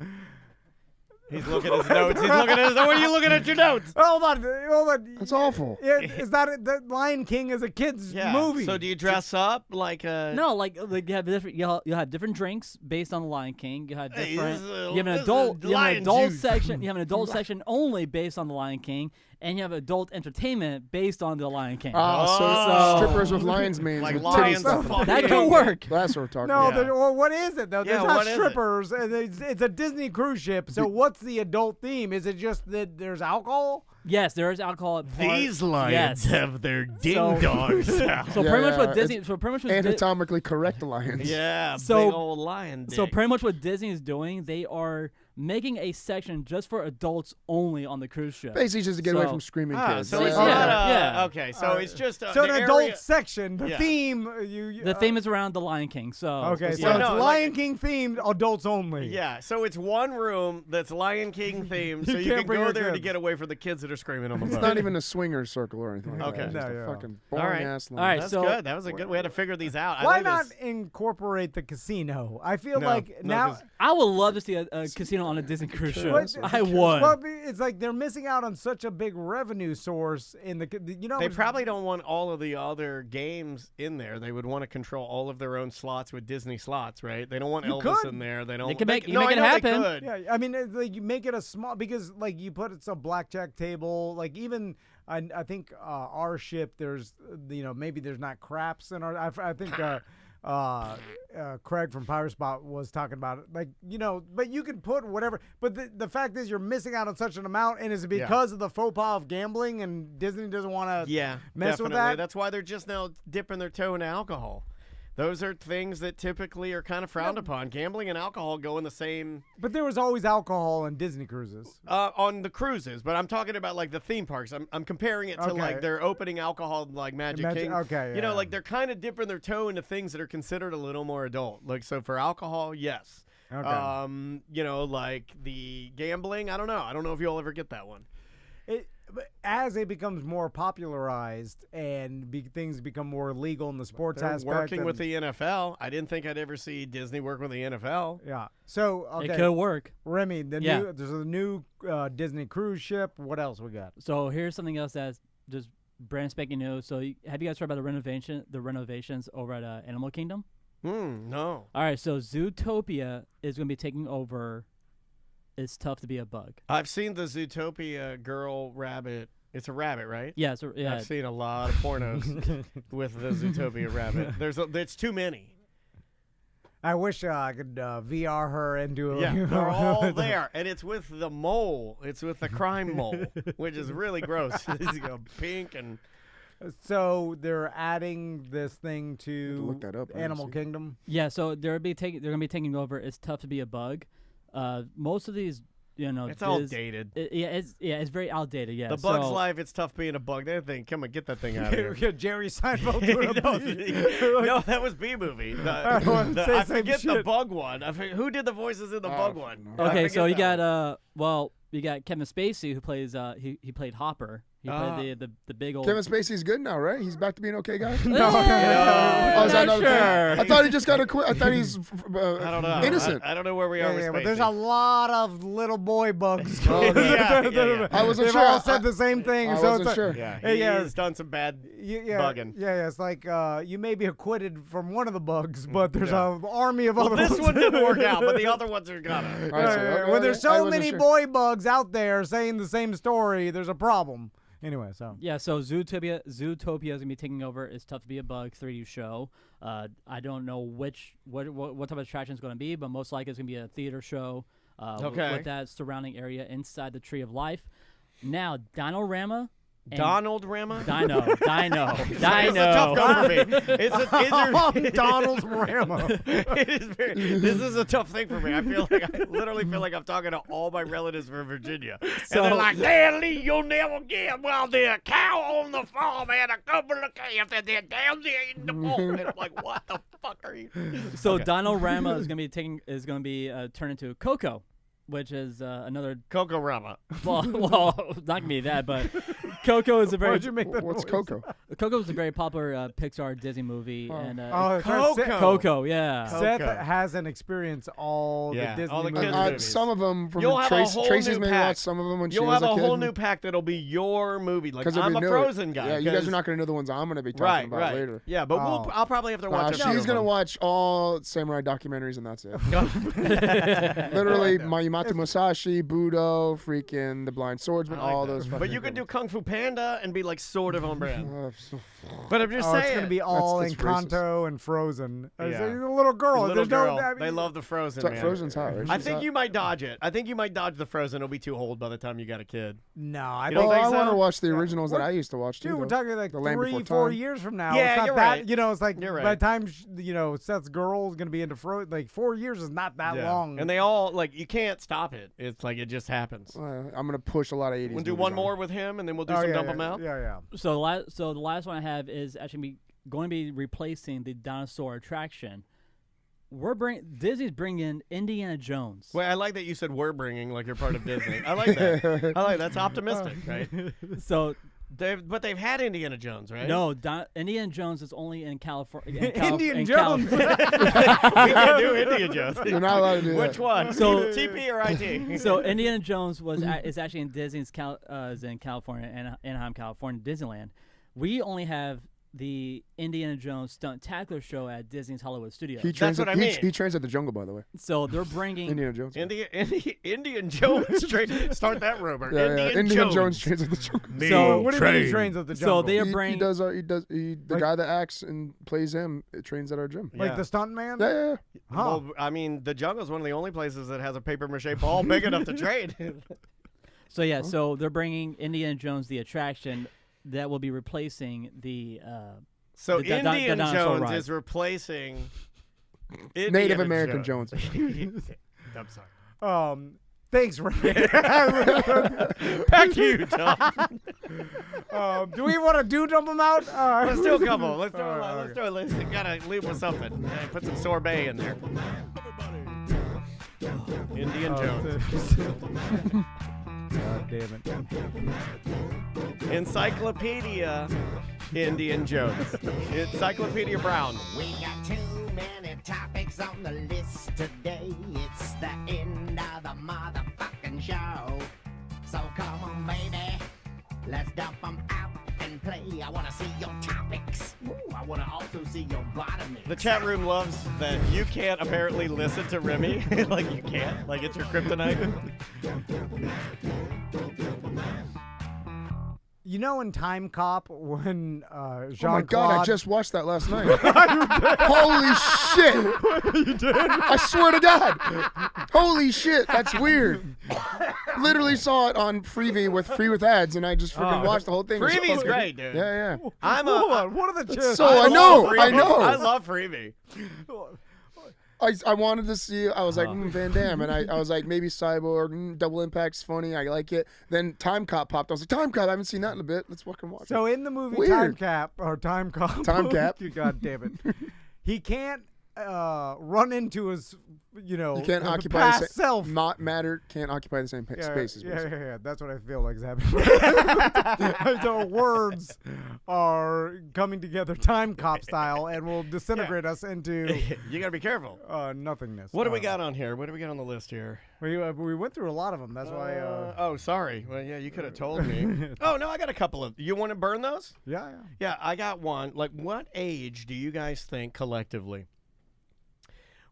He's looking at his notes. What are you looking at your notes? Hold on. That's awful. Is that the Lion King is a kid's movie? So do you dress up like a? No, like you have different. You'll have different drinks based on the LionKing. You have Hey, different. this is you have an this is adult. You have an lion adult juice. section. You have an adult section only based on the Lion King, and you have adult entertainment based on the Lion King. So strippers with lion's manes. Like with lions titties. fucking- That could work. That's what we're talking No, about. well, what is it though? Yeah, There's not what is it? strippers. It's a Disney cruise ship. So what's the adult theme? Is it just that there's alcohol? Yes, there is alcohol. These lions have their ding So- dongs out. So Yeah, pretty much yeah, what Disney. So pretty much what Anatomically correct lions. Yeah, So- big old lion dick. So pretty much what Disney is doing, they are making a section just for adults only on the cruise ship. Basically, just to get away So- from screaming Ah, kids. so it's Yeah. not Yeah. okay. So it's just So the an adult area- section. The Yeah. theme. The theme is around the Lion King. So Okay, so Yeah, it's no, like- Lion King themed, adults only. Yeah, so it's one room that's Lion King themed, so you can't can bring go your there to kids. get away from the kids that are screaming on the It's boat. not even a swinger circle or anything like Okay. that. It's just No, a yeah. fucking All right. boring ass line. All right, That's so- good. That was a good. We had to figure these out. I Why think not this- incorporate the casino? I feel No, like no, now. 'cause- I would love to see a casino on a Disney cruise ship. What- I would. Well, it's like they're missing out on such a big revenue source in the. They probably don't want all of the other games in there. They would want to control all of their own slots with Disney slots, right? They don't want You Elvis could. in there. They don't. They can make- you no, make I it know they happen. could. Yeah, I mean, it's like you make it a small because like you put it's a blackjack table. Like even I think our ship there's maybe there's not craps in our. I think. Craig from Pirate Spot was talking about it, like but you can put whatever. But the fact is, you're missing out on such an amount, and is it because of the faux pas of gambling, and Disney doesn't want to mess definitely. with that? That's why they're just now dipping their toe in alcohol. Those are things that typically are kind of frowned upon. Gambling and alcohol go in the same. But there was always alcohol on Disney cruises. On the cruises, but I'm talking about like the theme parks. I'm comparing it to like their opening alcohol, like Magic King. Okay, You know, like they're kind of dipping their toe into things that are considered a little more adult. Like so for alcohol, yes. Okay. Like the gambling. I don't know if you'll ever get that one. But as it becomes more popularized and things become more legal in the sports They're aspect, working with the NFL. I didn't think I'd ever see Disney work with the NFL. Yeah. So okay. It could work. Remy, Yeah. there's a new Disney cruise ship. What else we got? So here's something else that's just brand spanking new. So have you guys heard about the renovations over at Animal Kingdom? No. All right. So Zootopia is going to be taking over. It's tough to be a bug. I've seen the Zootopia girl rabbit. It's a rabbit, right? Yeah. So yeah. I've seen a lot of pornos with the Zootopia rabbit. There's too many. I wish I could VR her and do a. Yeah, they're all there, and it's with the mole. It's with the crime mole, which is really gross. It's pink and. So they're adding this thing to look that up, Animal honestly. Kingdom. Yeah. So they're going to be taking over. It's tough to be a bug. Most of these, It's all dated. It's very outdated. Yeah. The Bug's Life, it's tough being a bug. They think, come on, get that thing out of here. Yeah, Jerry Seinfeld doing a No, that was B movie. I I forget the shit. Bug one. Who did the voices in the Bug one? Okay, I so you forget got you got Kevin Spacey who plays he played Hopper. He played the big old. Kevin Spacey's good now, right? He's back to being okay guy. No, Oh, is that not another thing? sure. I thought he just got acquitted. I thought he's I don't know. innocent. I don't know where we are with Yeah, but Spacey. there's a lot of little boy bugs. Yeah. I wasn't They've sure. all said the same thing. I so wasn't it's sure. Yeah, Yeah, he's done some bad bugging. Yeah, it's like you may be acquitted from one of the bugs, but there's an army of Well, other this ones. one didn't work out, but the other ones are gonna. I see. Okay, When there's okay. I so wasn't many sure. boy bugs out there saying the same story, there's a problem. Anyway, so Yeah, so Zootopia is gonna be taking over. It's tough to be a bug 3D show. I don't know what type of attraction it's gonna be, but most likely it's gonna be a theater show. Okay. With that surrounding area inside the Tree of Life. Now, Dinorama Donald Rama? Dino. It's a tough go for me. Donald Rama. This is a tough thing for me. I literally feel like I'm talking to all my relatives from Virginia. So, and they're like, Dad Lee, you'll never get, well, there's a cow on the farm and a couple of calves and they're down there in the farm. And I'm like, what the fuck are you? So Donald Rama is going to be turned into Coco, which is another Coco Rama. Well, not gonna be that, but Coco is a very. Why'd you make that What's noise? Coco? Coco is a very popular Pixar Disney movie, and that's right. Coco. Coco, yeah. Seth Coco. hasn't experienced all Yeah, the Disney all the movies. kids' movies. Some of them from You'll have a whole Tracy's new maybe pack. watched some of them when she You'll was have a kid. whole new pack that'll be your movie. Like, 'Cause it'll I'm be a new. Frozen guy. Yeah, you guys 'cause- are not going to know the ones I'm going to be talking about later. Yeah, but I'll probably have to watch a few She's of going to them. watch all samurai documentaries and that's it. Literally, Mayumato Musashi, Budo, freaking The Blind Swordsman, I like all that. those. But you could do Kung Fu Panda and be like sort of on brand. fucking. But I'm just It's saying. going to be all that's Encanto and Frozen. Yeah. It's a little girl. Little There's girl. no. I mean, They love the Frozen. It's like Man. Frozen's hot, right? I She's think hot. you might dodge it. I think you might dodge the Frozen. It'll be too old by the time you got a kid. No, I You don't don't Well, think I so? want to watch the originals that I used to watch too. Dude, we're though. talking like The Land Before 3-4 Time. years from now. Yeah, it's not you're that, right. it's like You're by right. the time Seth's girl is gonna be into Frozen, like 4 years is not that Yeah. long. And they all like you can't stop it. It's like it just happens. I'm gonna push a lot of 80s. We'll do movies one on more it. with him, and then we'll do Oh, some yeah, dump yeah, them out. Yeah. So the last one I have is actually going to be replacing the dinosaur attraction. Disney's bringing Indiana Jones. Wait, I like that you said we're bringing like you're part of Disney. I like that. That's optimistic, right? So But they've had Indiana Jones, right? no, Indiana Jones is only in California. Indian Jones. We can't do Indiana Jones. You're not allowed to do Which that. one? So- TP or IT? So Indiana Jones is actually in Disney's is in California, Anaheim, California, Disneyland. We only have the Indiana Jones Stunt Tackler show at Disney's Hollywood Studios. He trains what at, I he- mean. He trains at the Jungle, by the way. So they're bringing Indiana Jones. Indian Jones. Start that rumor. Yeah, Indiana Jones trains at the Jungle. So What do you mean he trains at the So jungle? they are He bringing. does. The guy that acts and plays him trains at our gym. like the stunt man? Yeah. Huh. Well, I mean, the jungle's one of the only places that has a paper mache ball big enough to trade. So yeah, so they're bringing Indiana Jones the attraction that will be replacing the. So The Indian dinosaur Jones ride. is replacing Native Indiana American Jones. I'm sorry. Thanks, Ray. Back to you, Tom. Do we want to dump them out? Let's do a couple. Let's do Alright, let's do it. Let's gotta leave with something. Put some sorbet in there. Indian Jones. God damn it. Encyclopedia Indian Jones. Encyclopedia Brown. We got too many topics on the list today. It's the end of the motherfucking show. So come on, baby. Let's dump them out and play. I want to see your topics. Ooh, I want to also see your bottomy. The chat room loves that you can't apparently listen to Remy. Like you can't. Like it's your kryptonite. You know in Time Cop when Jean-Claude... Oh my God! I just watched that last night. Holy shit! You did? I swear to God! Holy shit! That's weird. Literally saw it on Freevee with Free with Ads, and I just freaking watched the whole thing. It's Freevee's fucking- great, dude. Yeah. Hold on, what are the chances? So I know. I love Freevee. I wanted to see. I was like Van Damme, and I was like maybe Cyborg, Double Impact's funny. I like it. Then Time Cop popped. I was like Time Cop. I haven't seen that in a bit. Let's fucking watch So it. in the movie Weird. Time Cop, Time Cap. God damn it, he can't run into his, You can't occupy past the same. self. Not matter can't occupy the same spaces. Yeah, basically. yeah. That's what I feel like is happening. So words are coming together Time Cop style and will disintegrate us into You gotta be careful. nothingness. What do we got on here? What do we got on the list here? We went through a lot of them. That's why. Oh, sorry. Well, yeah, you could have told me. Oh no, I got a couple of. You want to burn those? Yeah. Yeah, I got one. Like, what age do you guys think collectively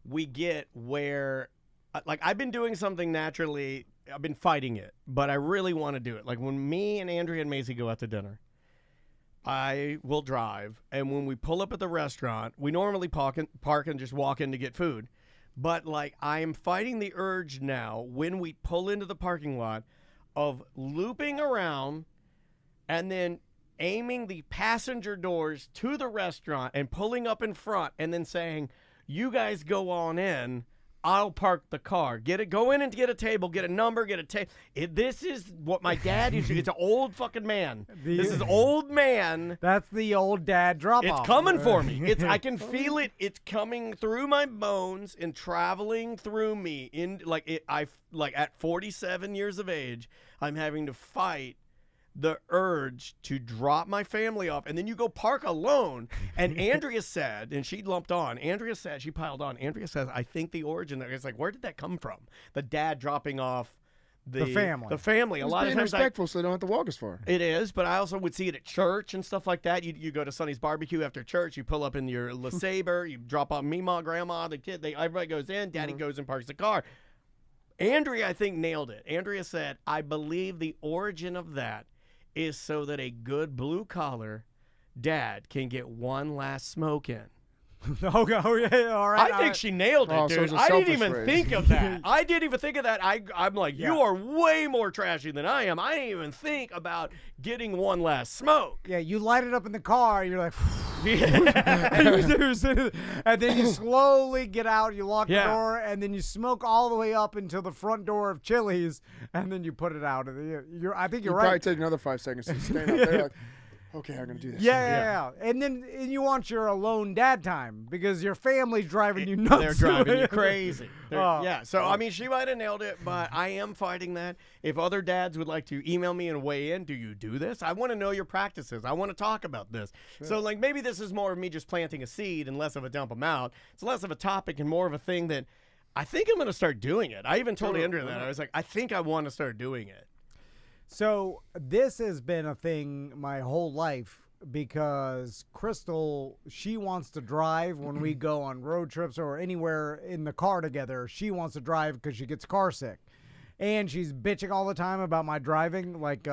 we get where, like, I've been doing something naturally. I've been fighting it, but I really want to do it. Like when me and Andrea and Maisie go out to dinner, I will drive, and when we pull up at the restaurant, we normally park and just walk in to get food. But like I am fighting the urge now when we pull into the parking lot of looping around and then aiming the passenger doors to the restaurant and pulling up in front and then saying, you guys go on in, I'll park the car. Go in and get a table, get a number, get a table. This is what my dad used to do. It's an old fucking man. This is old man. That's the old dad drop-off. It's coming for me. I can feel it. It's coming through my bones and traveling through me. At 47 years of age, I'm having to fight the urge to drop my family off, and then you go park alone. And Andrea said, and she piled on, Andrea says, I think the origin there is like, where did that come from? The dad dropping off the family. A lot of times respectful, so they don't have to walk as far. It is, but I also would see it at church and stuff like that. You go to Sonny's barbecue after church, you pull up in your LeSabre, you drop off Meemaw, Grandma, the kid, everybody goes in, Daddy goes and parks the car. Andrea, I think, nailed it. Andrea said, I believe the origin of that is so that a good blue-collar dad can get one last smoke in. All right. I think she nailed it, dude. I didn't even think of that. I'm like, you are way more trashy than I am. I didn't even think about getting one last smoke. Yeah, you light it up in the car, you're like, and then you slowly get out, you lock the door, and then you smoke all the way up until the front door of Chili's, and then you put it out. I think you're right. Probably take another 5 seconds to stand out there like, okay, I'm going to do this. Yeah. And then you want your alone dad time because your family's driving you nuts. They're driving you crazy. So, I mean, she might have nailed it, but I am fighting that. If other dads would like to email me and weigh in, do you do this? I want to know your practices. I want to talk about this. Sure. So, like, maybe this is more of me just planting a seed and less of a dump them out. It's less of a topic and more of a thing that I think I'm going to start doing it. I even told Andrea that. I was like, I think I want to start doing it. So this has been a thing my whole life because Crystal, she wants to drive when we go on road trips or anywhere in the car together. She wants to drive because she gets car sick. And she's bitching all the time about my driving, like,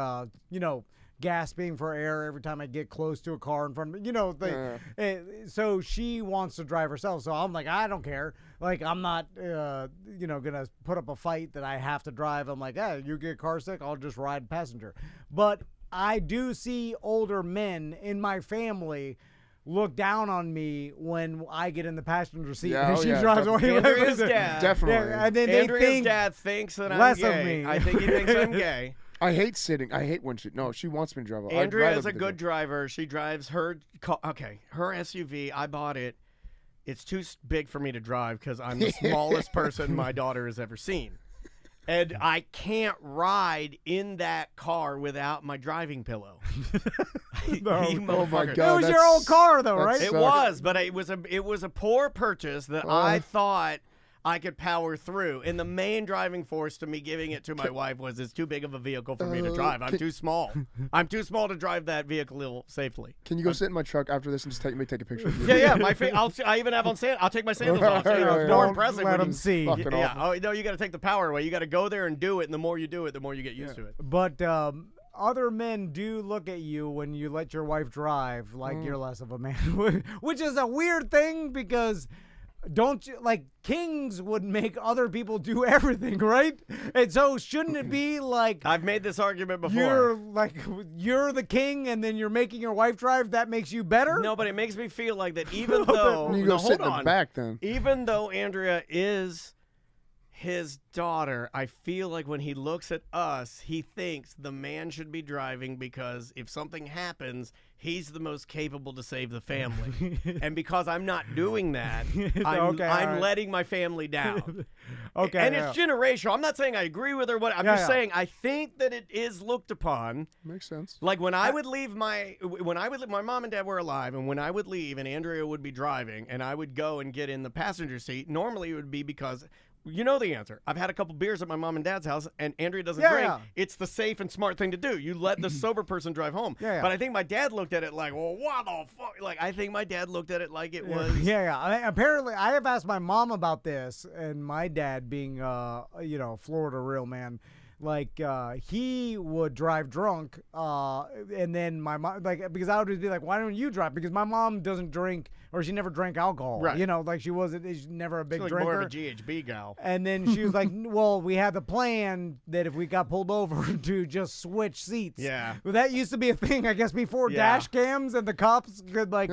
gasping for air every time I get close to a car in front of me. So she wants to drive herself. So I'm like, I don't care. Like, I'm not, going to put up a fight that I have to drive. I'm like, you get car sick, I'll just ride passenger. But I do see older men in my family look down on me when I get in the passenger seat and she drives away. Andrea's dad. Definitely. Yeah, and then Andrea's dad thinks that I'm gay. Of me. I think he thinks I'm gay. I hate sitting. I hate when she wants me to drive. Andrea is a good driver. She drives her her SUV. I bought it. It's too big for me to drive because I'm the smallest person my daughter has ever seen. And I can't ride in that car without my driving pillow. Oh my God! It was your old car, though, right? It was, but it was a poor purchase that I thought I could power through. And the main driving force to me giving it to my wife was it's too big of a vehicle for me to drive. I'm too small. I'm too small to drive that vehicle safely. Can you go sit in my truck after this and just take a picture of you? Yeah. I even have on sand. I'll take my sandals off. It's more impressive. Let them see. Yeah. Oh no, you got to take the power away. You got to go there and do it. And the more you do it, the more you get used to it. But other men do look at you when you let your wife drive like you're less of a man, which is a weird thing because. Don't you like kings would make other people do everything, right? And so shouldn't it be like I've made this argument before. You're the king and then you're making your wife drive, that makes you better? No, but it makes me feel like that even though you go sit in the back then. Even though Andrea is his daughter, I feel like when he looks at us, he thinks the man should be driving because if something happens, he's the most capable to save the family. And because I'm not doing that, I'm letting my family down. And it's generational. I'm not saying I agree with her. I'm just saying I think that it is looked upon. Makes sense. Like when I would leave my mom and dad were alive, and when I would leave and Andrea would be driving and I would go and get in the passenger seat, normally it would be because you know the answer. I've had a couple beers at my mom and dad's house, and Andrea doesn't drink. Yeah. It's the safe and smart thing to do. You let the sober person drive home. Yeah. But I think my dad looked at it like, well, what the fuck? Like, I think my dad looked at it like it was. Apparently, I have asked my mom about this, and my dad being, Florida real man, like he would drive drunk, and then my mom, like, because I would be like, why don't you drive? Because my mom doesn't drink or she never drank alcohol. Right. You know, like she's never a big She's like drinker. more of a GHB gal. And then she was like, well, we had the plan that if we got pulled over to just switch seats. Yeah. Well, that used to be a thing, I guess, before dash cams and the cops could, like,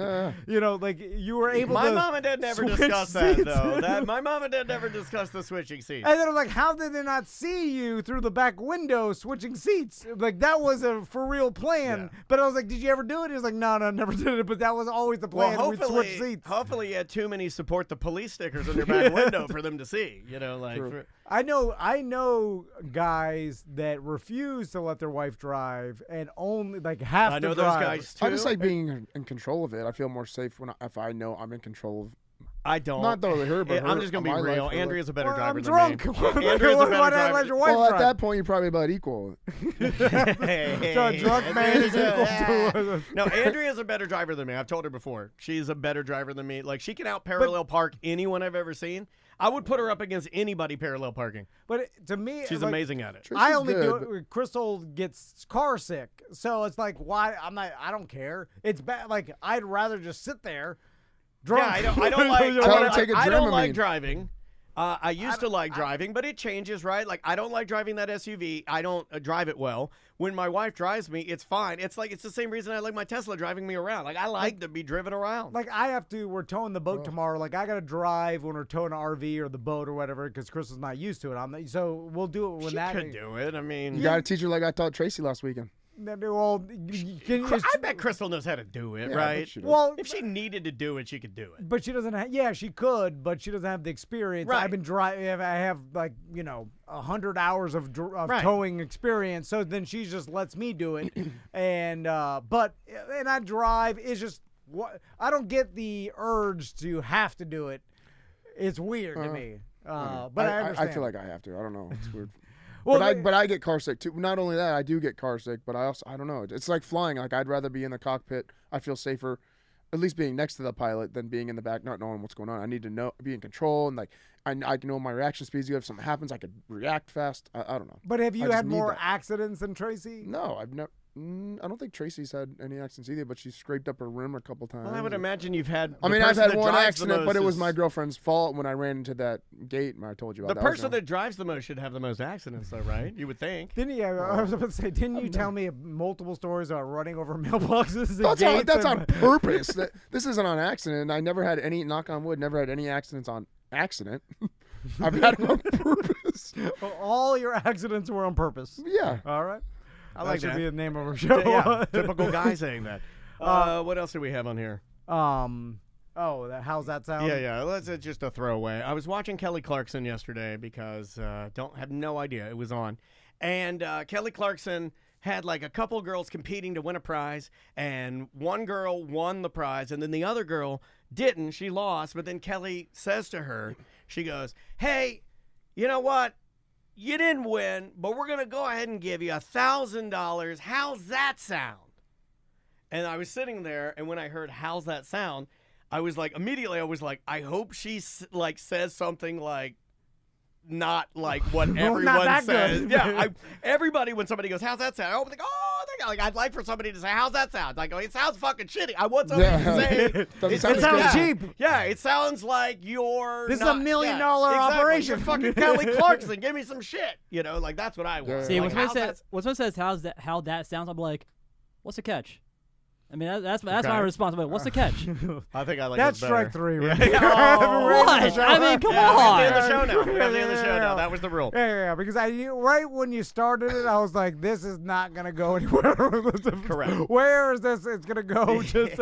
you know, like you were able My to mom and dad never switch discussed that, seats. though. My mom and dad never discussed the switching seats. And then I'm like, how did they not see you through the back window switching seats? Like, that was a for real plan. But I was like, did you ever do it? He was like, no, never did it. But that was always the plan. Well, We'd switch seats. hopefully you had too many support the police stickers on your back window for them to see. You know, like. I know guys that refuse to let their wife drive and only have to drive. I know those guys too. I just like being in control of it. I feel more safe if I know I'm in control of. I don't. Not totally her, but I'm just gonna be real. Andrea's a better driver I'm drunk. than me. Andrea's a better driver. Your wife Well, drive? at that point, you're probably about equal. So a drunk man is equal to. No, Andrea's a better driver than me. I've told her before. She's a better driver than me. Like, she can out parallel park anyone I've ever seen. I would put her up against anybody parallel parking. But to me, she's amazing at it. I only do it. Crystal gets car sick, so it's like, why? I don't care. It's bad. Like, I'd rather just sit there. Drunk. Yeah, I don't like. I don't like driving. I used to like driving, but it changes, right? Like, I don't like driving that SUV. I don't drive it well. When my wife drives me, it's fine. It's the same reason I like my Tesla driving me around. Like, I like to be driven around. Like, we're towing the boat tomorrow. Like, I got to drive when we're towing an RV or the boat or whatever because Crystal's not used to it. So we'll do it when she could do it. I mean, you got to teach her like I taught Tracy last weekend. Well, I bet Crystal knows how to do it, right? Well, if she needed to do it, she could do it. But she doesn't have, yeah, she could, but she doesn't have the experience. Right. I've been driving, I have 100 hours of towing experience. So then she just lets me do it. And I drive. It's just, I don't get the urge to have to do it. It's weird to me. But I understand. I feel like I have to. I don't know. It's weird. Well, but I get car sick too. Not only that, I do get car sick, but I don't know. It's like flying. Like, I'd rather be in the cockpit. I feel safer, at least being next to the pilot, than being in the back, not knowing what's going on. I need to be in control, and like I can know my reaction speeds. If something happens, I could react fast. I don't know. But have you had more accidents than Tracy? No, I've never. I don't think Tracy's had any accidents either, but she scraped up her rim a couple times. Well, I would imagine you've had. I've had one accident, but it was my girlfriend's fault when I ran into that gate. I told you about the that. person that drives the most should have the most accidents, though, right? You would think. I was about to say, didn't you tell me multiple stories about running over mailboxes? That's on purpose. This isn't on accident. I never had any, knock on wood, never had any accidents on accident. I've had them on purpose. All your accidents were on purpose. Yeah. All right. I like that. Should Be the name of our show. Yeah, typical guy saying that. What else do we have on here? How's that sound? Yeah. Let's just a throwaway. I was watching Kelly Clarkson yesterday because have no idea it was on, and Kelly Clarkson had like a couple girls competing to win a prize, and one girl won the prize, and then the other girl didn't. She lost, but then Kelly says to her, she goes, "Hey, you know what? You didn't win, but we're going to go ahead and give you $1,000. How's that sound?" And I was sitting there, and when I heard "how's that sound," I was like, I hope she says something like, not like what everyone says. Yeah, everybody, when somebody goes, "How's that sound?" I always think, I'd like for somebody to say, "How's that sound?" Like, it sounds fucking shitty. I want somebody to say, it sounds cheap. Yeah, it sounds like you're. This is $1 million operation. You're fucking Kelly Clarkson. Give me some shit. Like, that's what I want. See, like, when someone says how that sounds, I'm like, what's the catch? I mean, that's my responsibility. What's the catch? I think I like that's strike three. Right? What? I mean, come on. We have the show now. We have the show now. That was the rule. Yeah. Because right when you started it, I was like, this is not gonna go anywhere. Correct. Where is this? It's gonna go. Just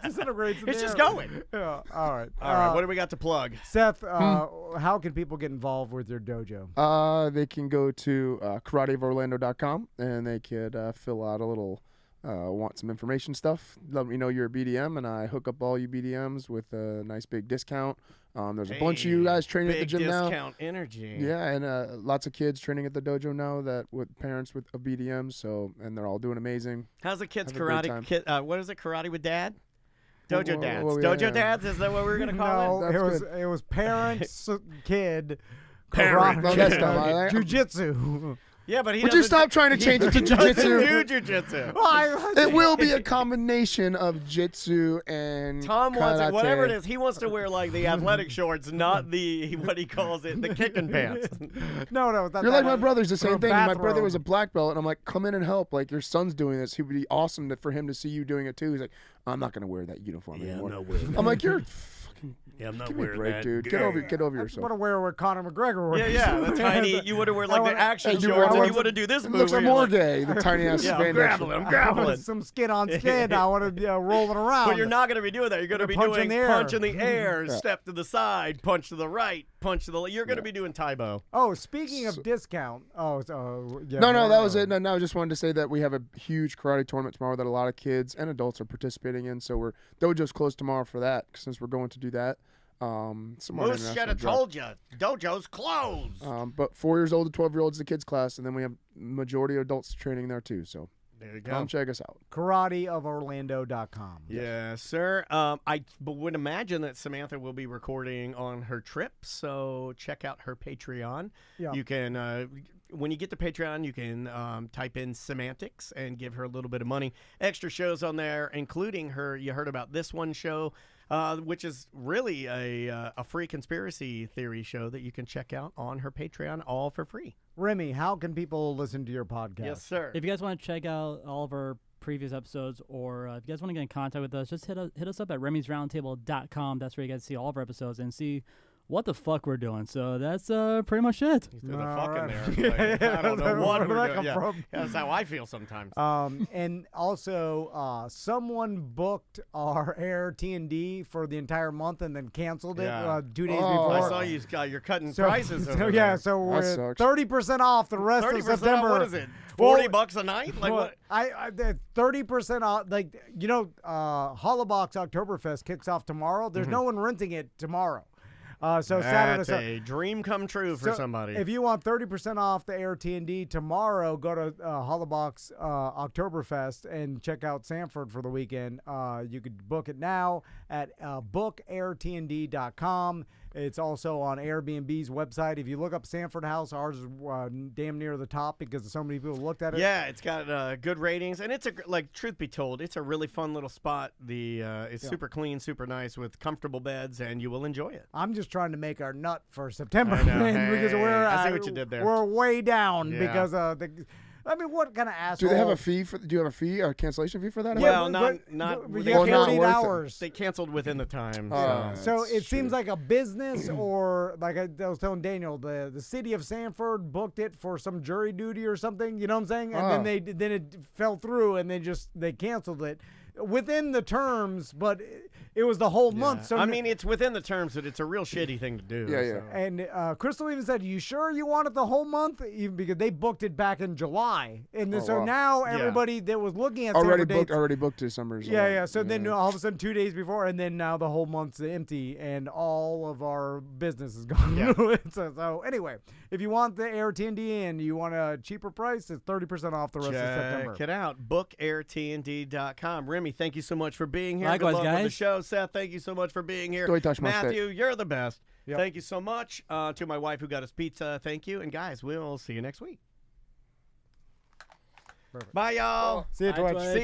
disintegrates. It's just going. Yeah. All right. What do we got to plug? Seth, how can people get involved with your dojo? They can go to karateoforlando.com and they could fill out a little. Want some information stuff, let me know you're a BDM, and I hook up all you BDMs with a nice big discount. There's a bunch of you guys training at the gym now. Big discount energy. Yeah, and lots of kids training at the dojo now with parents of BDMs, and they're all doing amazing. How's the kids' karate? What is it, karate with dad? Dojo dads. Dojo dads? Is that what we were going to call it? No, it was parents, kid, parent, karate, jiu-jitsu. Yeah, but he Would you doesn't- stop trying to change it to He doesn't jujitsu? do jujitsu. It will be a combination of jitsu and Tom wants it, whatever it karate. is. He wants to wear like the athletic shorts, not the what he calls it, the kicking pants. No, that's You're like my brother's the or same a thing. My brother bathrobe. was a black belt, and I'm like, come in and help. Like, your son's doing this. He would be awesome for him to see you doing it too. He's like, I'm not going to wear that uniform anymore. I'm like, you're fucking. Yeah, I'm not Give me a wearing break, that. dude. Get over I yourself. want to wear what Conor McGregor wears. Yeah, the tiny. You would have worn like the action Hey, shorts, and you want would have do this It move. looks where like you're more like, gay. The tiny ass Yeah, I'm spandex. grappling. I'm grappling. Some skin on skin. I want to be rolling around. But you're not going to be doing that. You're going to be Punch doing in the air. punch in the air, Yeah. step to the side, punch to the right, punch to the left. You're going to be doing Taibo. Oh, speaking of discount. Oh, yeah, No, that was it. No, I just wanted to say that we have a huge karate tournament tomorrow that a lot of kids and adults are participating in. So dojo's closed tomorrow for that since we're going to do that. Some more Moose should international have drop. told you. Dojo's closed. But 4 years old to 12-year-olds is the kids class, and then we have majority of adults training there too. So There you go. come check us out. karateoforlando.com. Yes, sir. I would imagine that Samantha will be recording on her trip, so check out her Patreon. Yeah. You can, when you get to Patreon, you can type in semantics and give her a little bit of money. Extra shows on there, including her. You heard about this one show, which is really a free conspiracy theory show that you can check out on her Patreon, all for free. Remy, how can people listen to your podcast? Yes, sir. If you guys want to check out all of our previous episodes, or if you guys want to get in contact with us, just hit us up at remy'sroundtable.com. That's where you guys see all of our episodes and see what the fuck we're doing. So that's pretty much it. He's doing a All fuck in right. there. Like, I don't know what Where we're did that doing. come Yeah. from? That's how I feel sometimes. And also, someone booked our Air T&D for the entire month and then canceled it Yeah. 2 days Oh. before. I saw you're cutting prices so over yeah, there. so we're sucks. 30% off the rest 30% of September. off, what is it? Well, $40 a night? Like well, what? I 30% off. Like Hollabox Oktoberfest kicks off tomorrow. There's no one renting it tomorrow. So Saturday. That's a dream come true for So somebody. If you want 30% off the Air T&D tomorrow, go to Hollabox Oktoberfest and check out Sanford for the weekend. You could book it now at bookairtnd.com. It's also on Airbnb's website. If you look up Sanford House, ours is damn near the top because so many people looked at it. Yeah, it's got good ratings, and it's truth be told, it's a really fun little spot. It's super clean, super nice with comfortable beds, and you will enjoy it. I'm just trying to make our nut for September, I know. because we're I see what you did there. We're way down Yeah. because what kind of asshole? Do they have a fee for? Do you have a fee, a cancellation fee for that? Well, but not. you They have not 48 worth it. hours. They canceled within the time. So it That's seems true. like a business, or like I was telling Daniel, the city of Sanford booked it for some jury duty or something. You know what I'm saying? And then it fell through, and they canceled it within the terms, but it was the whole month. So I mean, it's within the terms, but it's a real shitty thing to do. Yeah, yeah. so. And Crystal even said, "You sure you want it the whole month?" Even because they booked it back in July, and Oh, so wow. now everybody that was looking at already Sanford booked. dates, Already booked December's. yeah. So then all of a sudden, 2 days before, and then now the whole month's empty, and all of our business is gone. Yeah. so anyway, if you want the Air T&D and you want a cheaper price, it's 30% off the rest of September. Check it out. BookAirTND.com. Remy, thank you so much for being here. Likewise, Good luck with the guys. show. Seth, thank you so much for being here. Matthew, you're the best. Yep. Thank you so much. To my wife who got us pizza, thank you. And guys, we'll see you next week. Perfect. Bye, y'all. See you, Twitch. See